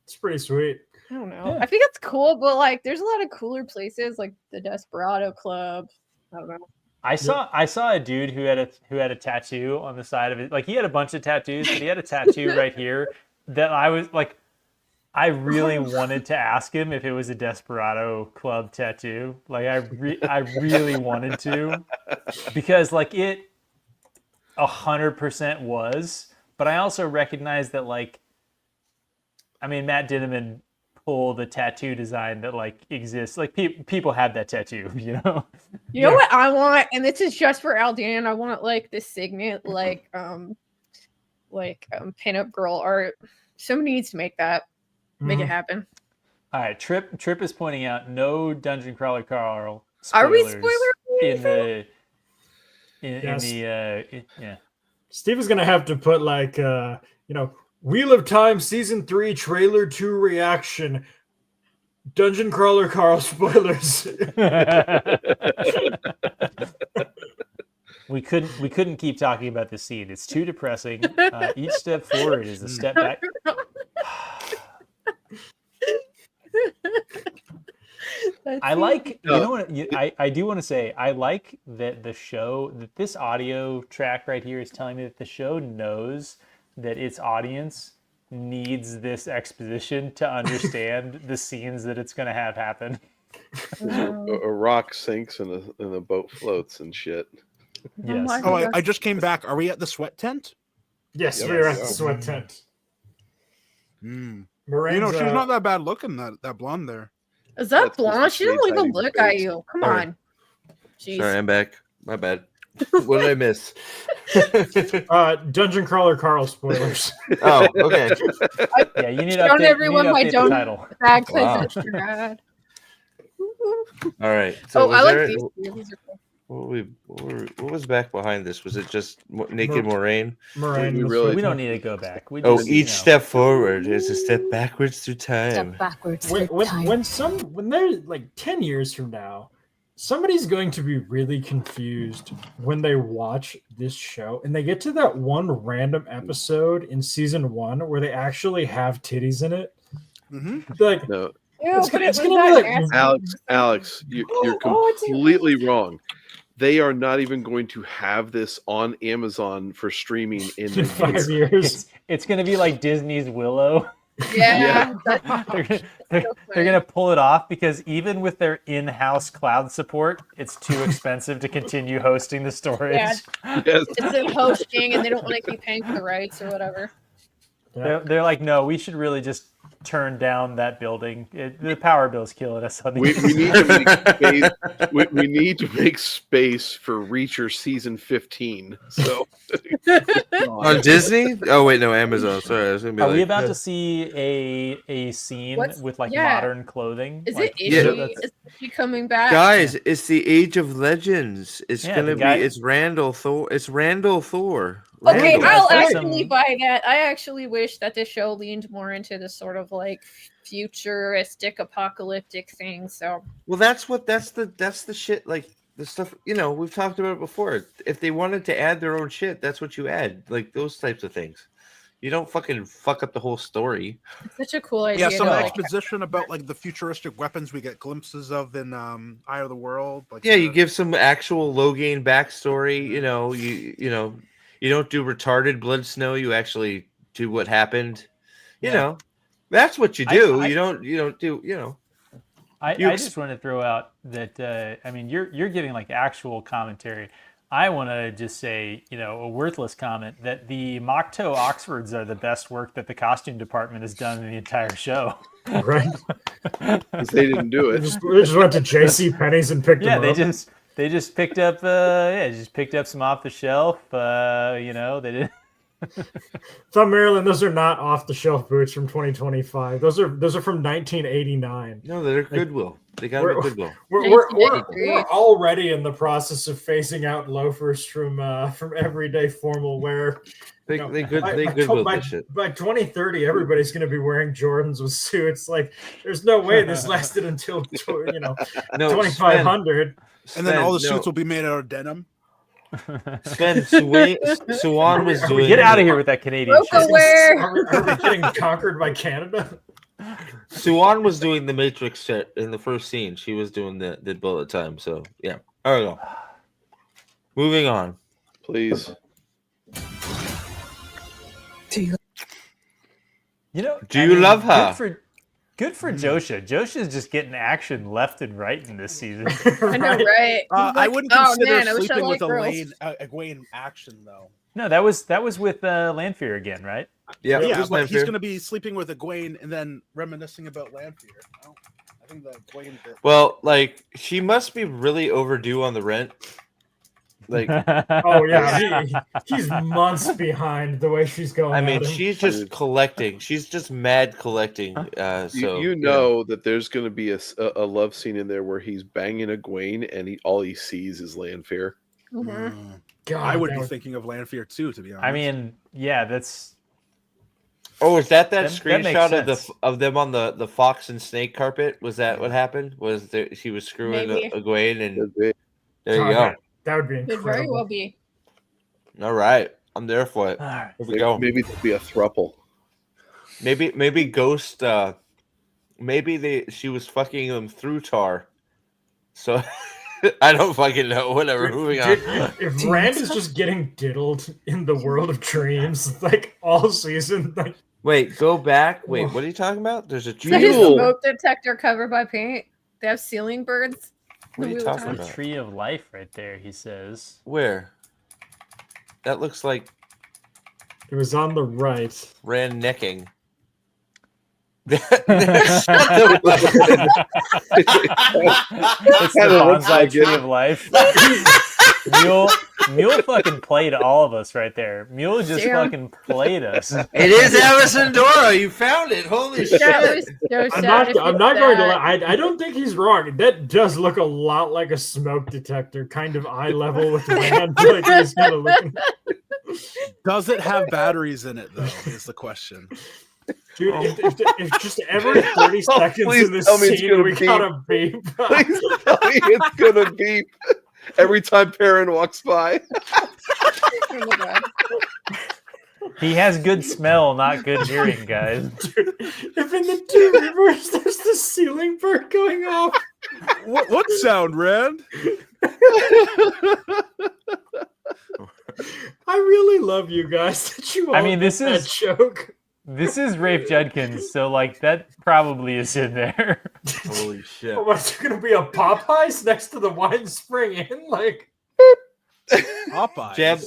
It's pretty sweet. I don't know. Yeah. I think it's cool, but there's a lot of cooler places like the Desperado Club. I don't know. I saw a dude who had a tattoo on the side of it. He had a bunch of tattoos, but he had a tattoo right here that I was I really wanted to ask him if it was a Desperado Club tattoo. I really wanted to, because it 100% was. But I also recognize that Matt Dinneman pulled a tattoo design that exists. People have that tattoo, You know what I want, and this is just for Aldan. I want this signet pinup girl art. Somebody needs to make that. Make it happen. All right, Trip is pointing out no Dungeon Crawler Carl spoilers. Are we spoiler? Yeah. Steve is gonna have to put Wheel of Time Season 3 Trailer 2 reaction. Dungeon Crawler Carl spoilers. We couldn't keep talking about this scene. It's too depressing. Each step forward is a step back. I like, you know what, I do want to say, I like that that this audio track right here is telling me that the show knows that its audience needs this exposition to understand the scenes that it's going to have happen. A rock sinks and a boat floats and shit. Yes. I just came back. Are we at the sweat tent? Yes, we are at the sweat tent. She's not that bad looking, that blonde there. Is that blonde? She don't even look at you. Come on. Jeez. Sorry, I'm back. My bad. What did I miss? Dungeon Crawler Carl spoilers. Oh, okay. Yeah, you need to update, everyone my the title. Bad because it's bad. All right. So I like these. These are cool. What was back behind this? Was it just Naked Moraine? We don't need to go back. Each step forward is a step backwards through time. Step backwards When they're like 10 years from now, somebody's going to be really confused when they watch this show and they get to that one random episode in season 1 where they actually have titties in it. Like, no. It's gonna be like Alex, you're completely wrong. They are not even going to have this on Amazon for streaming in 5 years. It's going to be like Disney's Willow. Yeah. They're going to pull it off because even with their in-house cloud support, it's too expensive to continue hosting the storage. Yeah. Yes. It's in hosting and they don't want to keep paying for the rights or whatever. They're like, no, we should really just turn down that building. The power bill's killing us. On we need to make space. We need to make space for Reacher season 15. So on Disney? Oh wait, no, Amazon. Sorry, I was gonna be. Are we about to see a scene with like modern clothing? Is like, Is she coming back? Guys, it's the Age of Legends. It's gonna be. It's Randall Thor. It's Randall Thor. Okay, I'll actually buy that. I actually wish that this show leaned more into this sort of like futuristic, apocalyptic thing. So, well, that's the shit. Like the stuff, we've talked about it before. If they wanted to add their own shit, that's what you add. Like those types of things. You don't fucking fuck up the whole story. It's such a cool idea. Yeah, some exposition about like the futuristic weapons we get glimpses of in Eye of the World. Like you give some actual Logain backstory. You don't do retarded blood snow. You actually do what happened. You know, that's what you do. You don't do. I just want to throw out that you're giving like actual commentary. I want to just say, a worthless comment that the mock toe Oxfords are the best work that the costume department has done in the entire show. Right? Because they didn't do it. They just went to J.C. Penney's and picked them up. They just picked up some off the shelf. They didn't. So Maryland, those are not off the shelf boots from 2025. Those are from 1989. No, they're Goodwill. They got them at Goodwill. We're already in the process of phasing out loafers from everyday formal wear. They Goodwill this shit. By 2030, everybody's going to be wearing Jordans with suits. Like, there's no way this lasted until 2500. And then all the suits will be made out of denim. Suwan was doing. Get out of here with that Canadian shit. Are we getting conquered by Canada? Suwan was doing the Matrix shit in the first scene. She was doing the bullet time. So yeah. All right, go. Moving on, please. Do you love her? Good for Josha. Josha's just getting action left and right in this season. I know, right? I wouldn't consider sleeping with Egwene action, though. No, that was with Lanfear again, right? Yeah, but he's going to be sleeping with Egwene and then reminiscing about Lanfear. No, I think the Egwene bit. Well, like she must be really overdue on the rent. Like, oh yeah, he's months behind the way she's going. I mean, she's just collecting. She's just mad collecting. So that there's going to be a love scene in there where he's banging Egwene and all he sees is Lanfear. Mm-hmm. God, I would be thinking of Lanfear too, to be honest. I mean, yeah, that's. Oh, is that screenshot of them on the fox and snake carpet? Was that what happened? Was she was screwing Egwene and there you go. That would be incredible. Could very well be. All right, I'm there for it. All right. Here we go. Maybe there'll be a throuple. Maybe Ghost. Maybe she was fucking them through Tar. So I don't fucking know. Whatever. Moving on. If Rand is just getting diddled in the world of dreams like all season, like. Wait, go back. Wait, what are you talking about? There's a tree. That is smoke detector covered by paint. They have ceiling birds. What are you talking about? Tree of life right there, he says. Where? That looks like it was on the right. Rand necking. It's the bonsai tree of life. Mule fucking played all of us right there. Mule just fucking played us. It is Avasandora. You found it. Holy shit! I'm not going to lie. I don't think he's wrong. That does look a lot like a smoke detector, kind of eye level with Rand. Like he's kind of looking. Does it have batteries in it though? Is the question. Dude, if just every 30 seconds in this scene we got a beep. Please tell me it's gonna beep every time Perrin walks by. Oh my God. He has good smell, not good hearing, guys. Dude, if in the two rivers there's the ceiling bird going off. What sound, Rand? I really love you guys. That you all this that is joke. This is Rafe Judkins, so like that probably is in there. Holy shit! Oh, what's there gonna be a Popeyes next to the Wine Spring Inn? Like Popeyes. Jeb,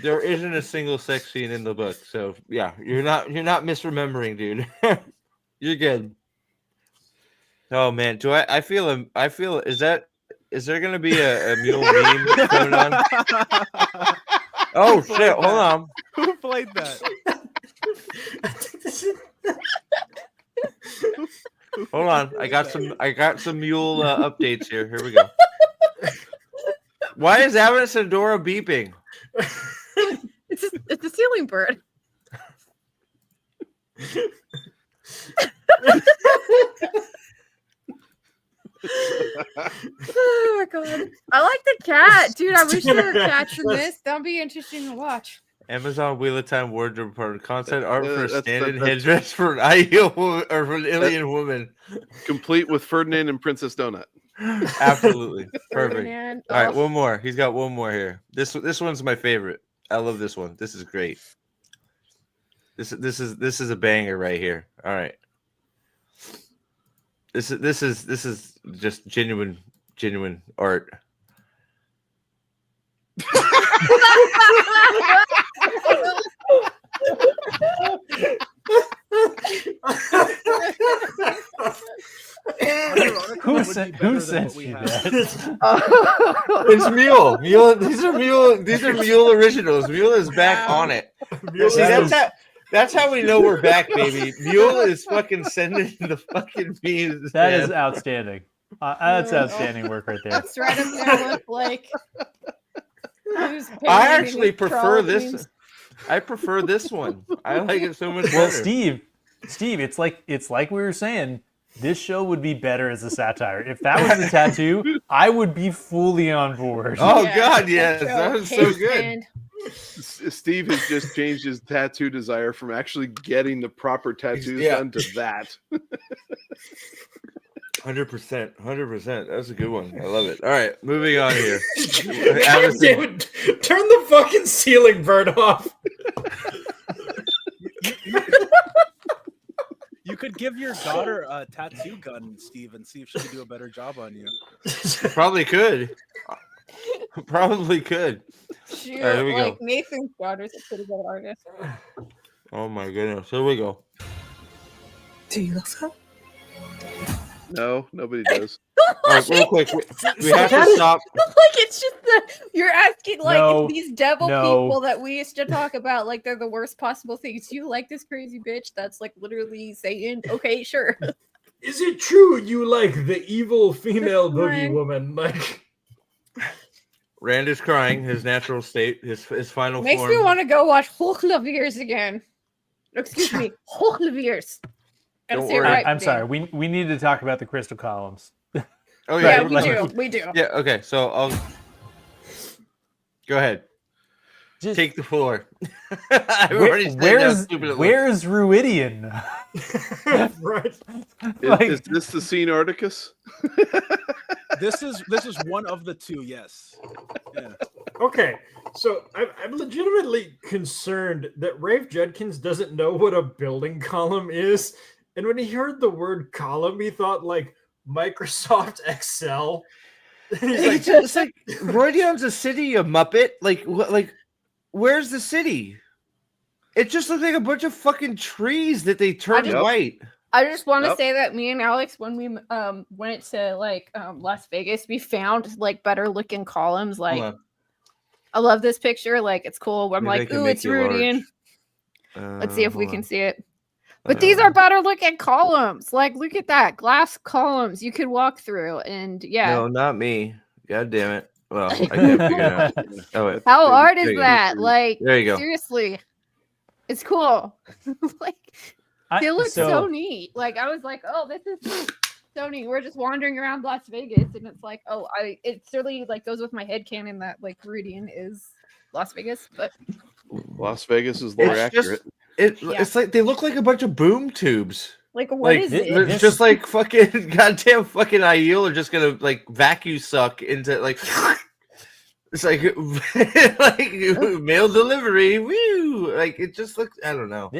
there isn't a single sex scene in the book, so yeah, you're not misremembering, dude. You're good. Oh man, I feel is there gonna be a mule meme coming on? Oh shit! Hold on. Who played that? Hold on, I got some mule updates here. Here we go. Why is Avasandora beeping? It's a ceiling bird. Oh my God, I like the cat, dude. I wish there were cats in this. That'd be interesting to watch. Amazon Wheel of Time wardrobe department concept art for a stand-in headdress for an ideal woman or for an alien woman, complete with Ferdinand and Princess Donut. Absolutely perfect. Ferdinand. All right, one more. He's got one more here. This one's my favorite. I love this one. This is great. This is a banger right here. All right. This is just genuine art. Who sent you that? It's Mule. These are Mule originals. Mule is back on it. See, that's how we know we're back, baby. Mule is fucking sending the fucking memes. That is outstanding. That's outstanding work right there. That's right up there with like. I actually prefer this. I prefer this one. I like it so much better. Well, Steve, it's like we were saying. This show would be better as a satire. If that was the tattoo, I would be fully on board. Oh God, yes, that was so good. Steve has just changed his tattoo desire from actually getting the proper tattoos done to that. 100%. That's a good one. I love it. All right, moving on here. David, turn the fucking ceiling bird off. You could give your daughter a tattoo gun, Steve, and see if she could do a better job on you. Probably could. Probably could. Shoot, right, here we go. Nathan's daughter's a pretty good artist. Oh my goodness. Here we go. Do you love her? No, nobody does. All right, real quick. We have to stop. Like it's just you're asking like these devil people that we used to talk about like they're the worst possible things. You like this crazy bitch that's like literally Satan? Okay, sure. Is it true you like the evil female boogie woman? Like Rand is crying. His natural state. His final makes form. me want to go watch Hochleviers again. Excuse me, Hochleviers. Don't worry. I'm sorry. We need to talk about the crystal columns. Oh yeah, we do. Yeah. Okay. So Go ahead. Just, take the floor. where's Ruidian? Right. Is this the scene Articus? This is one of the two. Yes. Yeah. Okay, so I'm legitimately concerned that Rafe Judkins doesn't know what a building column is, and when he heard the word column, he thought like Microsoft Excel. It's like Roydion's a city, you muppet. Like where's the city? It just looks like a bunch of fucking trees that they turned white. I just want to say that me and Alex, when we went to like Las Vegas, we found like better looking columns. Like, I love this picture. Like, it's cool. I'm like, ooh, it's Rudian. Let's see if we can see it. But these are better looking columns. Like, look at that. Glass columns you could walk through. And yeah. No, not me. God damn it. Well, I can't figure it out. Oh, how hard is that? Like, there you go. Seriously. It's cool. Like, they look so neat. Like, I was like, oh, this is so neat. We're just wandering around Las Vegas. And it's like, oh, it certainly like goes with my headcanon that like Rudian is Las Vegas. But Las Vegas is more accurate. It's like they look like a bunch of boom tubes. Like, what is it? It's just like fucking goddamn fucking Aiel are just gonna like vacuum suck into like it's like like mail delivery. Woo! Like it just looks. I don't know.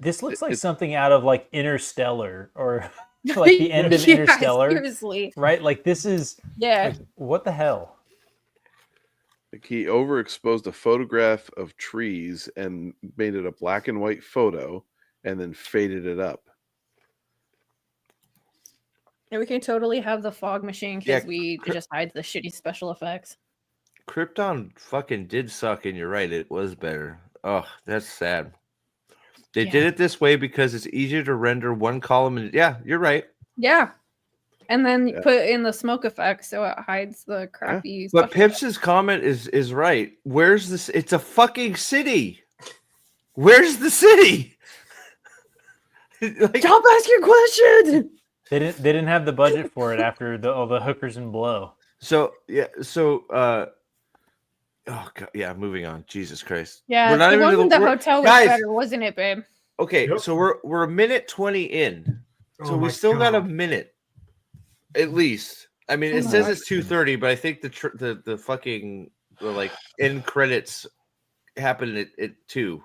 This looks like something out of like Interstellar or like the end of Interstellar. Seriously. Right? Like this is like, what the hell? Like he overexposed a photograph of trees and made it a black and white photo and then faded it up. And we can totally have the fog machine because we just hide the shitty special effects. Krypton fucking did suck, and you're right, it was better. Oh, that's sad. They did it this way because it's easier to render one column. And yeah, you're right. Yeah. And then put in the smoke effect so it hides the crappy. But Pips's comment is right. Where's this? It's a fucking city. Where's the city? Like, stop asking questions. They didn't have the budget for it after all the hookers and blow. So oh god, yeah. Moving on. Jesus Christ. Yeah, we're not the even one with the hotel was guys, better, wasn't it, babe? Okay, so we're a minute 20 in, so we still got a minute, at least. I mean, it says it's 2:30, but I think the fucking like end credits happen at 2.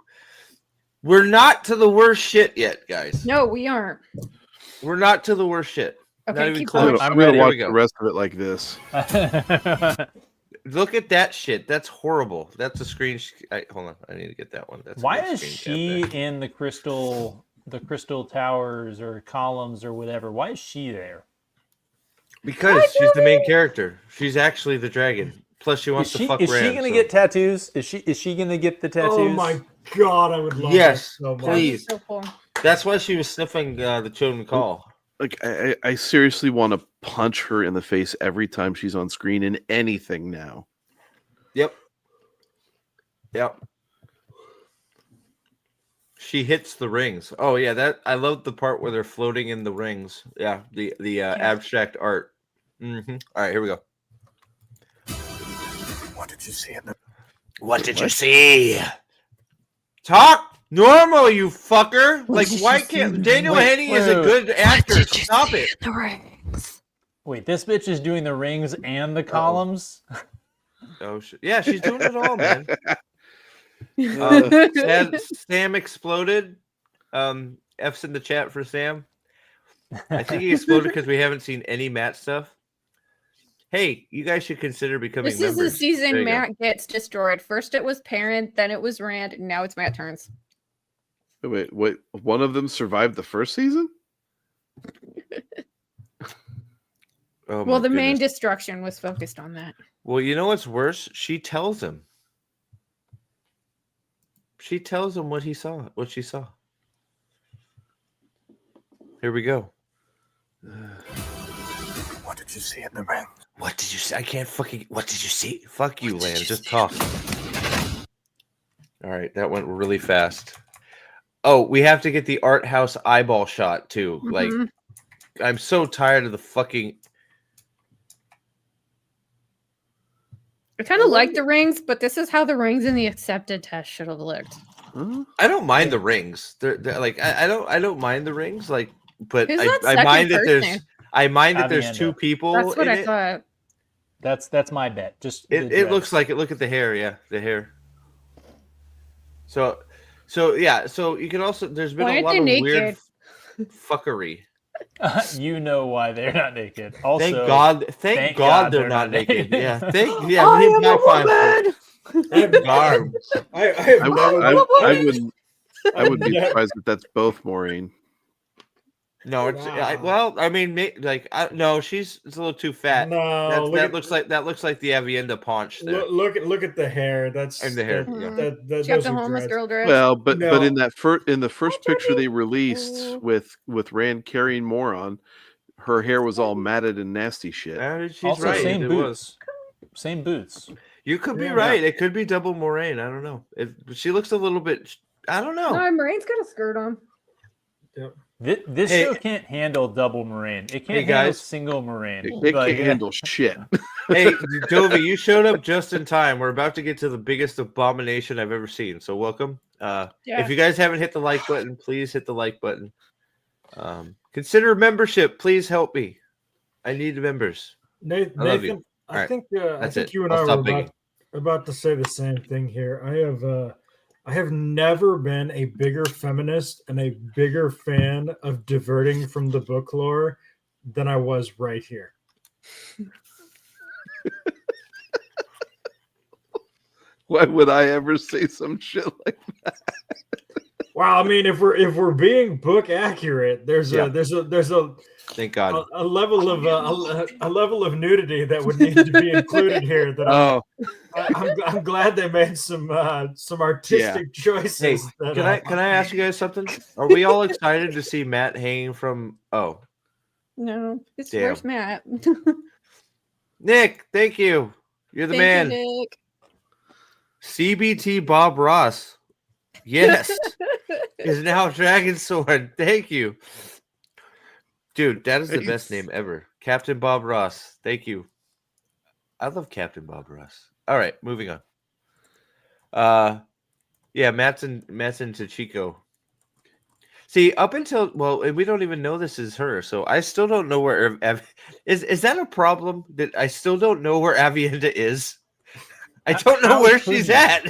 We're not to the worst shit yet, guys. No, we aren't. We're not to the worst shit. Okay, not even keep close. I'm gonna watch the rest of it like this. Look at that shit. That's horrible. That's a screen. Hold on. I need to get that one. That's why is she in the crystal towers or columns or whatever? Why is she there? Because she's the main character. She's actually the dragon. Plus, she wants to fuck Is Ram, she gonna get tattoos? Is she gonna get the tattoos? Oh my god, I would love that so much. Please. So cool. That's why she was sniffing the Chosen Call. Like I seriously want to punch her in the face every time she's on screen in anything now. Yep. She hits the rings. Oh yeah, that I love the part where they're floating in the rings. Yeah, the abstract art. Mm-hmm. All right, here we go. What did you see in the? What did you see? Talk normal, you fucker. Like, why can't Daniel Henney is a good actor? Stop it. The rings. Wait, this bitch is doing the rings and the columns. Oh shit! Yeah, she's doing it all, man. Sam exploded. F's in the chat for Sam. I think he exploded because we haven't seen any Matt stuff. Hey, you guys should consider becoming members. This is the season Matt gets destroyed. First it was Perrin, then it was Rand, and now it's Matt turns. Wait, one of them survived the first season? Well, the main destruction was focused on that. Well, you know what's worse? She tells him. She tells him what she saw. Here we go. What did you see in the ring? What did you see? I can't fucking. What did you see? Fuck you, Lan. Just talk. All right, that went really fast. Oh, we have to get the art house eyeball shot too. Mm-hmm. Like, I'm so tired of the fucking. I kind of like the rings, but this is how the rings in the accepted test should have looked. I don't mind the rings. They're like I don't mind the rings. Like, but Who's I mind that there's two people. That's what in I it. thought. That's my bet. Just it looks like it. Look at the hair. Yeah, the hair. So yeah. So you can also there's been a lot of weird fuckery. You know why they're not naked. Also, thank God they're not naked. Yeah, I am a woman. I would be surprised if that's both Maureen. No, it's no, she's it's a little too fat. No, that looks like the Avienda paunch there. Look at the hair. That's and the hair. That she have the homeless girl dress. Well, but in that first picture they released with Rand carrying more on, her hair was all matted and nasty shit. She's also, right. Same boots. Same boots. You could be right. It could be double Moraine. I don't know. She looks a little bit. I don't know. No, Moraine's got a skirt on. Yep. This show can't handle double Moraine. It can't handle single Moraine. It can't handle shit. Hey, Dovey, you showed up just in time. We're about to get to the biggest abomination I've ever seen. So welcome. If you guys haven't hit the like button, please hit the like button. Consider membership. Please help me. I need members. Nathan, I love you. I think you and I were about to say the same thing here. I have never been a bigger feminist and a bigger fan of diverting from the book lore than I was right here. Why would I ever say some shit like that? Well, I mean, if we're being book accurate, there's a thank God a level of nudity that would need to be included here. That I'm glad they made some artistic choices. Hey, can I ask you guys something? Are we all excited to see Matt hanging from? Oh, no, where's Matt? Nick, thank you. You're the man. You, Nick. CBT Bob Ross. Yes. Is now Dragon Sword. Thank you. Dude, that is the best name ever. Captain Bob Ross. Thank you. I love Captain Bob Ross. All right, moving on. Matt's into Chico. See, up until we don't even know this is her, so I still don't know where is that a problem that I still don't know where Avienda is? I don't know where she's at.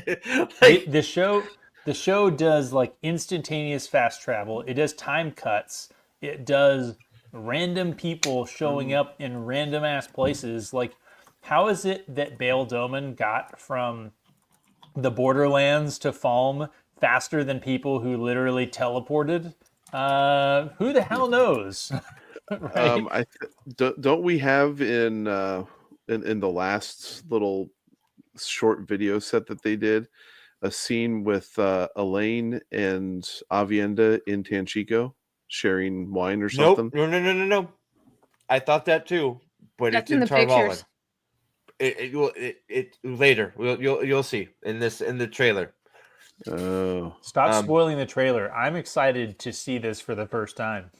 The show does like instantaneous fast travel. It does time cuts. It does random people showing up in random ass places. Like, how is it that Bail Doman got from the Borderlands to Falm faster than people who literally teleported? Who the hell knows? Right? Don't we have in the last little short video set that they did a scene with Elaine and Avienda in Tanchico sharing wine or something? No. I thought that too, but that's it's in the Tarvalin. It later. You'll see in the trailer. Oh, stop spoiling the trailer. I'm excited to see this for the first time.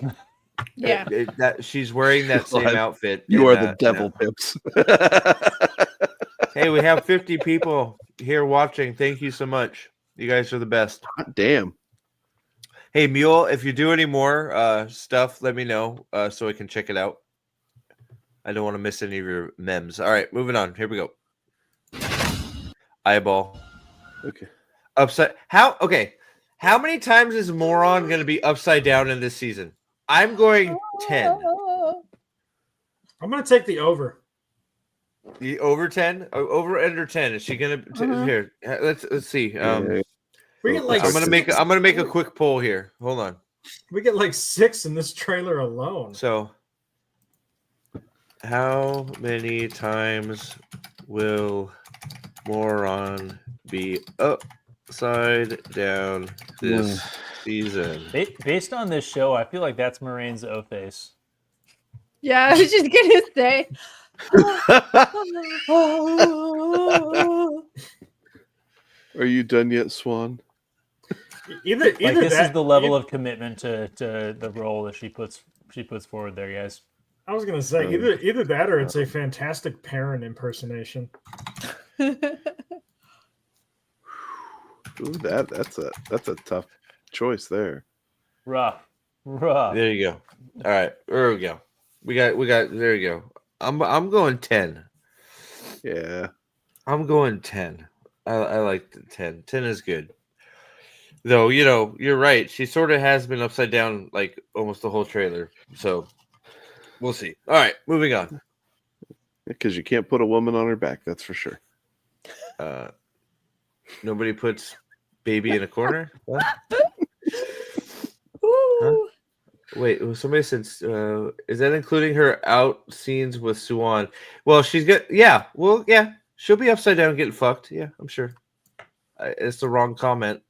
Yeah, that she's wearing that same outfit. You are the devil, Pips. Hey, we have 50 people here watching. Thank you so much. You guys are the best. God damn. Hey, Mule, if you do any more stuff, let me know so I can check it out. I don't want to miss any of your memes. All right, moving on. Here we go. Eyeball. Okay. Upside. How many times is Moron going to be upside down in this season? I'm going 10. I'm going to take the over. The over 10? Over under 10. Is she going to here? Let's see. We get like I'm gonna make a quick poll here. Hold on. We get like 6 in this trailer alone. So, how many times will Moron be upside down this season? Based on this show, I feel like that's Moraine's O face. Yeah, I was just gonna say. Are you done yet, Swan? Either this is the level of commitment to the role that she puts forward there, guys. I was gonna say either that or it's a fantastic parent impersonation. Ooh, that's a tough choice there. Rough. There you go. All right, there we go. We got. There you go. I'm going 10. Yeah, I'm going 10. I like the 10. 10 is good. Though, you're right. She sort of has been upside down like almost the whole trailer. So we'll see. All right, moving on. because you can't put a woman on her back. That's for sure. Nobody puts baby in a corner. What? Huh? Wait, somebody said, is that including her out scenes with Suwan? Well, she's good. Yeah. Well, yeah. She'll be upside down getting fucked. Yeah, I'm sure. It's the wrong comment.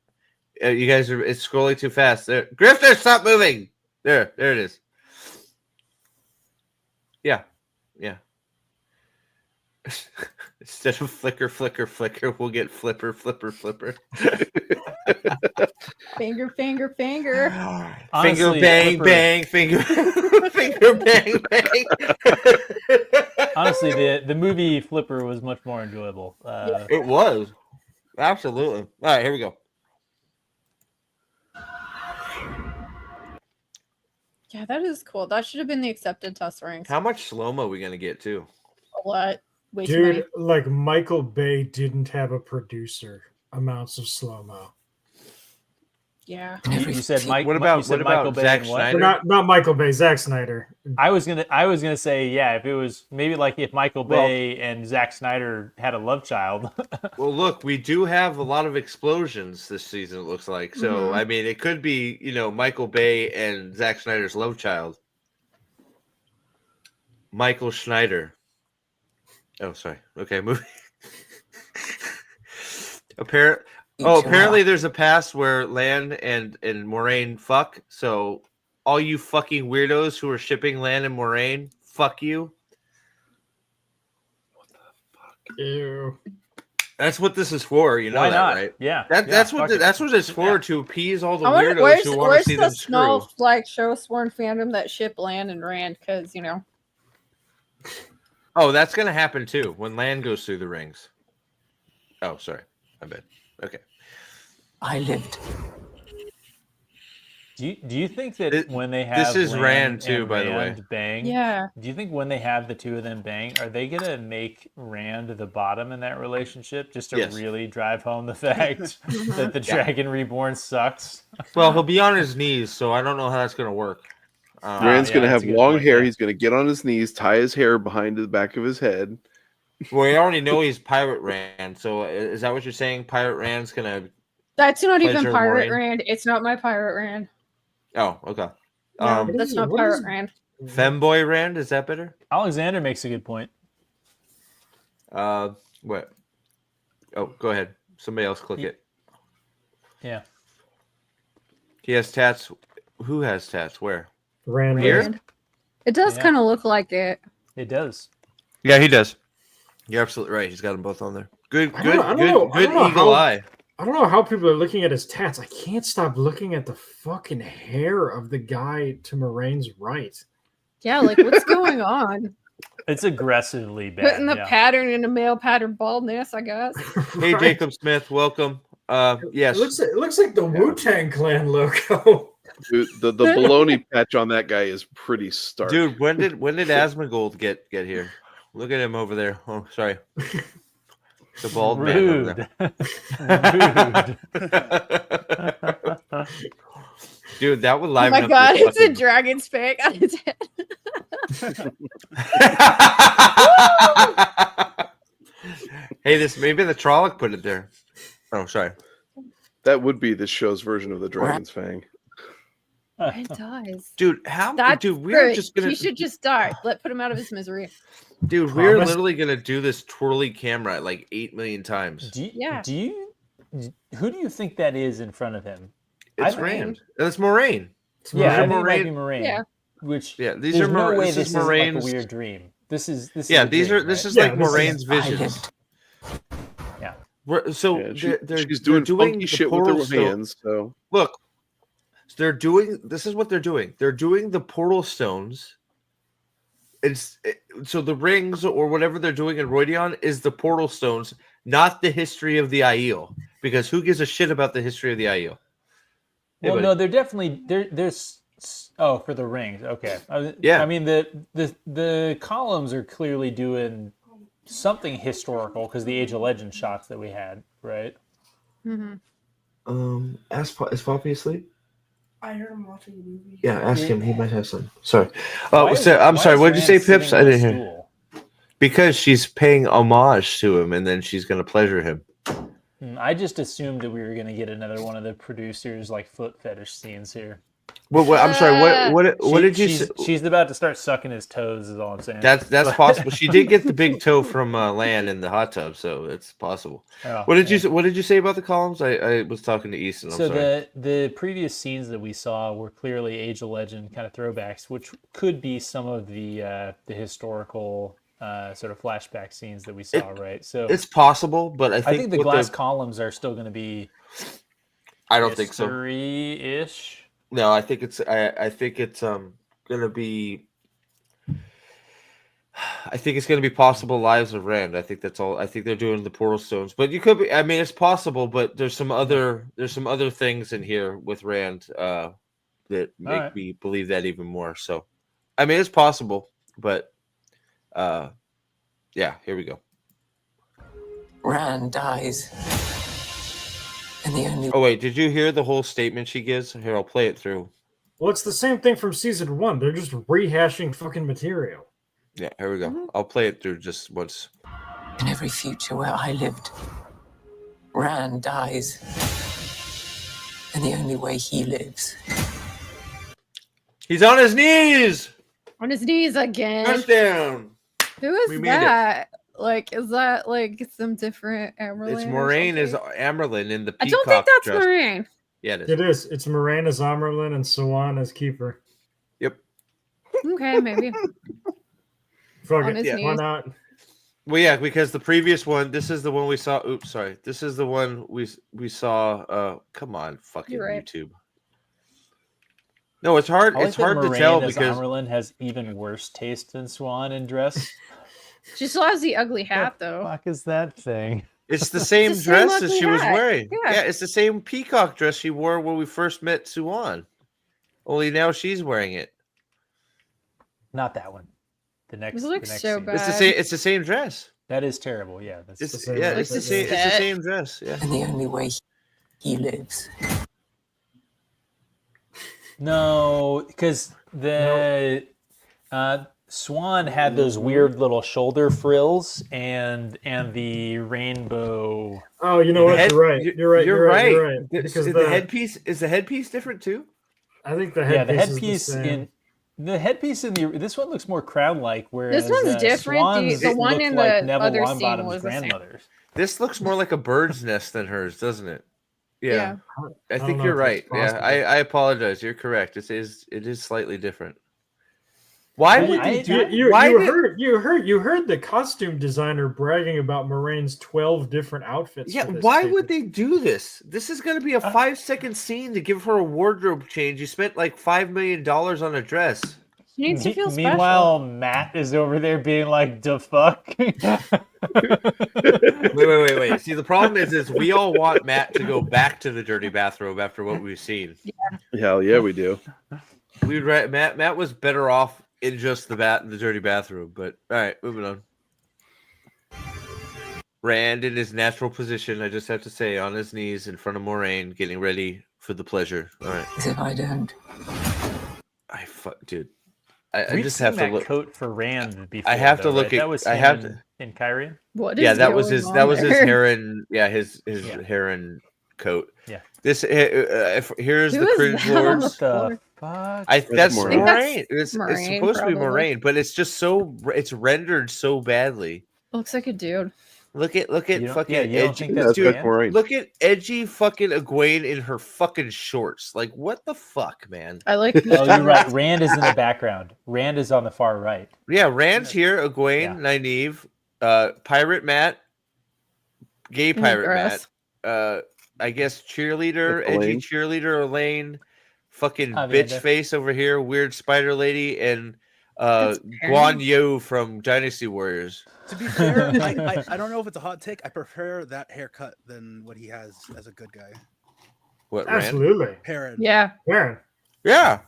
You guys it's scrolling too fast. There, Grifter, stop moving. There it is. Yeah. Instead of flicker, we'll get flipper. Finger. Finger Honestly, bang, Flipper, bang, finger bang, bang. Honestly, the movie Flipper was much more enjoyable. It was. Absolutely. All right, here we go. Yeah, that is cool. That should have been the accepted test ranks. How much slow-mo are we going to get, too? A lot. Way too many. Dude, like Michael Bay didn't have a producer. Amounts of slow-mo. Yeah. You said Mike. What about Michael Bay Zack and what? Snyder? Not Michael Bay, Zack Snyder. I was gonna say if it was maybe like if Michael Bay and Zack Snyder had a love child. Well, look, we do have a lot of explosions this season. It looks like so. I mean, it could be Michael Bay and Zack Snyder's love child, Michael Schneider. Oh, sorry. Okay, moving. Apparently there's a past where Lan and Moraine fuck. So all you fucking weirdos who are shipping Lan and Moraine, fuck you. What the fuck? Ew. That's what this is for. You know Why that, not? right? Yeah. That's what it's for, to appease all the weirdos who want to see them screw. Where's the small like show sworn fandom that ship Lan and Rand? Because Oh, that's gonna happen too when Lan goes through the rings. Oh, sorry, I bet. Okay. I lived. Do you think that when they have this is Lan Rand too, and by the way. Rand bang? Yeah. Do you think when they have the two of them bang, are they gonna make Rand the bottom in that relationship just to really drive home the fact that the Dragon Reborn sucks? Well, he'll be on his knees, so I don't know how that's gonna work. Rand's going to have long hair. He's going to get on his knees, tie his hair behind the back of his head. Well, we already know he's Pirate Rand, so is that what you're saying? Pirate Rand's going to... That's not even Pirate Moraine? Rand. It's not my Pirate Rand. Oh, okay. No, that's not Pirate Rand. Femboy Rand, is that better? Alexander makes a good point. What? Oh, go ahead. Somebody else click it. Yeah. He has tats. Who has tats? Where? Rand. Here? It does kind of look like it. It does. Yeah, he does. You're absolutely right. He's got them both on there. Good eagle eye. I don't know how people are looking at his tats. I can't stop looking at the fucking hair of the guy to Moraine's right. Yeah, like what's going on? It's aggressively bad. Putting the pattern into male pattern baldness, I guess. Hey, Jacob Smith, welcome. Yes. It looks like the Wu-Tang Clan logo. Dude, the baloney patch on that guy is pretty stark. Dude, when did Asmongold get here? Look at him over there. Oh, sorry. The bald man over there. Dude, that would liven up. Oh my god, it's a dragon's fang on his head. Hey, maybe the Trolloc put it there. Oh, sorry. That would be this show's version of the Dragon's Fang. It does. Dude, we're just gonna... He should just die. Put him out of his misery. Dude, we're literally gonna do this twirly camera like 8 million times. Who do you think that is in front of him? It's Rand. It's Moraine. Yeah, I think it might be Moraine. Yeah. These are Moraine. This is like a weird dream. This is This is like Moraine's visions. Yeah. She's doing funky shit with her hands. So look, this is what they're doing. They're doing the portal stones. So the rings or whatever they're doing in Roidion is the portal stones not the history of the Aiel, because who gives a shit about the history of the Aiel? Well, no, they're definitely there's for the rings. Okay, yeah. I mean the columns are clearly doing something historical because the Age of Legends shots that we had, right? Mm-hmm. Is Poppy asleep? I heard him watching a movie. Yeah, ask him. He might have some. Sorry. I'm sorry. What did you say, Pips? I didn't hear. Stool? Because she's paying homage to him, and then she's going to pleasure him. I just assumed that we were going to get another one of the producers like foot fetish scenes here. Well, I'm sorry. What did you say? She's about to start sucking his toes. Is all I'm saying. That's possible. She did get the big toe from Lan in the hot tub, so it's possible. Oh, what did you say about the columns? I was talking to Easton. So the previous scenes that we saw were clearly Age of Legend kind of throwbacks, which could be some of the historical sort of flashback scenes that we saw, right? So it's possible, but I think the glass columns are still going to be. I don't think so. History-ish. No, I think it's gonna be. I think it's gonna be possible lives of Rand. I think that's all. I think they're doing the portal stones, but you could be. I mean, it's possible, but there's some other things in here with Rand that make me believe that even more. So, I mean, it's possible, but yeah, here we go. Rand dies. And the only... Oh wait, did you hear the whole statement she gives? Here, I'll play it through. Well, it's the same thing from season 1. They're just rehashing fucking material. Yeah, here we go. I'll play it through just once. In every future where I lived, Rand dies. And the only way he lives. He's on his knees! On his knees again. Touchdown! Who is that? Like, is that like some different Amerlin? It's Moraine as Amerlin in the peacock I don't think that's dress. Moraine. Yeah, it is. It is. It's Moraine as Amerlin and Siwan as Keeper. Yep. Okay, maybe. Fuck it. Why not? Well, yeah, because the previous one, this is the one we saw. Oops, sorry. This is the one we saw. Come on, fucking right. YouTube. No, it's hard. It's hard to tell because Amerlin has even worse taste than Swan in dress. She still has the ugly hat, though. What the fuck is that thing? It's the same dress as she was wearing. Yeah, it's the same peacock dress she wore when we first met Suan. Only now she's wearing it. Not that one. The next. It looks so scene. bad. It's the same dress. That is terrible. Yeah, it's the same dress. Yeah. And the only way he lives. No, because the Swan had those weird little shoulder frills and the rainbow. Oh, you know what? You're right. You're right. Because the headpiece is the headpiece different too. I think the headpiece in this one looks more crown-like, whereas this one's different. The one in the Neville other Longbottom's scene was grandmother's. This looks more like a bird's nest than hers, doesn't it? Yeah. I think you're right. Yeah, I apologize. You're correct. It is slightly different. Why would they do it? You heard the costume designer bragging about Moraine's 12 different outfits. Yeah, why would they do this? This is going to be a 5-second scene to give her a wardrobe change. You spent like $5 million on a dress. She needs to feel special. Meanwhile, Matt is over there being like, "The fuck." Wait. See, the problem is we all want Matt to go back to the dirty bathrobe after what we've seen. Yeah. Hell yeah, we do. Matt was better off in just the dirty bathroom, but all right, moving on. Rand in his natural position, I just have to say, on his knees in front of Moraine, getting ready for the pleasure. All right. If I don't, dude. I just have to look. Coat for Rand before. I have to look at. That was I have to in Kyrian. What is that was his. That was his Heron. Yeah, his Heron coat. Yeah. This here's the cringe lords. The fuck? That's Moraine. Moraine. It's supposed to be Moraine, but it's just it's rendered so badly. Looks like a dude. Look at fucking edgy. Dude, look at edgy fucking Egwene in her fucking shorts. Like, what the fuck, man? I like. Oh, you're right. Rand is in the background. Rand is on the far right. Yeah, Rand's here. Egwene, Nynaeve, Pirate Matt, Gay Pirate Matt. I guess cheerleader, edgy cheerleader Elaine, fucking bitch face over here, weird spider lady, and Guan Yu from Dynasty Warriors. To be fair, I don't know if it's a hot take. I prefer that haircut than what he has as a good guy. What? Absolutely. Perrin. Yeah. Perrin. Yeah.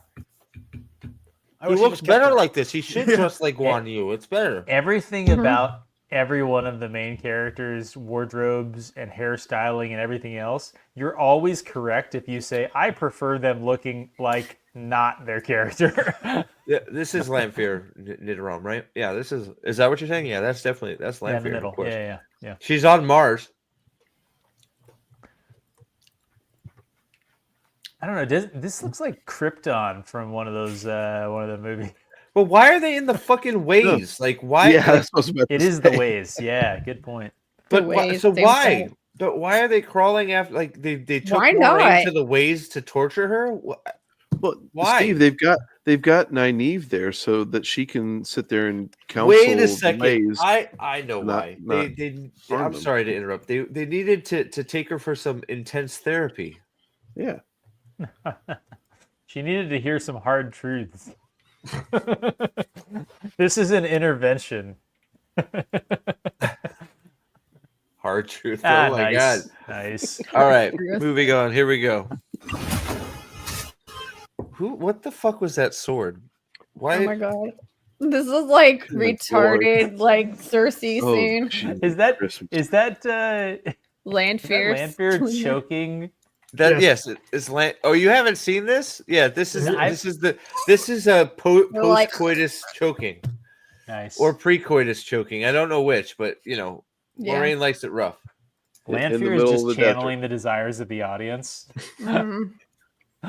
He looks better it. like this. He should dress like Guan Yu. It's better. Everything about every one of the main characters' wardrobes and hairstyling and everything else, you're always correct if you say, I prefer them looking like not their character. Yeah, this is Lanfear Nidoram, right? Yeah, is that what you're saying? Yeah, that's Lanfear, in the middle. of course. Yeah. She's on Mars. I don't know. This looks like Krypton from one of the movies. But why are they in the fucking ways? Like, why? Yeah, it is the ways. Yeah, good point. But why? But why are they crawling after? Like they took Moraine to the ways to torture her. Well, why? Steve, they've got Nynaeve there so that she can sit there and counsel. Wait a second. Ways I know why. I'm sorry to interrupt. They needed to take her for some intense therapy. Yeah. She needed to hear some hard truths. This is an intervention. Hard truth. Oh my god. Nice. All right, moving on. Here we go. What the fuck was that sword? Why? Oh my god. This is like retarded, like Cersei scene. Is that Lanfear choking? Yes, it's Oh, you haven't seen this? Yeah, this is a post-coitus choking. Nice. Or pre-coitus choking. I don't know which, but Moraine likes it rough. Lanfear is just channeling the desires of the audience.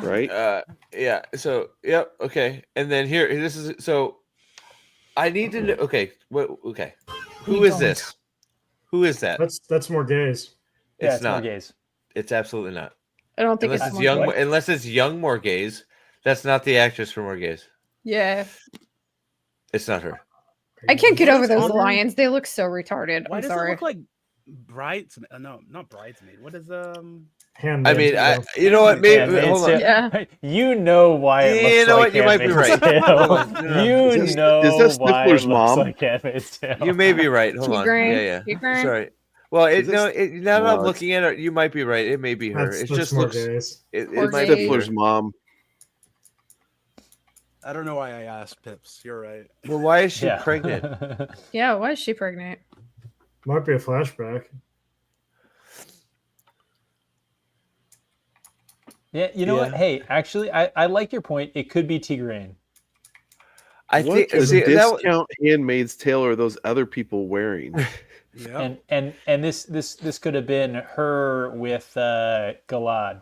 Right? Yeah. So, yep. Okay. And then this is so. I need to know. Okay. Okay. Who is this? Who is that? That's more gays. It's not more gays. It's absolutely not. I don't think it's young. Unless it's young Morgaze, that's not the actress for Morgaze. Yeah. It's not her. I can't get over those lions. They look so retarded. Why I'm does sorry. it look like bridesmaid? No, not bridesmaid. What is I mean, you know what? Maybe hold on. Yeah. You know why it looks like you might be right. You know is that why Stifler's it mom? looks like Handmaid's Tale. You may be right. Hold on. Yeah. Sorry. Well, now that I'm looking at it, you might be right. It may be her. It just looks. It might be Stifler's mom. I don't know why I asked, Pips. You're right. Well, why is she pregnant? Yeah, why is she pregnant? Might be a flashback. Yeah, you know what? Hey, actually, I like your point. It could be Tigraine. I think discount Handmaid's Tale are those other people wearing. Yeah. And this could have been her with Galad.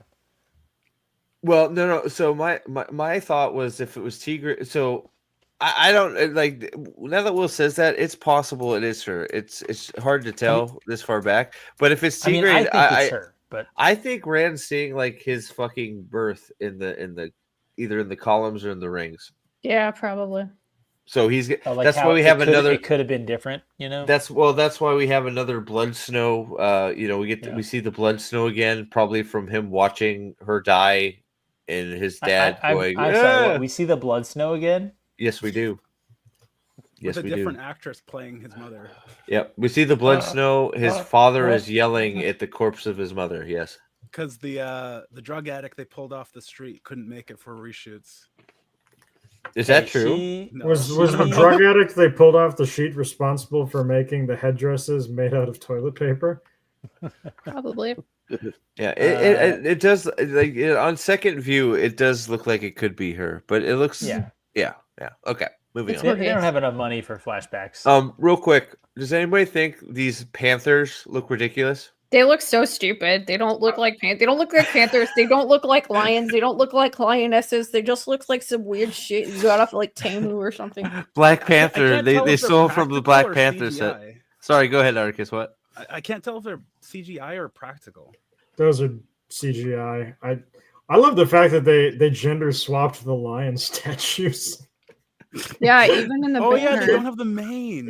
Well, no. So my thought was if it was Tigraine. So I don't like now that Will says that it's possible it is her. It's hard to tell this far back. But if it's Tigraine, I think it's her. But I think Rand's seeing like his fucking birth in the either in the columns or in the rings. Yeah, probably. So that's why we have another. It could have been different, you know. That's why we have another blood snow. We see the blood snow again, probably from him watching her die, and his dad going. I'm sorry. We see the blood snow again. Yes, we do. Yes, with a we different do. actress playing his mother. Yep, we see the blood snow. His father is yelling at the corpse of his mother. Yes, because the drug addict they pulled off the street couldn't make it for reshoots. Is that true? Was the drug addict they pulled off the sheet responsible for making the headdresses made out of toilet paper? Probably. Yeah, it does. Like on second view, it does look like it could be her, but it looks. Yeah. Okay. Moving on. They don't have enough money for flashbacks. Real quick, does anybody think these panthers look ridiculous? They look so stupid. They don't look like They don't look like panthers. They don't look like lions. They don't look like lionesses. They just look like some weird shit you got off like Temu or something. Black Panther. They stole from the Black Panther set. Sorry, go ahead, Arcus. What? I can't tell if they're CGI or practical. Those are CGI. I love the fact that they gender swapped the lion statues. Yeah, even in the banner. Yeah, they don't have the mane.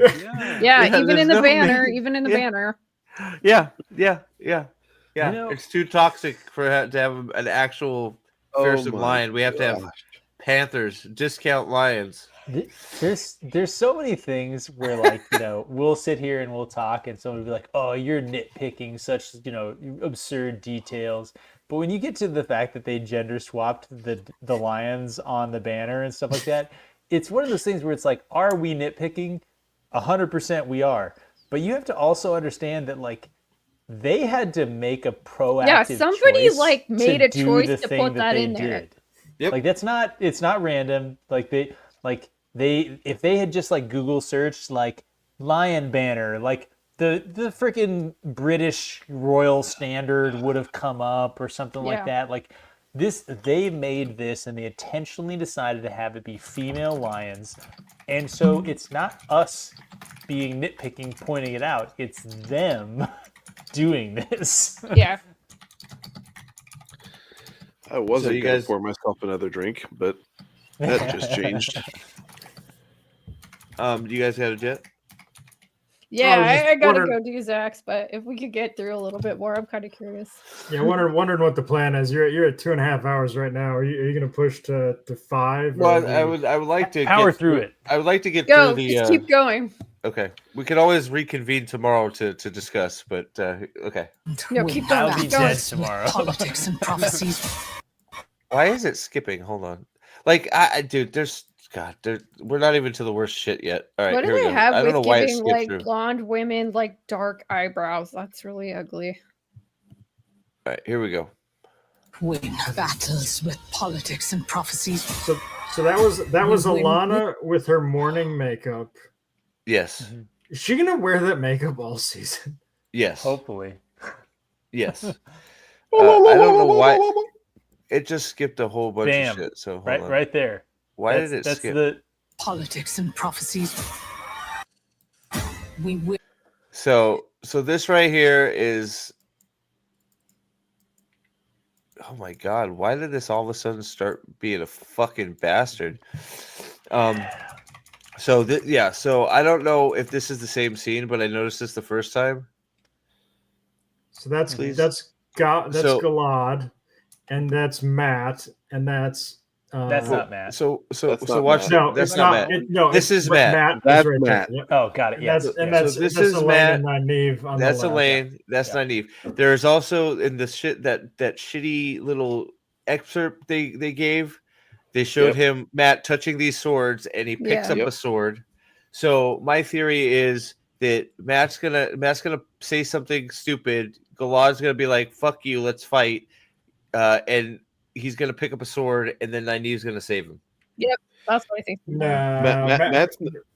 Yeah, even in the banner. Even in the banner. Yeah. It's too toxic to have an actual fearsome lion. We have to have panthers, discount lions. There's so many things where, like, we'll sit here and we'll talk and someone will be like, oh, you're nitpicking such absurd details. But when you get to the fact that they gender swapped the lions on the banner and stuff like that, it's one of those things where it's like, are we nitpicking? 100% we are. But you have to also understand that, like, they had to make a proactive somebody choice like made a choice the to thing put that in there. Yep. Like, it's not random. If they had just like Google searched like lion banner, like the freaking British Royal Standard would have come up or something like that. Like they made this and they intentionally decided to have it be female lions. And so it's not us being nitpicking, pointing it out. It's them doing this. Yeah. I wasn't going to pour myself another drink, but that just changed. Do you guys got a jet? Yeah, I gotta go do Zach's, but if we could get through a little bit more, I'm kind of curious. Yeah, wondering what the plan is. You're at 2.5 hours right now. Are you going to push to 5? Well, I would like to power through it. I would like to get through the. Just keep going. Okay, we could always reconvene tomorrow to discuss, but okay. No, keep going. I'll be dead tomorrow. Politics and prophecies. Why is it skipping? Hold on. Like, dude, we're not even to the worst shit yet. All right, what here do we they go. have I don't know with why it giving skipped like through. blonde women like dark eyebrows? That's really ugly. All right, here we go. Win battles with politics and prophecies. So that was Alana with her morning makeup. Yes. Mm-hmm. Is she gonna wear that makeup all season? Yes. Hopefully. Yes. I don't know why it just skipped a whole bunch Bam. of shit. So hold on. Right there. Why did it skip? The politics and prophecies. We will. So this right here is. Oh my god! Why did this all of a sudden start being a fucking bastard? So I don't know if this is the same scene, but I noticed this the first time. So that's Galad, and that's Matt, and that's that's not Matt. So not watch. Matt. No, that's not Matt. This is Matt. That's right Matt. Yep. Oh, got it. Yes. This is Matt. And Nynaeve on That's the left. Elaine. That's Nynaeve. There's also in the shit that shitty little excerpt they gave. They showed him Matt touching these swords, and he picks up a sword. So my theory is that Matt's gonna say something stupid. Galad's gonna be like, "Fuck you, let's fight," and he's gonna pick up a sword, and then Nynaeve's gonna save him. Yep, that's what I think.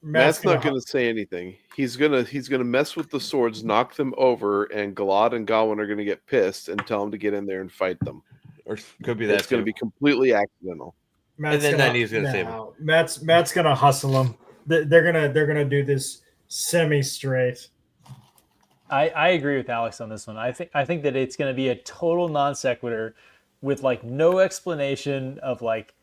Matt's not gonna say anything. He's gonna mess with the swords, knock them over, and Galad and Gawain are gonna get pissed and tell him to get in there and fight them. Or could be that it's gonna be completely accidental. Matt's and then Nynaeve's gonna save him. Matt's gonna hustle him. They're gonna do this semi-straight. I agree with Alex on this one. I think that it's going to be a total non sequitur with like no explanation of like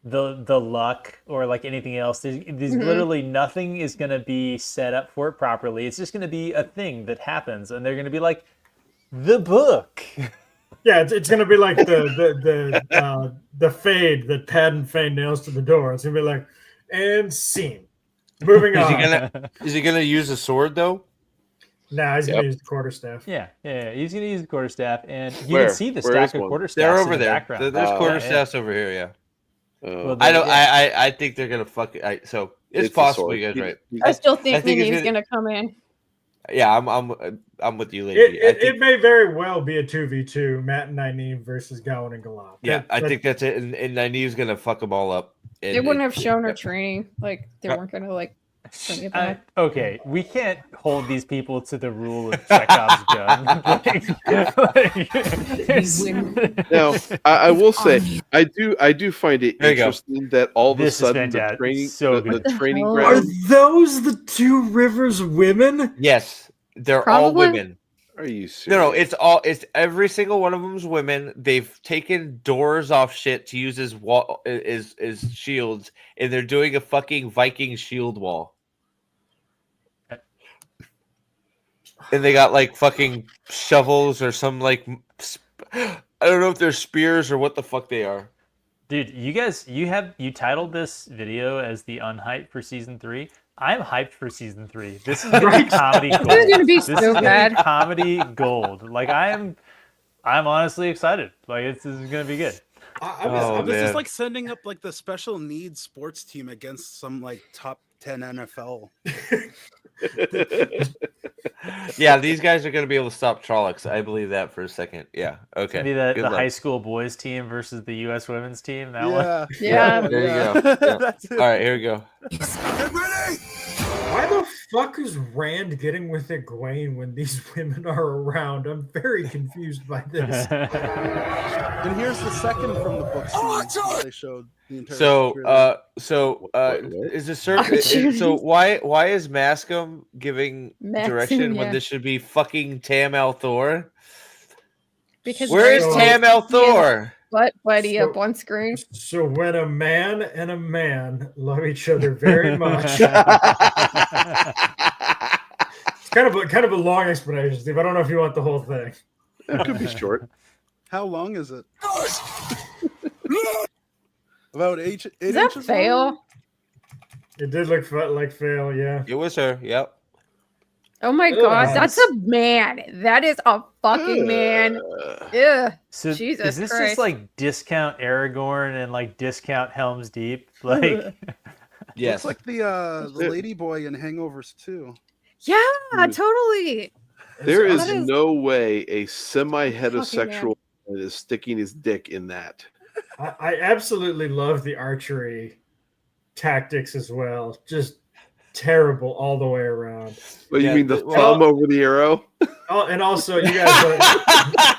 the luck or like anything else. There's literally nothing is going to be set up for it properly. It's just going to be a thing that happens, and they're going to be like the book. Yeah, it's going to be like the fade that Padden Fane nails to the door. It's going to be like, and scene. Moving on. Is he gonna use a sword though? No, he's gonna use the quarterstaff. Yeah. He's gonna use the quarterstaff, and you can see the stack of quarterstaffs. They're over in the there. background. There's quarterstaffs over here. Yeah. Well, I think they're gonna fuck it. So it's possible, you guys, right? I still think Nynaeve's gonna come in. Yeah, I'm with you, lady. It may very well be a 2v2, Matt and Nynaeve versus Gowan and Galad. Yeah, I think that's it. And Nynaeve's gonna fuck them all up. They wouldn't have shown her training. Like they weren't gonna like. Okay, we can't hold these people to the rule of Chekhov's gun. Now, I will say, I do find it interesting that all of a sudden the training ground. Are those the two rivers women? Yes, they're all women. Are you serious? No, it's every single one of them's women. They've taken doors off shit to use as shields, and they're doing a fucking Viking shield wall. And they got like fucking shovels or some like I don't know if they're spears or what the fuck they are. Dude, you titled this video as the unhype for season 3. I'm hyped for season 3. This is gonna be comedy gold. This is gonna be This so is gonna bad. be comedy gold. Like I'm honestly excited. Like this is gonna be good. This is like sending up like the special needs sports team against some like top 10 NFL. Yeah, these guys are going to be able to stop Trollocs. I believe that for a second. Yeah. Okay. Maybe the high school boys team versus the U.S. women's team. That one. Yeah. There you go. Yeah. All right, here we go. Get ready! Why the fuck is Rand getting with Egwene when these women are around? I'm very confused by this. And here's the second from the book scene they showed the entire is a certain so why is Mascom giving direction when this should be fucking Tam Althor? Because where is Tam Althor? Butt buddy up on screen. So when a man and a man love each other very much. It's kind of a long explanation, Steve. I don't know if you want the whole thing. It could be short. How long is it? About 8 Is that inches fail? long? It did look like fail, yeah. It was her, yep. Oh my god, that's a man. That is a fucking man. Ugh. So Jesus is this Christ. just like discount Aragorn and like discount Helm's Deep? Like yes. Looks like the lady boy in Hangovers 2. Yeah, totally. There is no way a semi-heterosexual man is sticking his dick in that. I absolutely love the archery tactics as well. Just terrible all the way around. Well, you mean the thumb over the arrow? Oh, and also you guys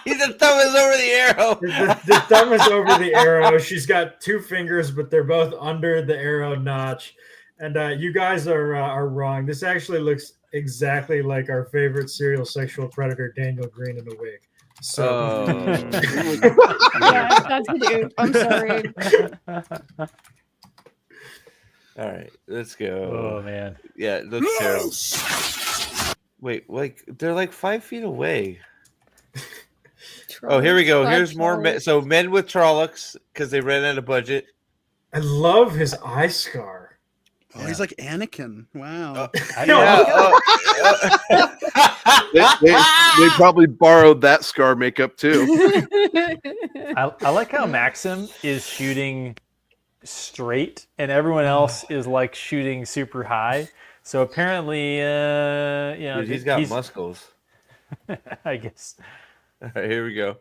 the thumb is over the arrow. The thumb is over the arrow. She's got 2 fingers, but they're both under the arrow notch. And you guys are wrong. This actually looks exactly like our favorite serial sexual predator, Daniel Green, in a wig. So yeah, that's a dude. I'm sorry. All right, let's go. Oh man. Yeah, it looks terrible. Wait, like they're like 5 feet away. Oh, here we go. Here's more men. So men with Trollocs because they ran out of budget. I love his eye scar. Oh, he's like Anakin. Wow. They probably borrowed that scar makeup too. I like how Maxim is shooting straight and everyone else is like shooting super high. So apparently, Dude, he's got muscles. I guess. All right, here we go.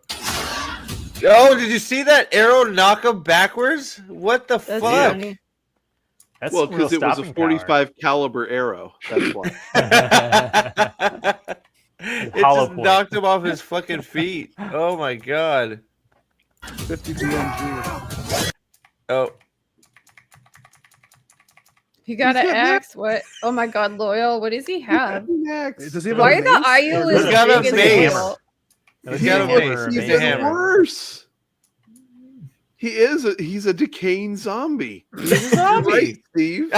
Oh, did you see that arrow knock him backwards? What the fuck? Funny. That's well, because it was a 45 caliber arrow. That's why. It just knocked him off his fucking feet. Oh my god. 50 BMG. Oh. He got an axe. What? Oh my god, Loyal. What does he have? Does he have Why a the IU is He's got a big as mace. hell? He's got a mace. He's He's a hammer. worse. He's a decaying zombie. He's a zombie. Right, Steve.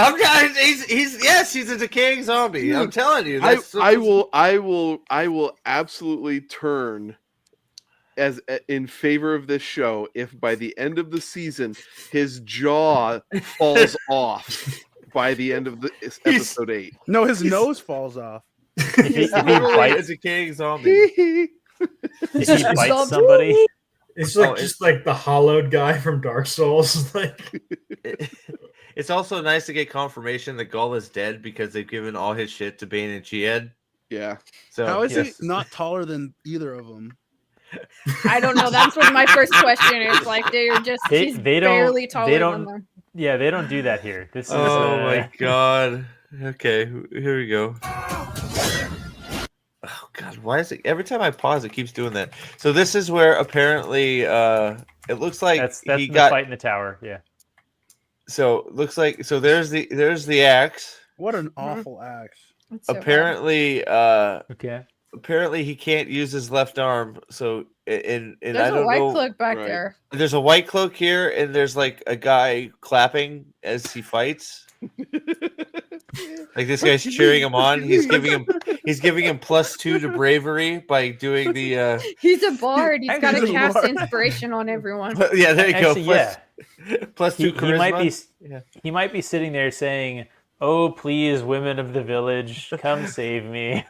He's a decaying zombie. Dude, I'm telling you. I will absolutely turn as in favor of this show if by the end of the season his jaw falls off by the end of the episode 8. No, his nose falls off. He's literally a decaying zombie. If he bites somebody. It's like just like the hollowed guy from Dark Souls. Like it's also nice to get confirmation that Gull is dead because they've given all his shit to Bane and Chied. Yeah. So how is he not taller than either of them? I don't know. That's what my first question is. Like they're just he's barely taller than them. Yeah, they don't do that here. This is my god. Okay, here we go. Oh god, why is it every time I pause it keeps doing that? So this is where apparently it looks like that's he got fight in the tower, yeah. So looks like there's the axe. What an awful axe. Apparently okay. Apparently he can't use his left arm. So and there's I don't a white know, cloak back there. There's a white cloak here and there's like a guy clapping as he fights. Like this guy's cheering him on. He's giving him +2 to bravery by doing the He's a bard. He's got to cast inspiration on everyone. Yeah, there you Actually, go. Yeah. Plus 2 charisma. He might be sitting there saying, "Oh, please, women of the village, come save me."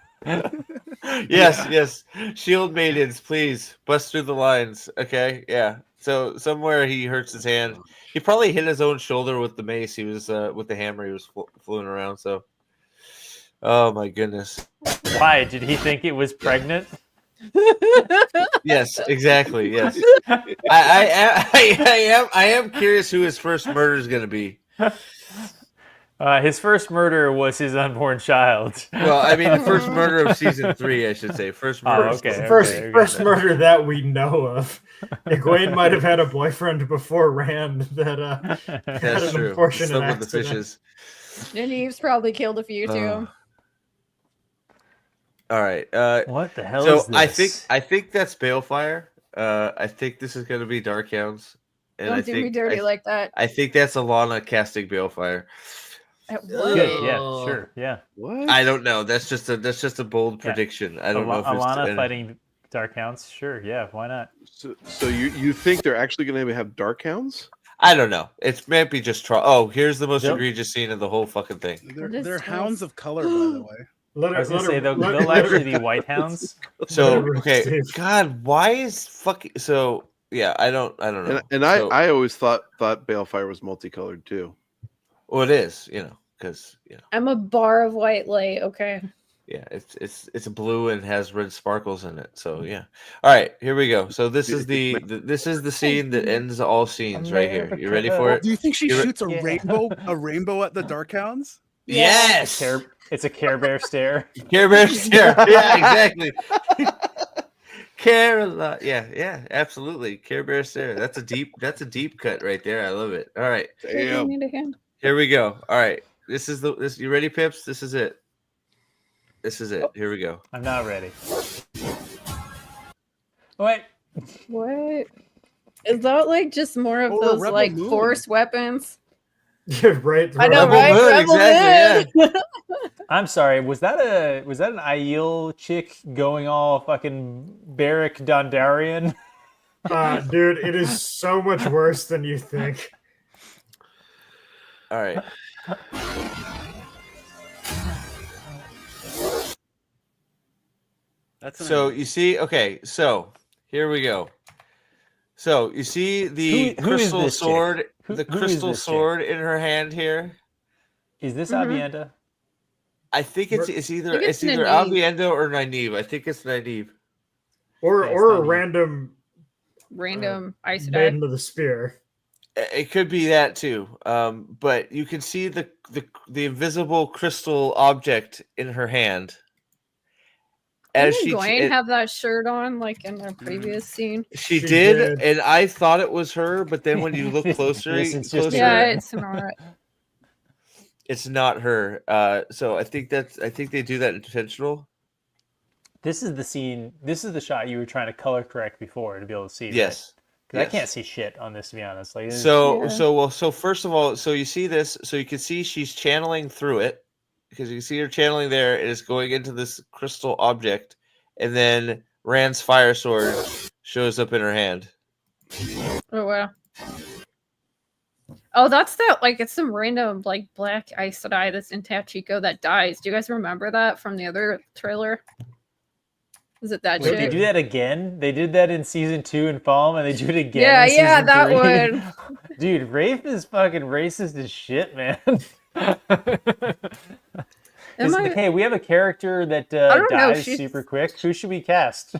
Yes. Shield maidens, please bust through the lines. Okay, yeah. So somewhere he hurts his hand. He probably hit his own shoulder with the mace. He was with the hammer. He was fooling around. So, oh my goodness. Why did he think it was pregnant? Yes, exactly. Yes. I am curious who his first murder is going to be. His first murder was his unborn child. Well, I mean, the first murder of season 3, I should say. First murder. First murder that we know of. Egwene might have had a boyfriend before Rand that That's had an true. unfortunate Some of the accident. fishes. And Eve's probably killed a few too. All right. What the hell is this? I think that's Balefire. I think this is going to be Darkhounds. And Don't do me dirty like that. I think that's Alana casting Balefire. Good. Yeah, sure. Yeah. What? I don't know. That's just a bold prediction. I don't know if Alana fighting Darkhounds. Sure. Yeah. Why not? So you think they're actually going to have Darkhounds? I don't know. It might be just Oh, here's the most egregious scene of the whole fucking thing. They're hounds of color, by the way. I was gonna say they'll actually be white hounds. So okay, God, why is fucking so? Yeah, I don't know. And I always thought Balefire was multicolored too. Well, it is, because I'm a bar of white light. Okay. Yeah, it's blue and has red sparkles in it. So yeah. All right, here we go. So this is the scene that ends all scenes right here. You ready for it? Do you think she shoots a rainbow at the Darkhounds? Yes. It's a Care Bear stare. Care Bear stare. Yeah, exactly. Caroline. Yeah, absolutely. Care Bear stare. That's a deep cut right there. I love it. All right. Damn. Here we go. All right. This. You ready, Pips? This is it. Here we go. I'm not ready. Wait. What? Is that like just more of those like Moon. force weapons? Yeah, right. I know, Rebel right? Moon, Rebel exactly, Moon. I'm sorry. Was that an Aiel chick going all fucking Beric Dondarrion? Dude, it is so much worse than you think. All right. So you see, okay, so here we go. So you see the crystal sword, the crystal sword in her hand here. Is this Avienda? I think it's either Avienda or Nynaeve. I think it's Nynaeve. Or a random Aes Sedai. Maiden of the Spear. It could be that too. But you can see the invisible crystal object in her hand. Didn't Egwene have that shirt on like in the previous scene? She did, and I thought it was her, but then when you look closer, it's not. It's not her. So I think they do that intentional. This is the scene. This is the shot you were trying to color correct before to be able to see. Yes. Because I can't see shit on this, to be honest. Like so first of all, so you see this, so you can see she's channeling through it. Because you see her channeling there, it is going into this crystal object, and then Rand's fire sword shows up in her hand. Oh wow! Oh, that's that. Like, it's some random like black Aes Sedai that's in Tachiko that dies. Do you guys remember that from the other trailer? Is it that? Wait, chick? they do that again? They did that in season 2 in Falm, and they do it again. Yeah, in that season 3. one. Dude, Rafe is fucking racist as shit, man. Hey, we have a character that dies super quick. Who should we cast?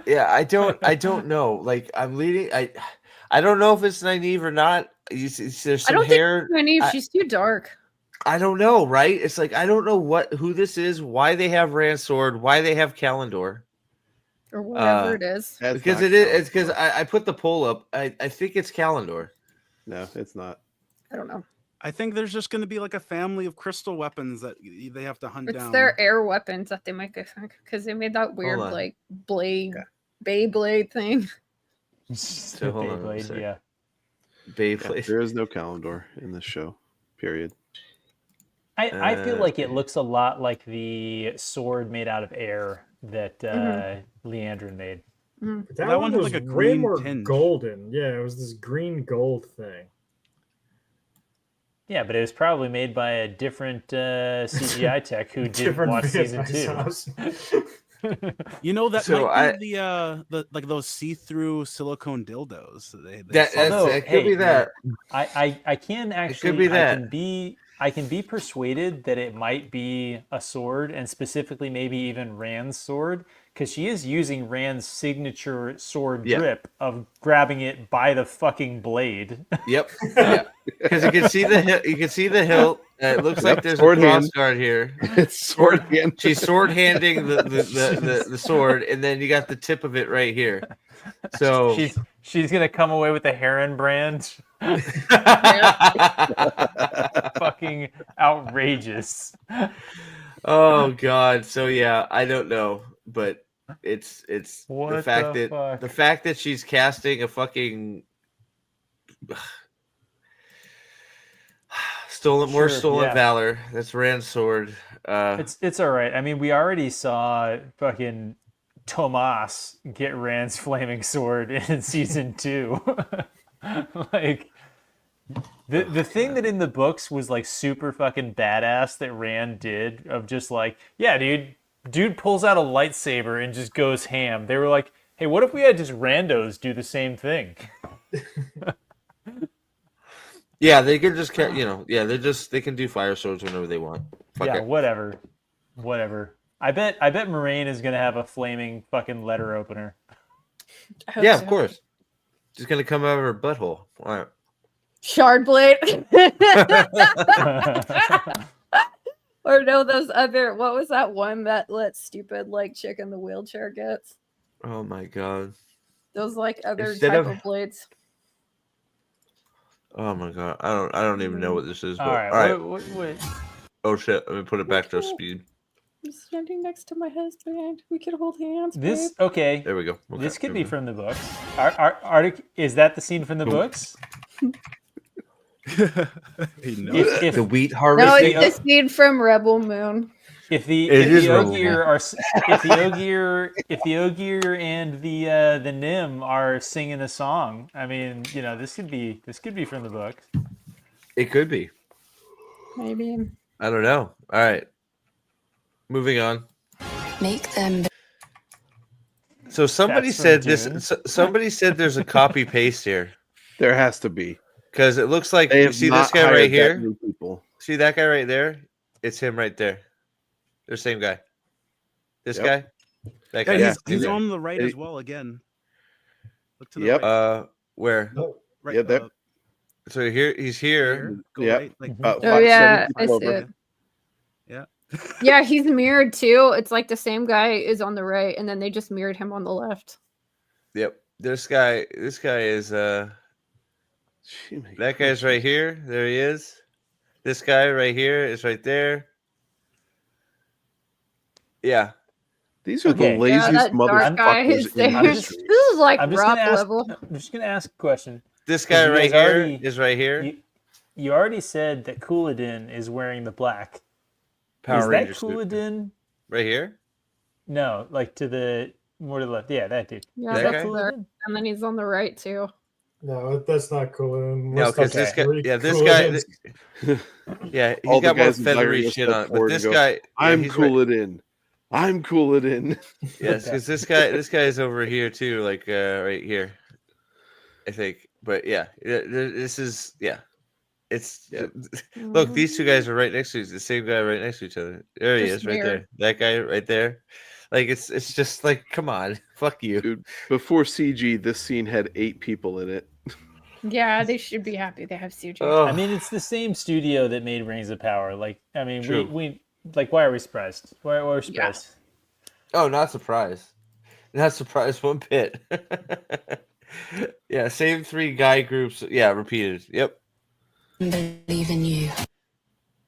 Yeah, I don't know. Like, I'm leading. I don't know if it's Nynaeve or not. There's some hair. Think Nynaeve. She's too dark. I don't know, right? It's like I don't know who this is, why they have Rand's sword, why they have Callandor, or whatever it is. Because it's because I put the poll up. I think it's Callandor. No, it's not. I don't know. I think there's just going to be like a family of crystal weapons that they have to hunt down. It's their air weapons that they make, I think, because they made that weird like blade, Beyblade thing. So hold on a second. Yeah. Beyblade. Yeah, there is no Callandor in this show. Period. I feel like it looks a lot like the sword made out of air that Leandrin made. But that one had was like a way green more tinge. golden. Yeah, it was this green gold thing. Yeah, but it was probably made by a different CGI tech who didn't watch season 2. You know, that So might be the like those see-through silicone dildos. Although, could be that. I can actually be that. I can be persuaded that it might be a sword, and specifically maybe even Rand's sword, because she is using Rand's signature sword grip of grabbing it by the fucking blade. Yep. Yeah. Because you can see the hilt. It looks like there's a cross guard here. It's sword hand. She's sword handing the sword, and then you got the tip of it right here. So she's gonna come away with the Heron brand. Fucking outrageous. Oh god. So yeah, I don't know, but it's the fact that she's casting a fucking stolen valor. That's Rand's sword. It's all right. I mean, we already saw fucking Tomas get Rand's flaming sword in season 2. Like the thing that in the books was like super fucking badass that Rand did, of just like, yeah, dude pulls out a lightsaber and just goes ham. They were like, hey, what if we had just randos do the same thing? Yeah, they can just, they can do fire swords whenever they want. Fuck it. Whatever. I bet Moraine is gonna have a flaming fucking letter opener. Yeah, of course. She's gonna come out of her butthole. All right. Shard blade. Or no, those other. What was that one that stupid like chick in the wheelchair gets? Oh my god. Those like other type of blades. Oh my god, I don't even know what this is. But, all right. Wait. Oh shit! Let me put it back to speed. I'm standing next to my husband. We can hold hands. Okay. There we go. Okay, this could be from the books. Is that the scene from the books? If the wheat harvest. No, it's the scene from Rebel Moon. If the Ogier and the Nim are singing a song, I mean, this could be from the book. It could be. Maybe. I don't know. All right. Moving on. Make them. So somebody said this. Somebody said there's a copy paste here. There has to be, because it looks like you see this guy right here. See that guy right there? It's him right there. They're the same guy. This guy. That guy. Yeah, he's on the right as well. Again. Look to the right. Where? No. Right. Yeah, there. So he's here. Yeah. Right, like, yeah, I see it. Yeah. Yeah, he's mirrored too. It's like the same guy is on the right, and then they just mirrored him on the left. Yep. This guy is that guy's right here. There he is. This guy right here is right there. Yeah. These are the laziest motherfuckers in history. This is like rock level. I'm just gonna ask a question. This guy right here is right here. You already said that Couladin is wearing the black. Power Ranger is that Couladin? Right here? No, like more to the left. Yeah, that dude. Yeah, that's Couladin. And then he's on the right too. No, that's not Couladin. No, because this guy. Yeah, this guy. Yeah, he's got more feathery shit on it. But this guy. I'm Couladin. I'm Couladin. Yes, because this guy is over here too, like right here. I think, but yeah, this is It's look, these two guys are right next to each other. The same guy right next to each other. There he is, right there. That guy right there. Like it's just like, come on, fuck you, dude. Before CG, this scene had 8 people in it. Yeah, they should be happy they have CG. Oh. I mean, it's the same studio that made Rings of Power. Like, I mean, we like, why are we surprised? Why are we surprised? Yeah. Oh, not surprised. Not surprised one bit. Yeah, same 3 guy groups. Yeah, repeated. Yep. Believe in you.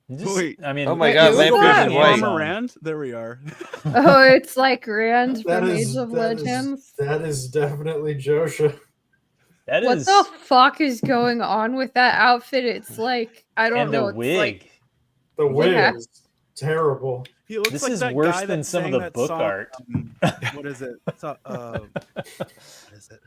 Wait, I mean, oh my god, Lamprey's in white. Rand? There we are. Oh, it's like Rand from Age of Legends. That is definitely Josha. What the fuck is going on with that outfit? It's like, I don't know. The wig. The wig is terrible. He looks This like is that worse guy than that some of sang the that book song, art. What is it? What is it?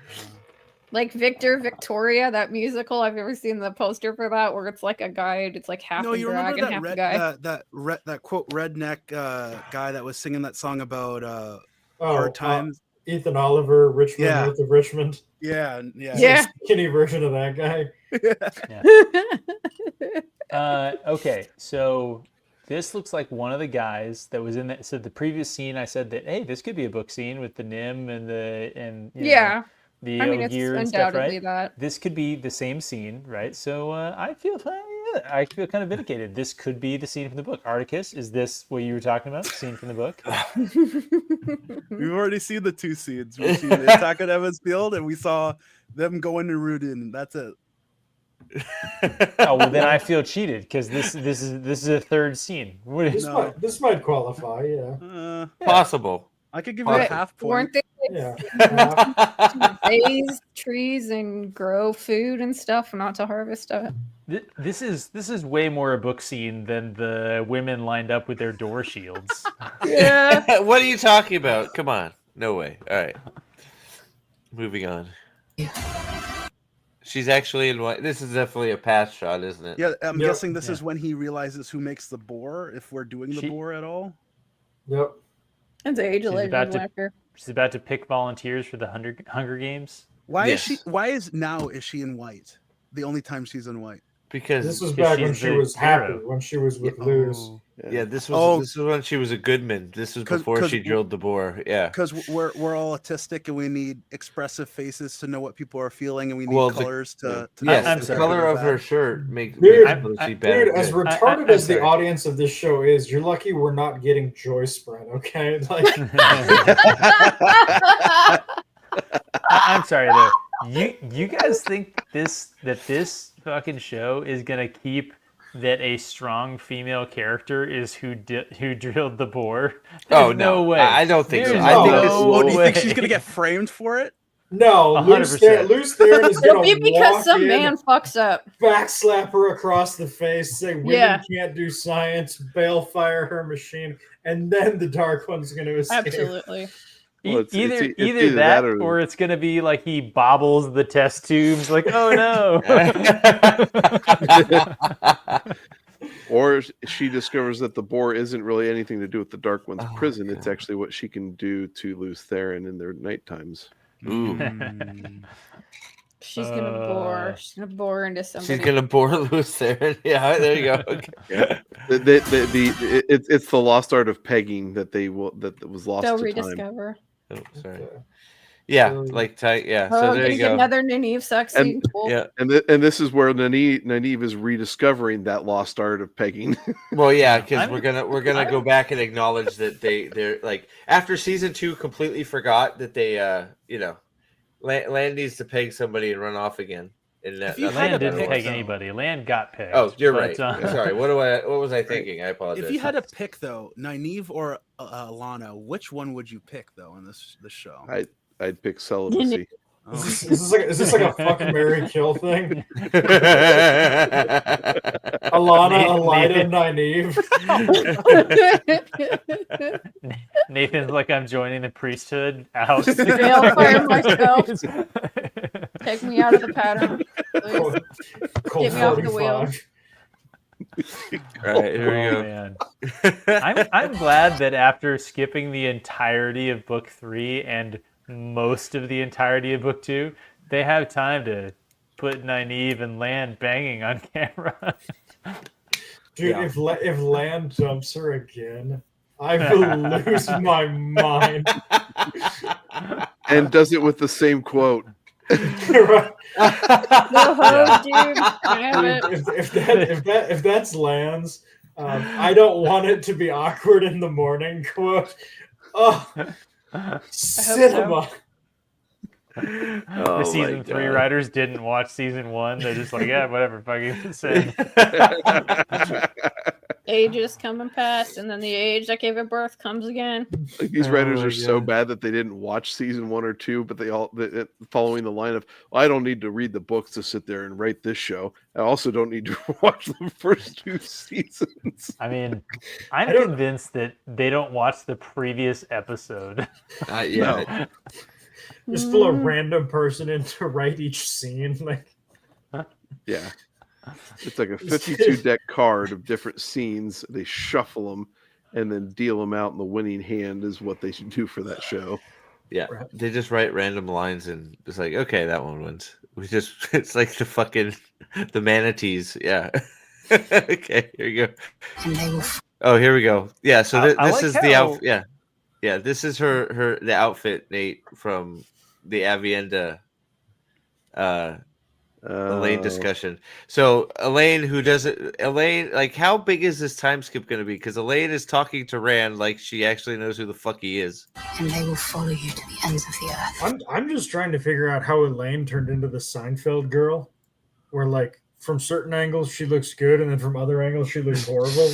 Like Victoria, that musical. I've ever seen the poster for that where it's like a guy, it's like half No, a you dragon, remember half a that guy. that quote redneck guy that was singing that song about hard times? Ethan Oliver, Richmond, Yeah. North of Richmond. Yeah. It's a skinny version of that guy. Okay, so this looks like one of the guys that was in that. So the previous scene, I said that, hey, this could be a book scene with the Nim and the Yeah. the I mean, it's Ogier and stuff, undoubtedly right? that. This could be the same scene, right? So I feel kind of vindicated. This could be the scene from the book. Articus, is this what you were talking about? Scene from the book? We've already seen the two scenes. We've seen the attack on Evans Field, and we saw them go into Rudin. That's it. Oh well, then I feel cheated because this is a third scene. This might qualify, yeah. Possible. I could give you a half point. Weren't they Yeah. raise trees and grow food and stuff, not to harvest it? This is way more a book scene than the women lined up with their door shields. Yeah. What are you talking about? Come on. No way. All right. Moving on. She's actually in white. This is definitely a pass shot, isn't it? Yeah, I'm guessing this is when he realizes who makes the boar, if we're doing the boar at all. Yep. It's age-related whacker. She's about to pick volunteers for the Hunger Games. Why is she? Why is she in white? The only time she's in white. Because this was back when she was happy, when she was with Luz. Yeah, this was when she was a Goodman. This was before she drilled the boar. Yeah, because we're all autistic and we need expressive faces to know what people are feeling, and we need colors to. Yes, the color of her shirt makes dude, as retarded as the audience of this show is, you're lucky we're not getting Joy Spread. Okay, like. I'm sorry though. You guys think this fucking show is gonna keep that a strong female character is who drilled the boar? There's no way. I don't think so. There's I think do you think she's gonna get framed for it? No, Luz Theron is It'll gonna be because walk some in, man fucks up, backslap her across the face, say women can't do science, balefire her machine, and then the Dark One's gonna escape. Absolutely. Well, either that or it's going to be like he bobbles the test tubes like, oh no. Or she discovers that the boar isn't really anything to do with the Dark One's prison. It's actually what she can do to Luz Theron in their night times. Ooh. She's gonna bore. She's gonna bore into somebody. She's gonna bore Luz Theron. Yeah, there you go. Okay. Yeah. It's the lost art of pegging that was lost. They'll to rediscover. Time. Oh, sorry. Yeah, like tight. Yeah. So there you go. Another Nynaeve sex scene. Cool. Yeah, and this is where Nynaeve is rediscovering that lost art of pegging. Well, yeah, because we're gonna go back and acknowledge that they're like after season 2 completely forgot that they Land needs to peg somebody and run off again. And Land didn't peg anybody. Land got pegged. Oh, you're right. Sorry. What was I thinking? I apologize. If you had to pick though, Nynaeve or Alana, which one would you pick though in this show? I'd pick celibacy. Is this like a fuck, marry, kill thing? Alana, Elida, Nynaeve. Nathan's like, I'm joining the priesthood. Out. Balefire myself. Take me out of the pattern. Get me off the wheel. All right, here we go. Man. I'm glad that after skipping the entirety of book 3 and most of the entirety of book 2, they have time to put Nynaeve and Land banging on camera. Dude, if Land jumps her again, I will lose my mind. And does it with the same quote. Right. If that's Land's, I don't want it to be awkward in the morning. Quote. Oh, cinema. The season 3 writers didn't watch season 1. They're just like, yeah, whatever, fucking say. ages come and pass, and then the age that gave it birth comes again. Like these writers are so bad that they didn't watch season 1 or 2, but they all following the line of, well, I don't need to read the books to sit there and write this show. I also don't need to watch the first 2 seasons. I mean, I'm convinced that they don't watch the previous episode. Yeah. Just pull a random person in to write each scene. Like, yeah. It's like a 52 deck card of different scenes. They shuffle them and then deal them out, and the winning hand is what they should do for that show. Yeah, they just write random lines and it's like, okay, that one wins. It's like the manatees. Yeah. Okay, here you go. Oh, here we go. Yeah, so this like is the outfit. Yeah, yeah, this is the outfit, Nate, from the Avienda Elaine discussion. So Elaine, like, how big is this time skip going to be? Because Elaine is talking to Rand like she actually knows who the fuck he is. And they will follow you to the ends of the earth. I'm just trying to figure out how Elaine turned into the Seinfeld girl, where like from certain angles she looks good, and then from other angles she looks horrible.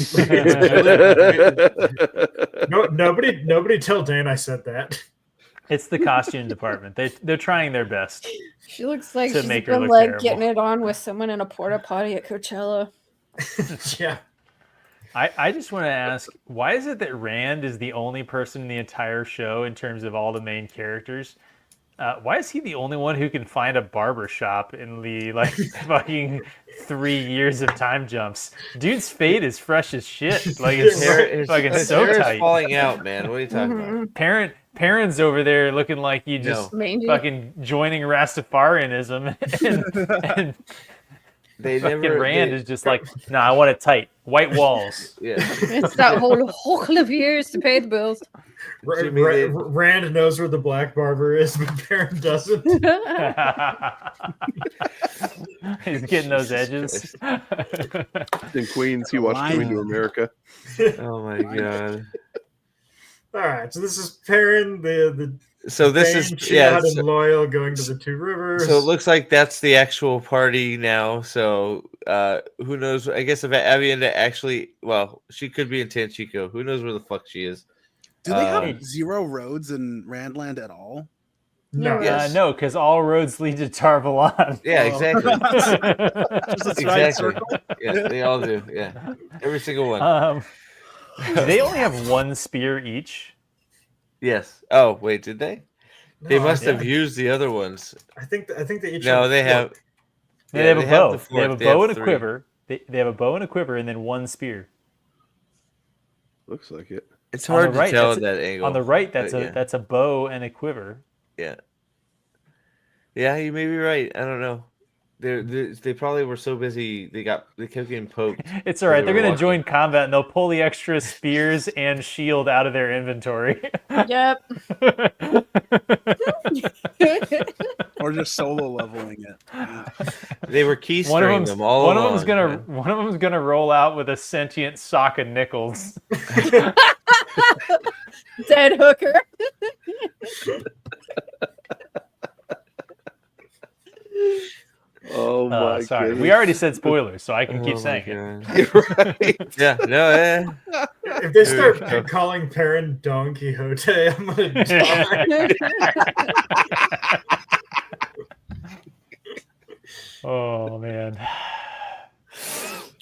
Nobody tell Dan I said that. It's the costume department. They're trying their best. She looks like to she's make her been look like terrible. getting it on with someone in a porta potty at Coachella. Yeah. I just want to ask, why is it that Rand is the only person in the entire show in terms of all the main characters? Why is he the only one who can find a barber shop in the fucking 3 years of time jumps? Dude's fade is fresh as shit. Like it's fucking so tight. Falling out, man. What are you talking about? Perrin's over there looking like you just fucking joining Rastafarianism, and they fucking Rand is just like, nah, I want it tight, white walls. Yeah, it's that whole couple of years to pay the bills. Rand knows where the black barber is, but Perrin doesn't. He's getting those edges. In Queens, he watched Coming to America. Oh my god. All right, so this is Perrin, so this is and Loyal going to the Two Rivers. So it looks like that's the actual party now. So who knows? I guess if Avienda actually, well, she could be in Tanchico. Who knows where the fuck she is? Do they have 0 roads in Randland at all? No, no, because all roads lead to Tarvalon. Yeah, exactly. Exactly. Yeah, they all do. Yeah, every single one. Do they only have 1 spear each? Yes. Oh, wait, did they? They must have used the other ones. I think they each. No, they have. They have a bow. They have a bow and a quiver. They have a bow and a quiver, and then 1 spear. Looks like it. It's hard to tell at that angle. On the right, that's a bow and a quiver. Yeah. Yeah, you may be right. I don't know. They probably were so busy they kept getting poked. It's all right. They're gonna join combat and they'll pull the extra spears and shield out of their inventory. Yep. Or just solo leveling it. Yeah. They were keystring them all along. One of them's gonna roll out with a sentient sock of nickels. Dead hooker. Oh my god! Sorry, we already said spoilers, so I can keep saying it. Right. Yeah, no, If they start calling Perrin Don Quixote, I'm gonna die. Oh man!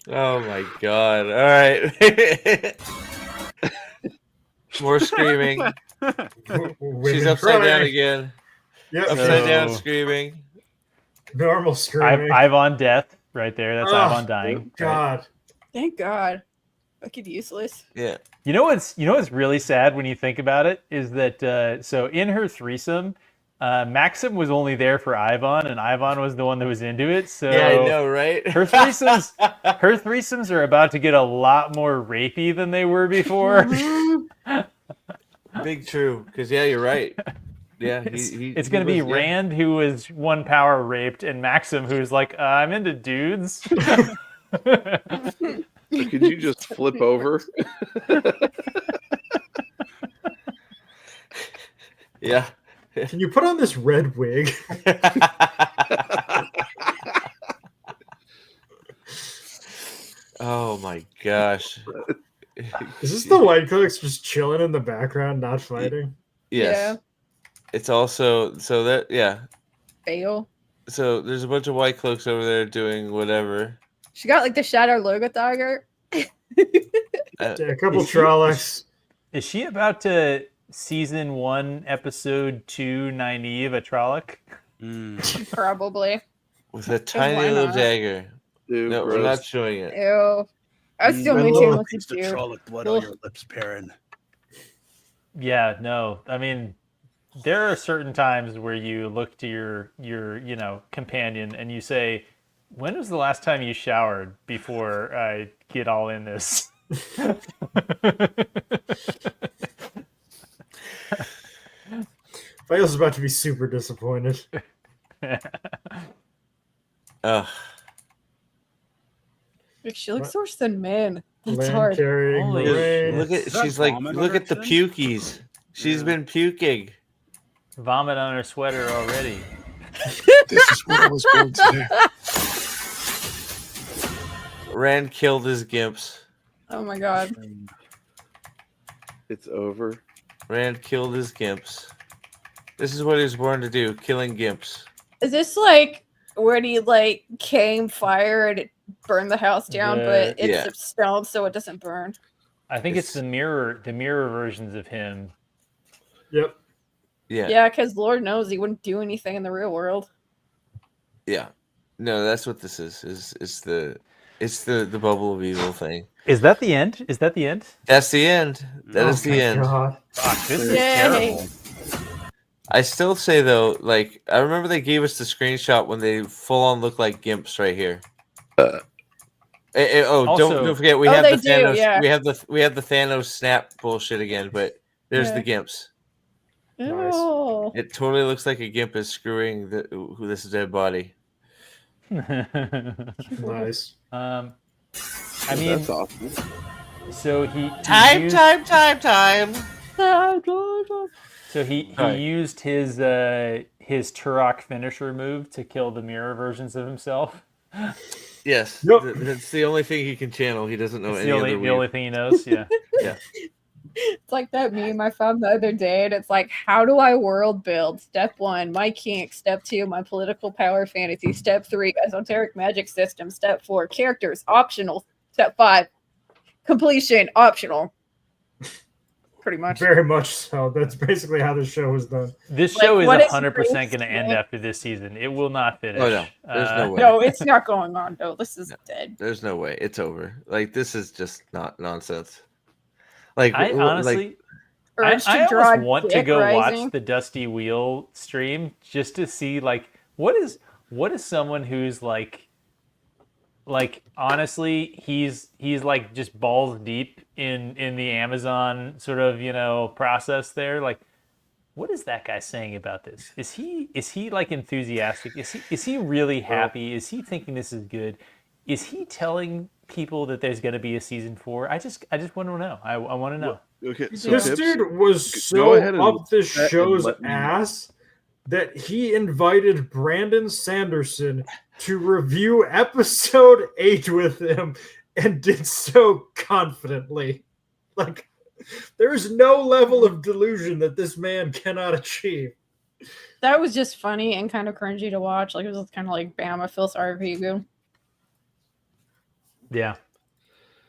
Oh my god! All right, more screaming. She's upside down again. Yep. Upside down screaming. Normal screaming. Ivan death right there. That's Ivan dying. God. Right? Thank God. Fucking useless. Yeah. You know what's really sad when you think about it is that so in her threesome, Maxim was only there for Ivan, and Ivan was the one that was into it. So yeah, I know, right? Her threesomes are about to get a lot more rapey than they were before. Big true, because you're right. Yeah, it's going to be Rand, who was 1 power raped, and Maxim, who's like, I'm into dudes. Could you just flip over? Yeah. Can you put on this red wig? Oh my gosh. Is this the White Cloaks just chilling in the background, not fighting? Yes. Yeah. It's also so that Fail. So there's a bunch of White Cloaks over there doing whatever. She got like the Shadow Logo Tiger. Yeah, a couple Trollocs. Is she about to season 1, episode 2, Nynaeve a Trolloc? Probably. With a tiny little dagger. Ew, no, gross. we're not showing it. Ew. I still My maintain lord, what's it's the you. Trolloc blood on your lips, Perrin. Yeah, no. I mean, there are certain times where you look to your companion and you say, "When was the last time you showered before I get all in this?" Fail's about to be super disappointed. Ugh. She looks worse than men. That's Land hard. carrying Holy Lorraine. Look at Is that she's like vomit look on at the her chin? pukies. She's been puking. Vomit on her sweater already. This is what I was born to do. Rand killed his gimps. Oh my god. It's over. Rand killed his gimps. This is what he was born to do, killing gimps. Is this like where he like came fire and it burned the house down, but it's stone so it doesn't burn? I think it's the mirror versions of him. Yep. Yeah. Yeah, because Lord knows he wouldn't do anything in the real world. Yeah. No, that's what this is. It's the bubble of evil thing. Is that the end? Is that the end? That's the end. That is the end. God. Fuck, this is Yay. terrible. I still say though, like I remember they gave us the screenshot when they full on look like gimps right here. Don't forget we have the Thanos. Yeah. We have the Thanos snap bullshit again, but there's the gimps. Nice. It totally looks like a gimp is screwing this dead body. Nice. I mean, That's awesome. so he Time. So he used his Turok finisher move to kill the mirror versions of himself. Yes, Yep. that's the only thing he can channel. He doesn't know It's any other. the only thing he knows. Yeah. Yeah. It's like that meme I found the other day, and it's like, how do I world build? Step 1, my kink. Step 2, my political power fantasy. Step 3, esoteric magic system. Step 4, characters optional. Step 5, completion optional. Pretty much. Very much so. That's basically how the show was done. This Like, show is what is 100% Grace going to end doing? after this season. It will not finish. Oh no, there's no way. No, it's not going on. No, this is dead. There's no way. It's over. Like this is just not nonsense. Like I honestly, Urge to I draw almost want to Dick go Rising. watch the Dusty Wheel stream just to see like what is someone who's like honestly he's like just balls deep in the Amazon sort of process there. Like, what is that guy saying about this? Is he like enthusiastic? Is he really happy? Is he thinking this is good? Is he telling people that there's going to be a season 4? I just want to know. I want to know. Okay, so This Pips, dude was go so ahead and up this let- and show's let me- ass that he invited Brandon Sanderson to review episode 8 with him and did so confidently. Like, there's no level of delusion that this man cannot achieve. That was just funny and kind of cringy to watch. Like, it was kind of like, bam, I feel sorry for you. Yeah.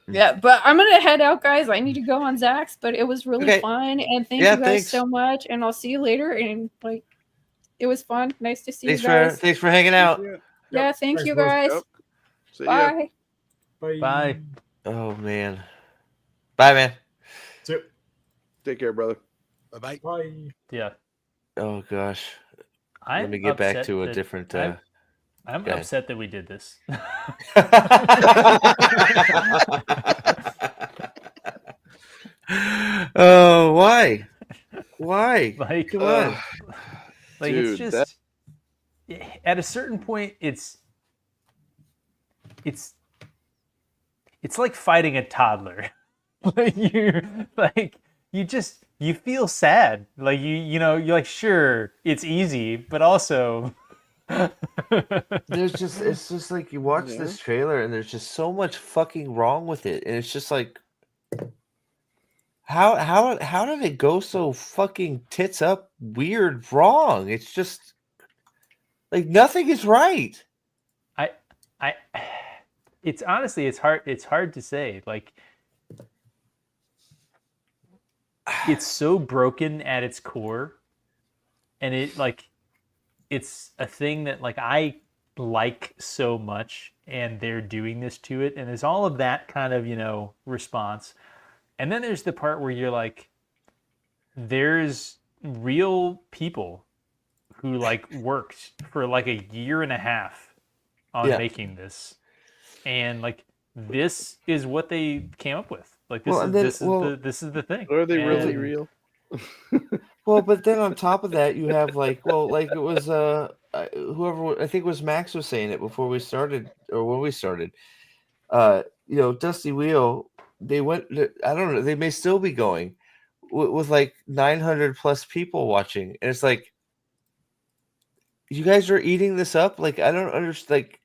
Yeah, but I'm gonna head out, guys. I need to go on Zach's, but it was really Okay. fun, and thank Yeah, you guys thanks. so much. And I'll see you later. And like, it was fun. Nice to see you guys. Thanks for hanging out. Yeah, thank Thanks, you boys. guys. Yep. See ya. Bye. Bye. Oh man. Bye, man. Take care, brother. Bye-bye. Bye. Yeah. Oh gosh. I'm Let me get back upset to a that- different. I'm Okay. upset that we did this. Oh, why? Why? Like, Come on. like Dude, it's just at a certain point, it's like fighting a toddler. You feel sad. Like you're like, sure, it's easy, but also It's just like you watch this trailer and there's just so much fucking wrong with it, and it's just like, how did it go so fucking tits up weird wrong? It's just like nothing is right. It's honestly, it's hard to say. Like, it's so broken at its core, and it's a thing that like I like so much, and they're doing this to it, and there's all of that kind of response, and then there's the part where you're like, there's real people who like worked for like a year and a half on making this, and like this is what they came up with. Like this is the thing. Are they really real? Well, but then on top of that, you have like it was whoever, I think it was Max was saying it before we started, or when we started. Dusty Wheel, they went. I don't know. They may still be going with like 900 plus people watching, and it's like, you guys are eating this up. Like, I don't understand. Like,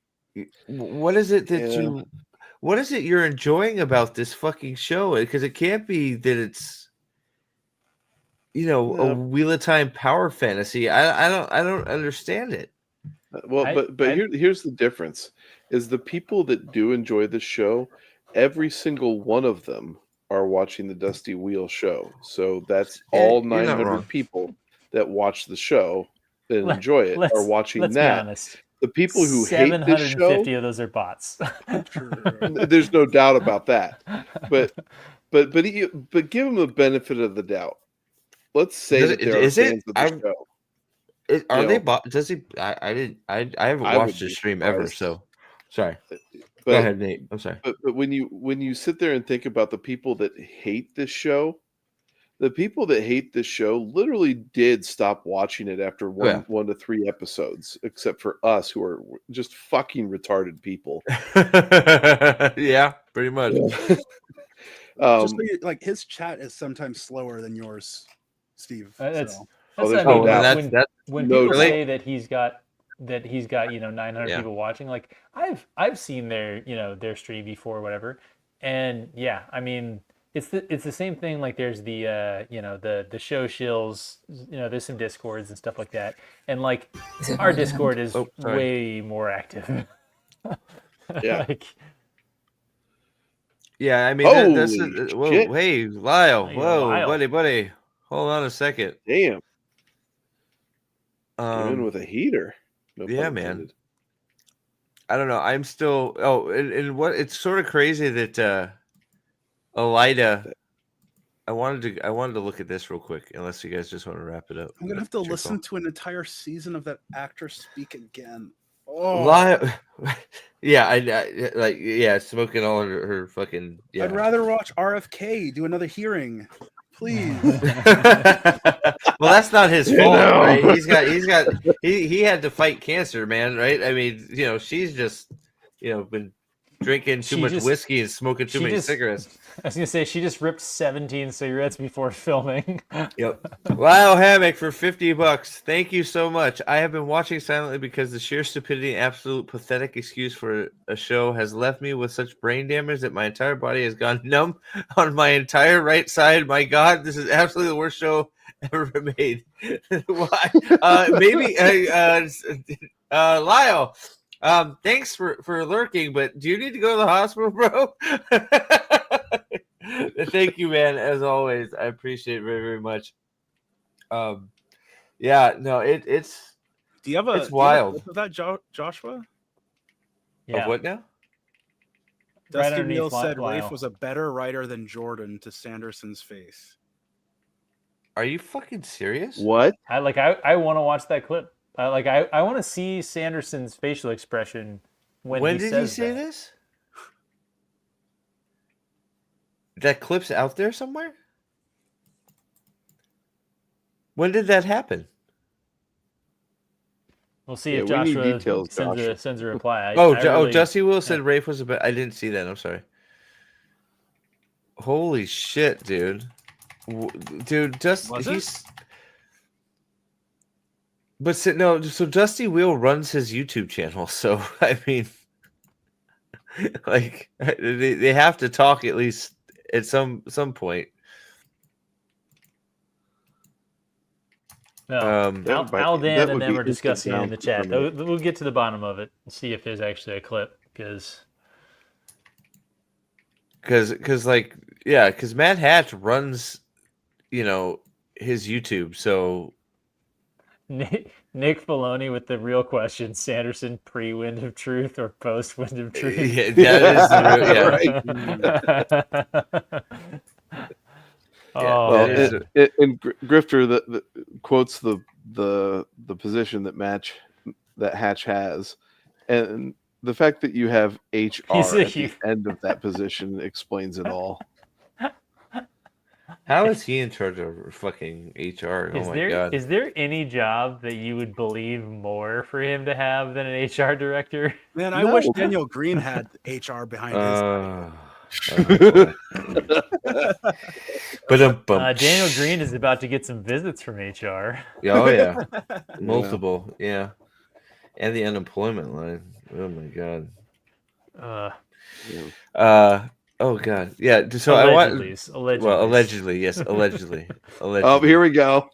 what is it that what is it you're enjoying about this fucking show? Because it can't be that it's, a Wheel of Time power fantasy. I don't understand it. Well, here's the difference: is the people that do enjoy the show, every single one of them are watching the Dusty Wheel show. So that's all 900 people that watch the show and enjoy it are watching that. Be honest. The people who hate this show, 750 of those are bots. There's no doubt about that. But give them the benefit of the doubt. Let's say that there are fans of the show. Are they bot? Does he? I haven't watched his stream ever. So sorry. Go ahead, Nate. I'm sorry. But when you sit there and think about the people that hate this show, the people that hate this show literally did stop watching it after 1 to 3 episodes, except for us who are just fucking retarded people. Yeah, pretty much. Just so like his chat is sometimes slower than yours, Steve. That's no when people say that he's got 900 people watching. Like I've seen their stream before or whatever, and yeah, I mean. It's the same thing. Like there's the the show shills. There's some discords and stuff like that, and like our Discord is way more active. Yeah. Yeah, I mean that's whoa, hey Lyle, whoa, buddy, hold on a second. Damn. Came in with a heater. Yeah, man. I don't know. I'm still. Oh, and what? It's sort of crazy that. Elida, I wanted to look at this real quick, unless you guys just want to wrap it up. I'm gonna have to listen to an entire season of that actor speak again. Yeah, smoking all her fucking. Yeah. I'd rather watch RFK do another hearing, please. Well, that's not his fault, right? He had to fight cancer, man, right? I mean, she's just, been drinking too much whiskey and smoking too many cigarettes. I was gonna say she just ripped 17 cigarettes before filming. Yep. Lyle Hammock for $50. Thank you so much. I have been watching silently because the sheer stupidity and absolute pathetic excuse for a show has left me with such brain damage that my entire body has gone numb on my entire right side. My God, this is absolutely the worst show ever made. Why? Lyle. Thanks for lurking, but do you need to go to the hospital, bro? Thank you, man. As always, I appreciate it very, very much. Yeah, no, it's. Do you have it's wild. Of that, Joshua? Yeah. Of what now? Dusty Wheel said Rafe was a better writer than Jordan to Sanderson's face. Are you fucking serious? What? I want to watch that clip. I want to see Sanderson's facial expression when did he say this? That clip's out there somewhere? When did that happen? We'll see if Joshua sends a reply. Dusty Will said Rafe was a bit. I didn't see that. I'm sorry. Holy shit, dude! Dude, Was it? But no, so Dusty Wheel runs his YouTube channel, so I mean, like they have to talk at least at some point. No, Aldan and them are discussing it in the chat. We'll get to the bottom of it and see if there's actually a clip, because Mad Hatch runs, his YouTube. So Nick Filoni with the real question: Sanderson pre-Wind of Truth or post-Wind of Truth? Yeah, that is right. And Grifter that quotes the position that Hatch has, and the fact that you have HR at the end of that position explains it all. How is he in charge of fucking HR? Oh my god! Is there any job that you would believe more for him to have than an HR director? Man, I wish Daniel Green had HR behind his. But Daniel Green is about to get some visits from HR. Oh yeah, multiple, yeah, and the unemployment line. Oh my god. Oh god, yeah. So allegedly. Allegedly, yes, allegedly. Oh, here we go.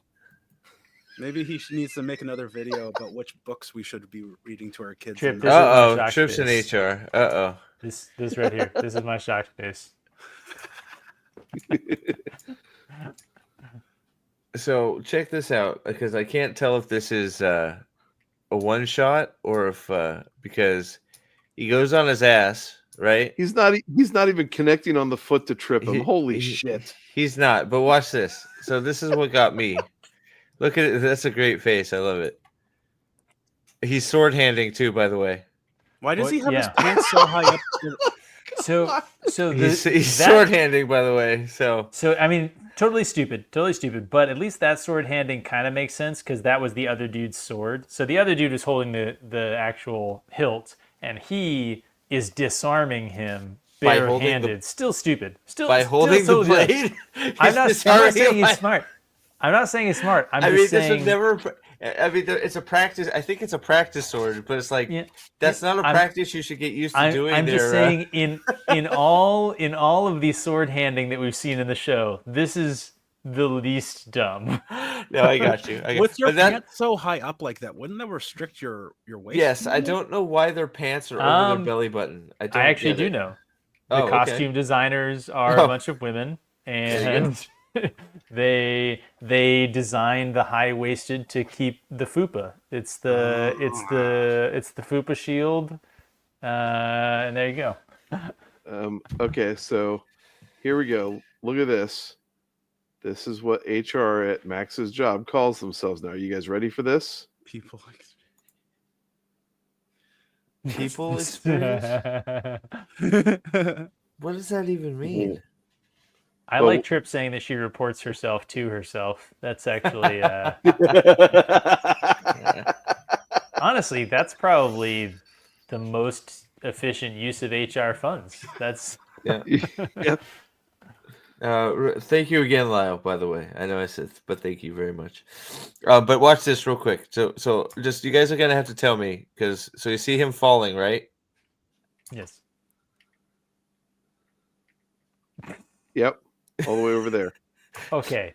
Maybe he needs to make another video about which books we should be reading to our kids. Trips in HR. This right here. This is my shocked face. So check this out, because I can't tell if this is a one shot or if because he goes on his ass, right? He's not even connecting on the foot to trip him. Holy shit. He's not. But watch this. So this is what got me. Look at it. That's a great face. I love it. He's sword handing too, by the way. Why does he have his pants so high up? So he's sword handing, by the way. So I mean, totally stupid. But at least that sword handing kind of makes sense, because that was the other dude's sword. So the other dude was holding the actual hilt, and he is disarming him barehanded. Still stupid. By holding the blade. I'm not saying he's smart. I'm not saying he's smart. I'm just saying. This would never. I mean, it's a practice. I think it's a practice sword, but it's like that's not a practice you should get used to doing. I'm just saying, in all of the sword handing that we've seen in the show, this is the least dumb. No, I got you. With your pants so high up like that, wouldn't that restrict your waist? Yes, I don't know why their pants are over their belly button. I actually do know. The costume designers are a bunch of women, and they designed the high waisted to keep the fupa. It's the fupa shield, and there you go. Okay, so here we go. Look at this. This is what HR at Max's job calls themselves now. Are you guys ready for this? People experience. What does that even mean? I like Trip saying that she reports herself to herself. That's actually honestly, that's probably the most efficient use of HR funds. That's yeah. Thank you again, Lyle, by the way. I know I said, but thank you very much. But watch this real quick. So just, you guys are going to have to tell me, because, so you see him falling, right? Yes. Yep. All the way over there. Okay.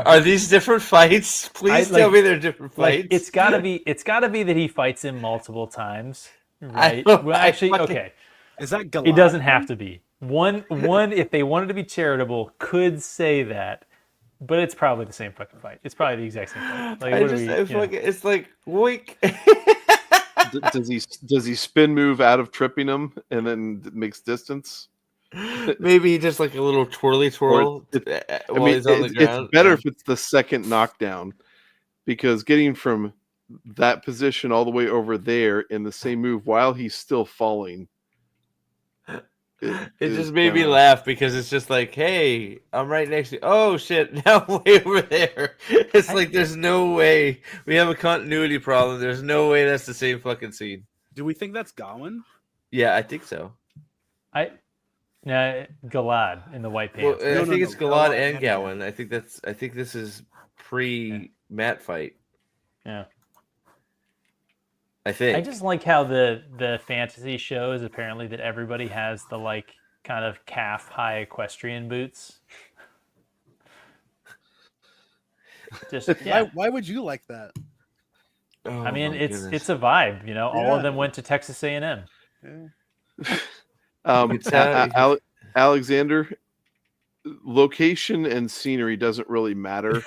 Are these different fights? Please tell me they're different fights. It's gotta be that he fights him multiple times, right? Well, actually, okay. Is that Goliath? It doesn't have to be. One, if they wanted to be charitable, could say that, but it's probably the same fucking fight. It's probably the exact same fight. Like, it's like weak. Does he spin move out of tripping him and then makes distance? Maybe just like a little twirly twirl while he's on the ground. It's better if it's the second knockdown, because getting from that position all the way over there in the same move while he's still falling. It just made me laugh, because it's just like, hey, I'm right next to you. Oh shit, now I'm way over there. It's like there's no way. We have a continuity problem. There's no way that's the same fucking scene. Do we think that's Gawain? Yeah, I think so. Galad in the white pants. Well, I think it's Galad and Gawain. I think this is pre-Matt fight. Yeah. I think. I just like how the fantasy show is apparently that everybody has the like kind of calf high equestrian boots. Just yeah. Why would you like that? Oh, I mean, it's goodness. a vibe, you know. All of them went to Texas A&M. Yeah. Alexander, location and scenery doesn't really matter.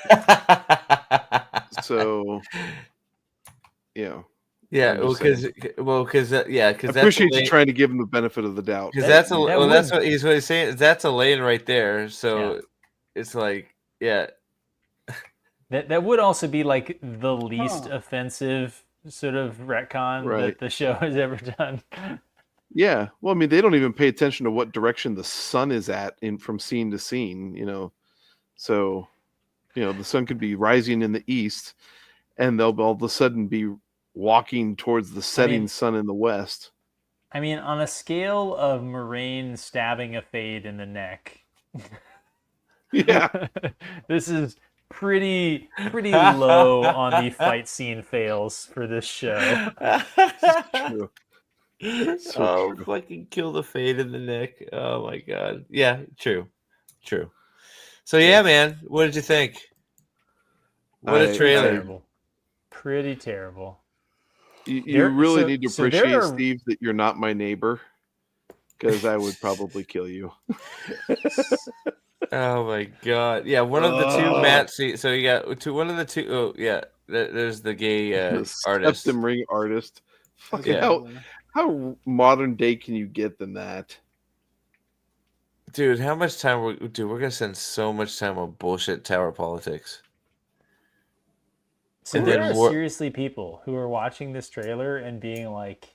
So, yeah. Yeah, because I appreciate you trying to give him the benefit of the doubt. Because that's what he's saying. That's a lane right there. So it's like, yeah. That would also be like the least offensive sort of retcon that the show has ever done. Yeah, well, I mean, they don't even pay attention to what direction the sun is at from scene to scene, you know. So, you know, the sun could be rising in the east, and they'll all of a sudden be walking towards the setting sun in the west. I mean, on a scale of Moraine stabbing a Fade in the neck, yeah, this is pretty low on the fight scene fails for this show. True. So true. Fucking kill the Fade in the neck. Oh my god. Yeah, true. So yeah, man, what did you think? What a trailer. Terrible. Pretty terrible. You really need to appreciate, Steve, that you're not my neighbor, because I would probably kill you. Oh my god. Yeah, one of the two Matt so you got one of the two. Oh yeah, there's the gay artist. Septum ring artist. Fucking how modern day can you get than that? Dude, how much time we're gonna spend so much time on bullshit tower politics. So there are seriously people who are watching this trailer and being like,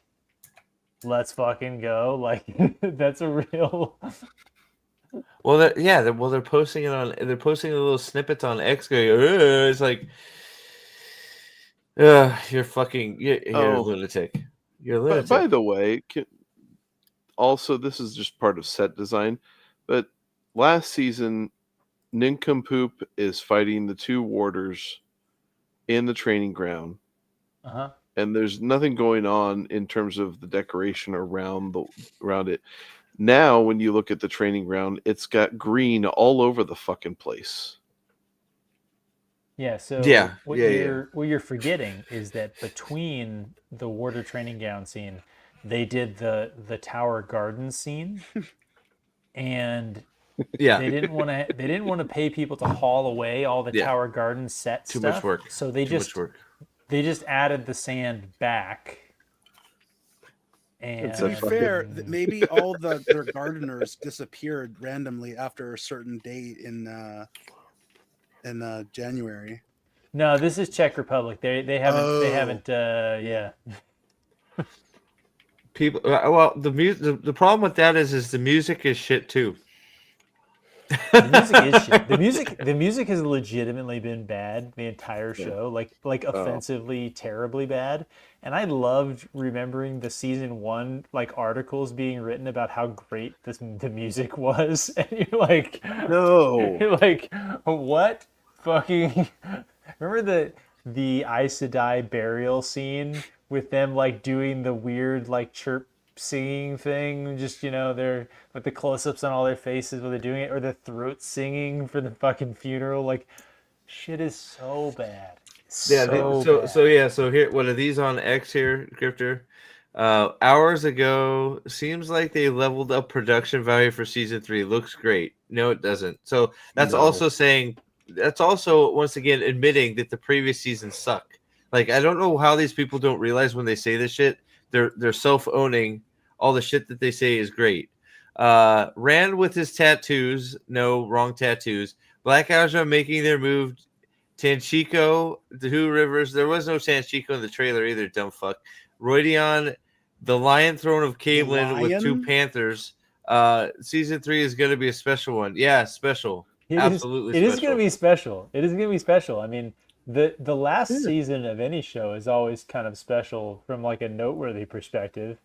let's fucking go. Like, that's a real... Well, they're posting it on... They're posting little snippets on X going, it's like... you're fucking... You're a lunatic. You're a lunatic. By the way, also, this is just part of set design, but last season, Nincompoop is fighting the two warders in the training ground, and there's nothing going on in terms of the decoration around it. Now, when you look at the training ground, it's got green all over the fucking place. Yeah. So what you're forgetting is that between the warder training ground scene, they did the tower garden scene, and. Yeah, they didn't want to pay people to haul away all the tower garden set Too stuff. much work. So they just added the sand back. And to be fair, maybe all their gardeners disappeared randomly after a certain date in January. No, this is Czech Republic. They haven't. Yeah. People. Well, the problem with that is the music is shit too. The music is shit. The music has legitimately been bad the entire show, like offensively terribly bad. And I loved remembering the season 1 like articles being written about how great the music was, and you're like, no, you're like, what fucking? Remember the Aes Sedai burial scene with them like doing the weird like chirp singing thing, just they're with the close-ups on all their faces while they're doing it, or the throat singing for the fucking funeral. Like, shit is so bad. So here, what are these on X here, Grifter? Hours ago, seems like they leveled up production value for season 3. Looks great. No, it doesn't. So that's also saying, that's also once again admitting that the previous seasons suck. Like, I don't know how these people don't realize when they say this shit. They're self-owning all the shit that they say is great. Rand with his tattoos. No, wrong tattoos. Black Azra making their move. Tanchico, the Two Rivers. There was no Tanchico in the trailer either, dumb fuck. Roydion, the Lion Throne of Camelin with 2 Panthers. Season 3 is going to be a special one. Yeah, special. Absolutely special. It is going to be special. It is going to be special. I mean, the last season of any show is always kind of special from like a noteworthy perspective.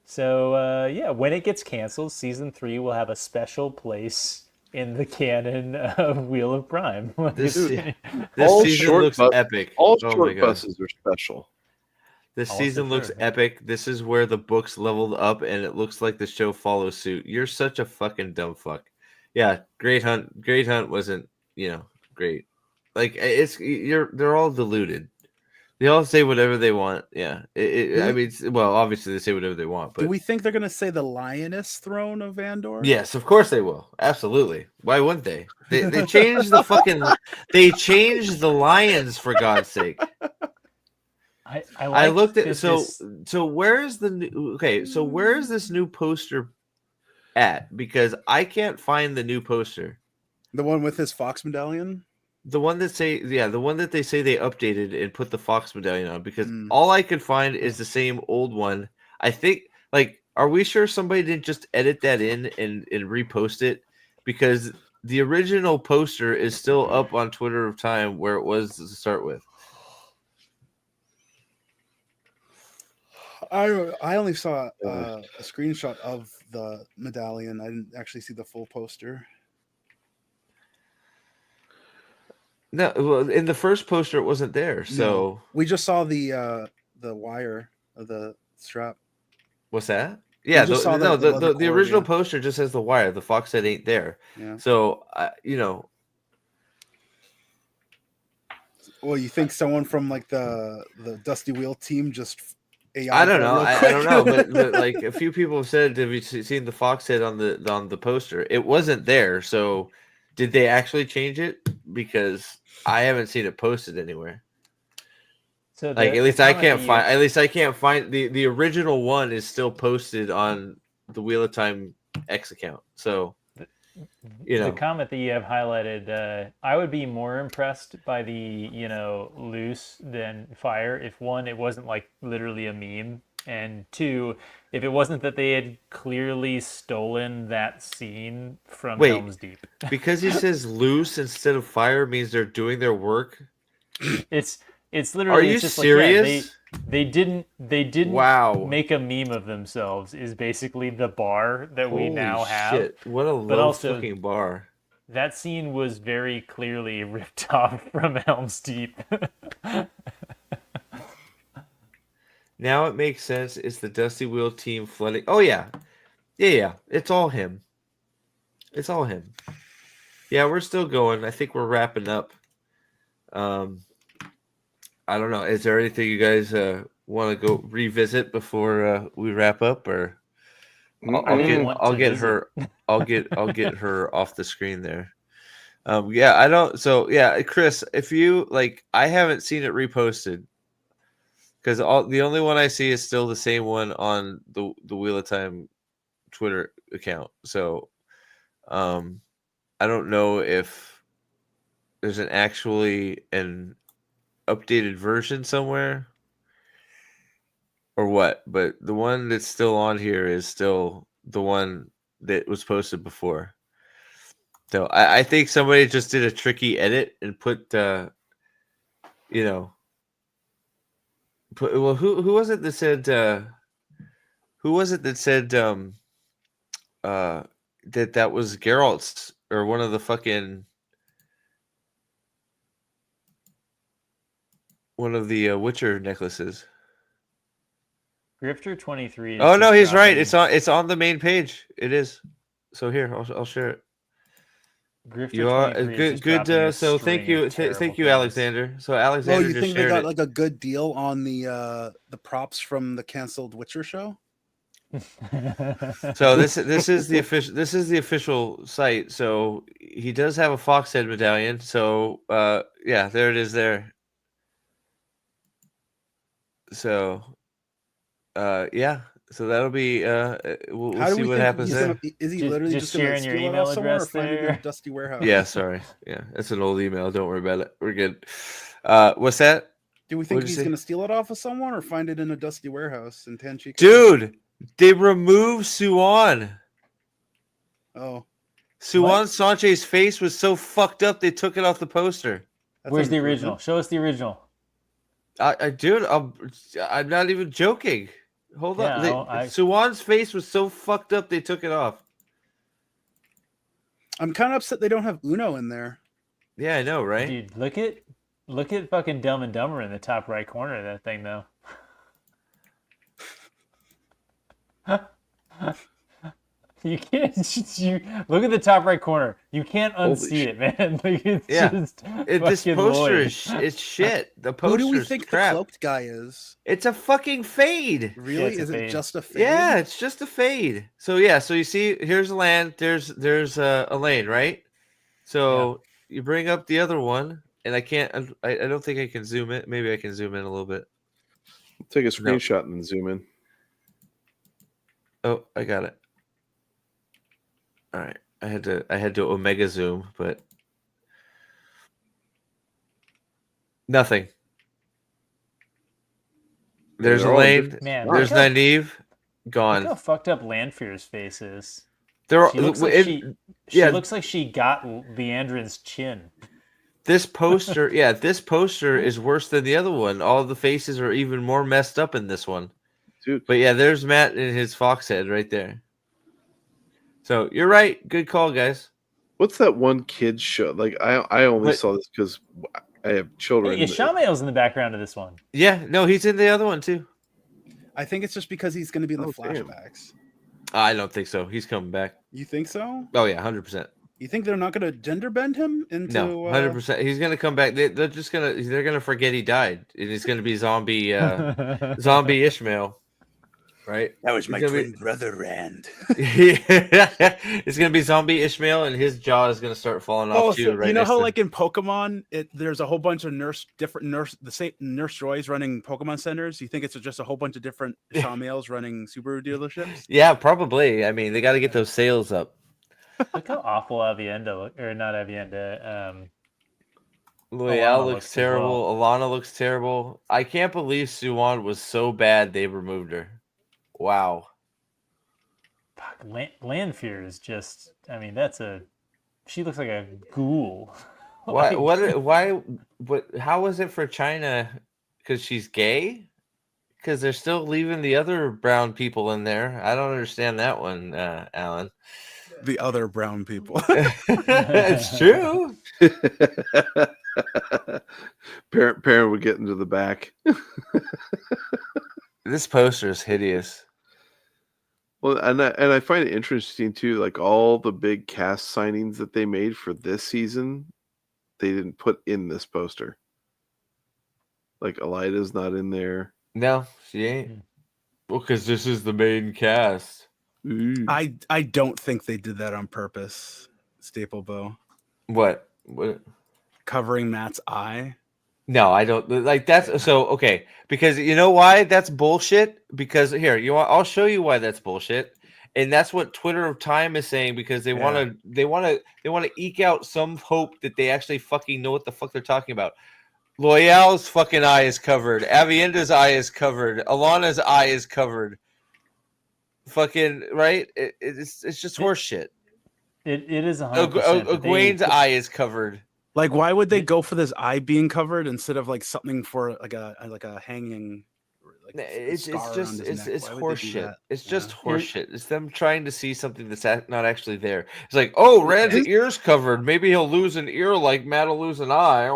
So when it gets canceled, season 3 will have a special place in the canon of Wheel of Prime. This season looks epic. All oh short buses are special. This season looks epic. This is where the books leveled up, and it looks like the show follows suit. You're such a fucking dumb fuck. Yeah, Great Hunt. Great Hunt wasn't, great. Like they're all deluded. They all say whatever they want. Yeah, obviously they say whatever they want. But do we think they're gonna say the lioness throne of Andor? Yes, of course they will. Absolutely. Why wouldn't they? They changed the fucking. They changed the lions, for God's sake. I looked at so where is the new? Okay, so where is this new poster at? Because I can't find the new poster. The one with his fox medallion. The one that the one that they say they updated and put the fox medallion on, because all I could find is the same old one. I think, are we sure somebody didn't just edit that in and repost it? Because the original poster is still up on Twitter of Time where it was to start with. I only saw a screenshot of the medallion. I didn't actually see the full poster. No, well, in the first poster it wasn't there. So we just saw the wire of the strap. What's that? Yeah, the original poster just has the wire. The fox head ain't there. Yeah. So Well, you think someone from the Dusty Wheel team just I don't know. I don't know, but like a few people have said, have you seen the fox head on the poster? It wasn't there. So did they actually change it? Because I haven't seen it posted anywhere. So at least I can't find. At least I can't find the original one is still posted on the Wheel of Time X account. So the comment that you have highlighted, I would be more impressed by the loose than fire if one, it wasn't literally a meme, and two, if it wasn't that they had clearly stolen that scene from Helm's Deep. Because he says loose instead of fire means they're doing their work. It's literally. Are you serious? They didn't make a meme of themselves is basically the bar that we now have. Shit. What a low fucking bar. That scene was very clearly ripped off from Helm's Deep. Now it makes sense. It's the Dusty Wheel team flooding. Oh yeah. Yeah. It's all him. It's all him. Yeah, we're still going. I think we're wrapping up. I don't know. Is there anything you guys want to go revisit before we wrap up, or I'll get her off the screen there. I don't. So yeah, Chris, if you I haven't seen it reposted because the only one I see is still the same one on the Wheel of Time Twitter account. So I don't know if there's an updated version somewhere or what, but the one that's still on here is still the one that was posted before. So I think somebody just did a tricky edit and put who was it that said that was Geralt's or one of the fucking one of the Witcher necklaces. Grifter 23. Oh no, he's right. It's on the main page. It is. So here, I'll share it. Grifter you are good. So thank you, Alexander. So Alexander, you just think they got a good deal on the props from the canceled Witcher show? So this is the official site. So he does have a fox head medallion. So yeah, there it is there. So yeah, so that'll be we'll see what happens there. Is he literally just sharing your email address there? Dusty warehouse. Yeah, sorry. Yeah, that's an old email. Don't worry about it. We're good. What's that? Do we think he's going to steal it off of someone or find it in a dusty warehouse in Tanchico? Dude, they removed Suan. Oh. Suan Sanche's face was so fucked up they took it off the poster. Where's the original? Show us the original. Dude, I'm not even joking. Hold up. Suwan's face was so fucked up they took it off. I'm kind of upset they don't have Uno in there. Yeah, I know, right? Dude, look at fucking Dumb and Dumber in the top right corner of that thing, though. You can't. You look at the top right corner. You can't unsee it, man. Like, it's just this poster is shit. The poster. Who do we think the cloaked guy is? It's a fucking fade. Really? Is it just a fade? Yeah, it's just a fade. So yeah, so you see, here's a land. There's a lane, right? So you bring up the other one, and I can't. I don't think I can zoom it. Maybe I can zoom in a little bit. Take a screenshot and then zoom in. Oh, I got it. All right, I had to omega zoom, but nothing. There's a lane. Man, there's Nynaeve. Gone. Look how fucked up Lanfear's face is. She looks like she got Leandrin's chin. This poster, this poster is worse than the other one. All the faces are even more messed up in this one. Dude. But yeah, there's Matt in his fox head right there. So you're right. Good call, guys. What's that one kid show? Like I only saw this because I have children. Hey, Ishamael's in the background of this one. Yeah, no, he's in the other one too. I think it's just because he's going to be in the flashbacks. I don't think so. He's coming back. You think so? Oh yeah, 100%. You think they're not going to gender bend him into? No, 100%. He's going to come back. They're going to forget he died, and he's going to be zombie Ishmael. Right? That was my twin brother, Rand. It's gonna be zombie Ishmael, and his jaw is gonna start falling off too. So right? You know how, like in Pokemon, there's a whole bunch of the same nurse Joys running Pokemon centers. You think it's just a whole bunch of different Ishmaels running Subaru dealerships? Yeah, probably. I mean, they got to get those sales up. Look how awful Avienda, or not Avienda. Loyal looks terrible. Well. Alana looks terrible. I can't believe Suwan was so bad they removed her. Wow. Fuck, Lanfear is just. I mean, she looks like a ghoul. Why? How was it for China? Because she's gay? Because they're still leaving the other brown people in there. I don't understand that one, Alan. The other brown people. It's true. Parent would get into the back. This poster is hideous. Well, and I find it interesting too. Like all the big cast signings that they made for this season, they didn't put in this poster. Like Elida's not in there. No, she ain't. Well, because this is the main cast. Ooh. I don't think they did that on purpose. Staplebow. What? Covering Matt's eye. No, I don't like that's so okay. Because you know why that's bullshit? Because here, I'll show you why that's bullshit. And that's what Twitter of Time is saying because they want to eke out some hope that they actually fucking know what the fuck they're talking about. Loyal's fucking eye is covered. Avienda's eye is covered. Alana's eye is covered. Fucking right? It's just horse shit. It is 100%. Egwene's eye is covered. Like, why would they go for this eye being covered instead of like something for like a hanging? Like, it's horse shit. It's just horse shit. It's them trying to see something that's not actually there. It's like, oh, Rand's ear's covered. Maybe he'll lose an ear like Matt will lose an eye.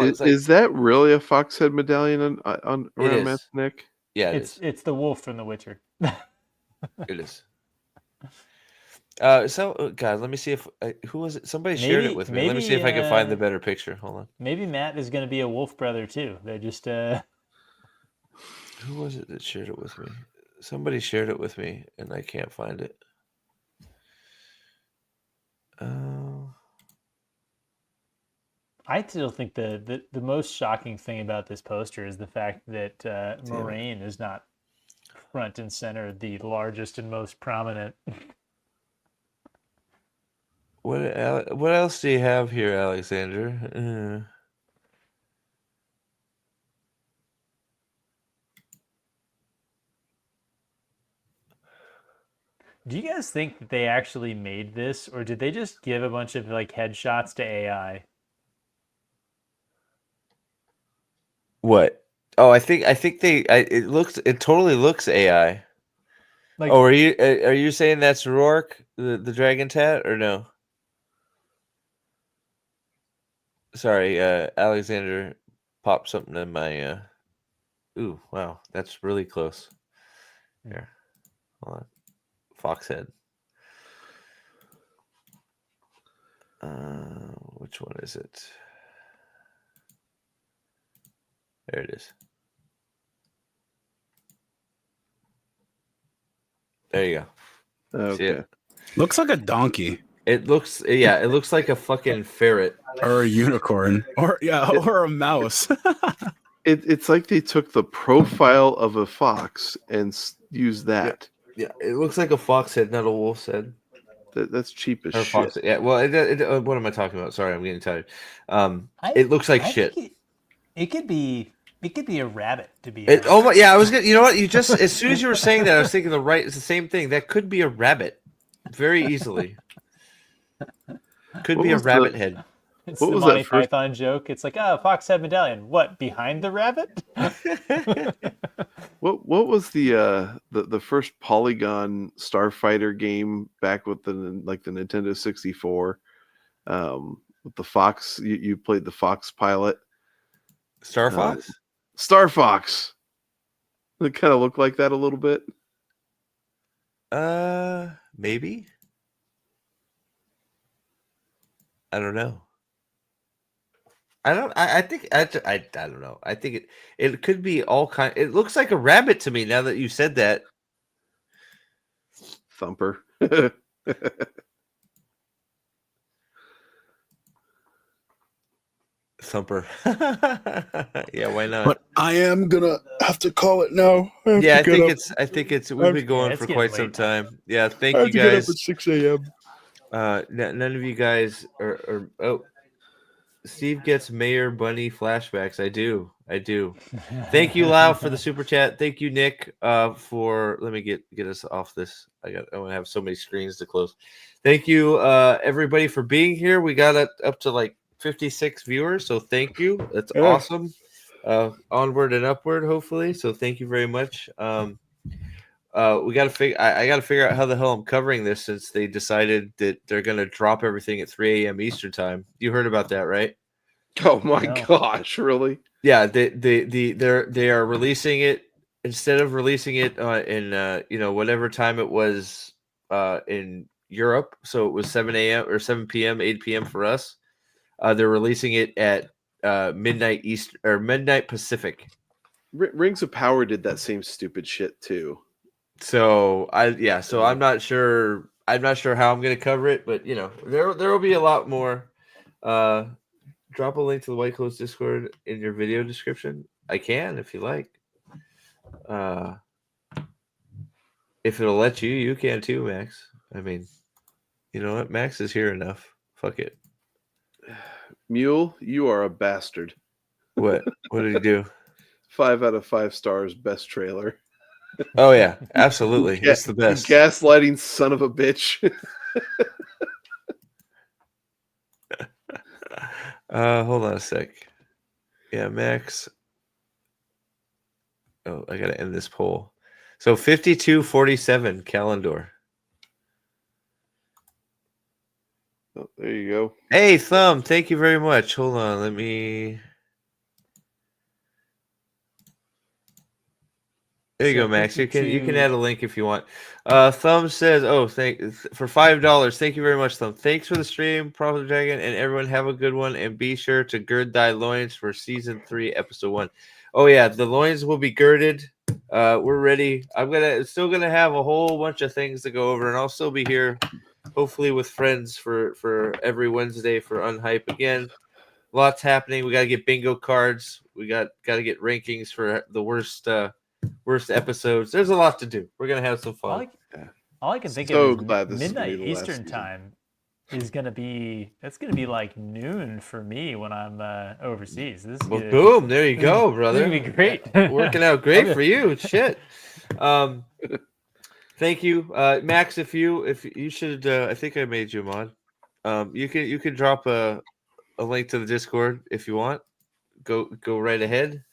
Is that really a fox head medallion on around Matt's neck? Yeah, it's the wolf from The Witcher. It is. God, let me see if who was it? Somebody shared it with me. Let me see if I can find the better picture. Hold on. Maybe Matt is going to be a wolf brother too. They're just. Who was it that shared it with me? Somebody shared it with me, and I can't find it. I still think the most shocking thing about this poster is the fact that Moraine is not front and center, the largest and most prominent. What else do you have here, Alexander? Do you guys think that they actually made this, or did they just give a bunch of like headshots to AI? What? Oh, I think they. It totally looks AI. Like, are you saying that's Rourke, the dragon tat, or no? Sorry, Alexander popped something in my. Ooh, wow, that's really close. Here, hold on. Foxhead. Which one is it? There it is. There you go. Okay. Looks like a donkey. It looks like a fucking ferret or a unicorn or a mouse. It's like they took the profile of a fox and used that. Yeah, it looks like a fox head, not a wolf's head. That's cheap as or shit. Fox, yeah, well, what am I talking about? Sorry, I'm getting tired. It looks like shit. It could be a rabbit, to be honest. Oh my, yeah, I was gonna. You know what? You just as soon as you were saying that, I was thinking it's the same thing. That could be a rabbit, very easily. Could be a rabbit head. It's the Monty Python joke. It's like, fox head medallion. What, behind the rabbit? What was the first Polygon Starfighter game back with the Nintendo 64? With the Fox, you played the Fox pilot. Star Fox? Star Fox. It kind of looked like that a little bit. Maybe. I don't know. I don't know. I think it could be all kind. It looks like a rabbit to me now that you said that. Thumper. Thumper. Yeah, why not? But I am gonna have to call it now. Yeah, I think it's we've been going for quite some time. Yeah, thank you guys. Get up at 6 a.m. None of you guys are Steve gets Mayor Bunny flashbacks. I do. Thank you, Lau, for the super chat. Thank you, Nick, for let me get us off this. I want to have so many screens to close. Thank you, everybody, for being here. We got it up to like 56 viewers, so thank you. That's awesome. Onward and upward, hopefully. So thank you very much. We got to figure. I got to figure out how the hell I'm covering this since they decided that they're going to drop everything at 3 a.m. Eastern time. You heard about that, right? Oh my gosh, really? Yeah, they are releasing it instead of releasing it in whatever time it was in Europe. So it was 7 a.m. or 7 p.m., 8 p.m. for us. They're releasing it at midnight East or midnight Pacific. Rings of Power did that same stupid shit too. So I'm not sure. I'm not sure how I'm going to cover it, but there will be a lot more. Drop a link to the White Clothes Discord in your video description. I can if you like. If it'll let you, you can too, Max. I mean, you know what? Max is here enough. Fuck it. Mule, you are a bastard. What? What did he do? 5 out of 5 stars. Best trailer. Oh yeah, absolutely. It's the best. Gaslighting son of a bitch. Hold on a sec. Yeah, Max. Oh, I gotta end this poll. So 52-47, Callandor. Oh, there you go. Hey, Thumb, thank you very much. Hold on, let me. There you go, Max. You can add a link if you want. Thumb says, "Oh, for $5. Thank you very much, Thumb. Thanks for the stream, Prophet Dragon, and everyone have a good one. And be sure to gird thy loins for season 3, episode 1. Oh yeah, the loins will be girded. We're ready. I'm still gonna have a whole bunch of things to go over, and I'll still be here, hopefully with friends for every Wednesday for UNHYPE again. Lots happening. We gotta get bingo cards. We gotta get rankings for the worst episodes. There's a lot to do. We're gonna have some fun. All I can think of is midnight Eastern time is gonna be like noon for me when I'm overseas. Boom! There you go, brother. This is gonna be great. Working out great for you. Shit. Thank you, Max. If you should, I think I made you a mod. You can drop a link to the Discord if you want. Go right ahead.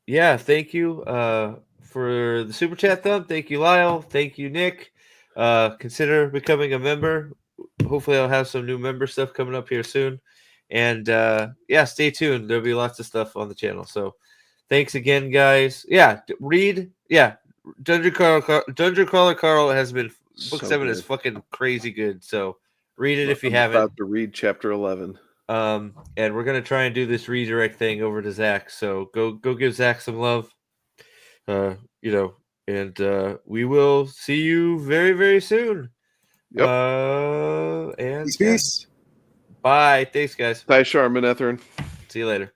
Yeah, thank you for the super chat, Thumb. Thank you, Lyle. Thank you, Nick. Consider becoming a member. hopefully I'll have some new member stuff coming up here soon. And stay tuned. There'll be lots of stuff on the channel. So thanks again, guys. Read. Dungeon Crawler Carl has been book 7 is fucking crazy good. So read it if you haven't. About to read chapter 11. And we're gonna try and do this redirect thing over to Zach. So go give Zach some love. And we will see you very, very soon. Yep. And peace. Bye. Thanks, guys. Bye, Charmin Ethern. See you later.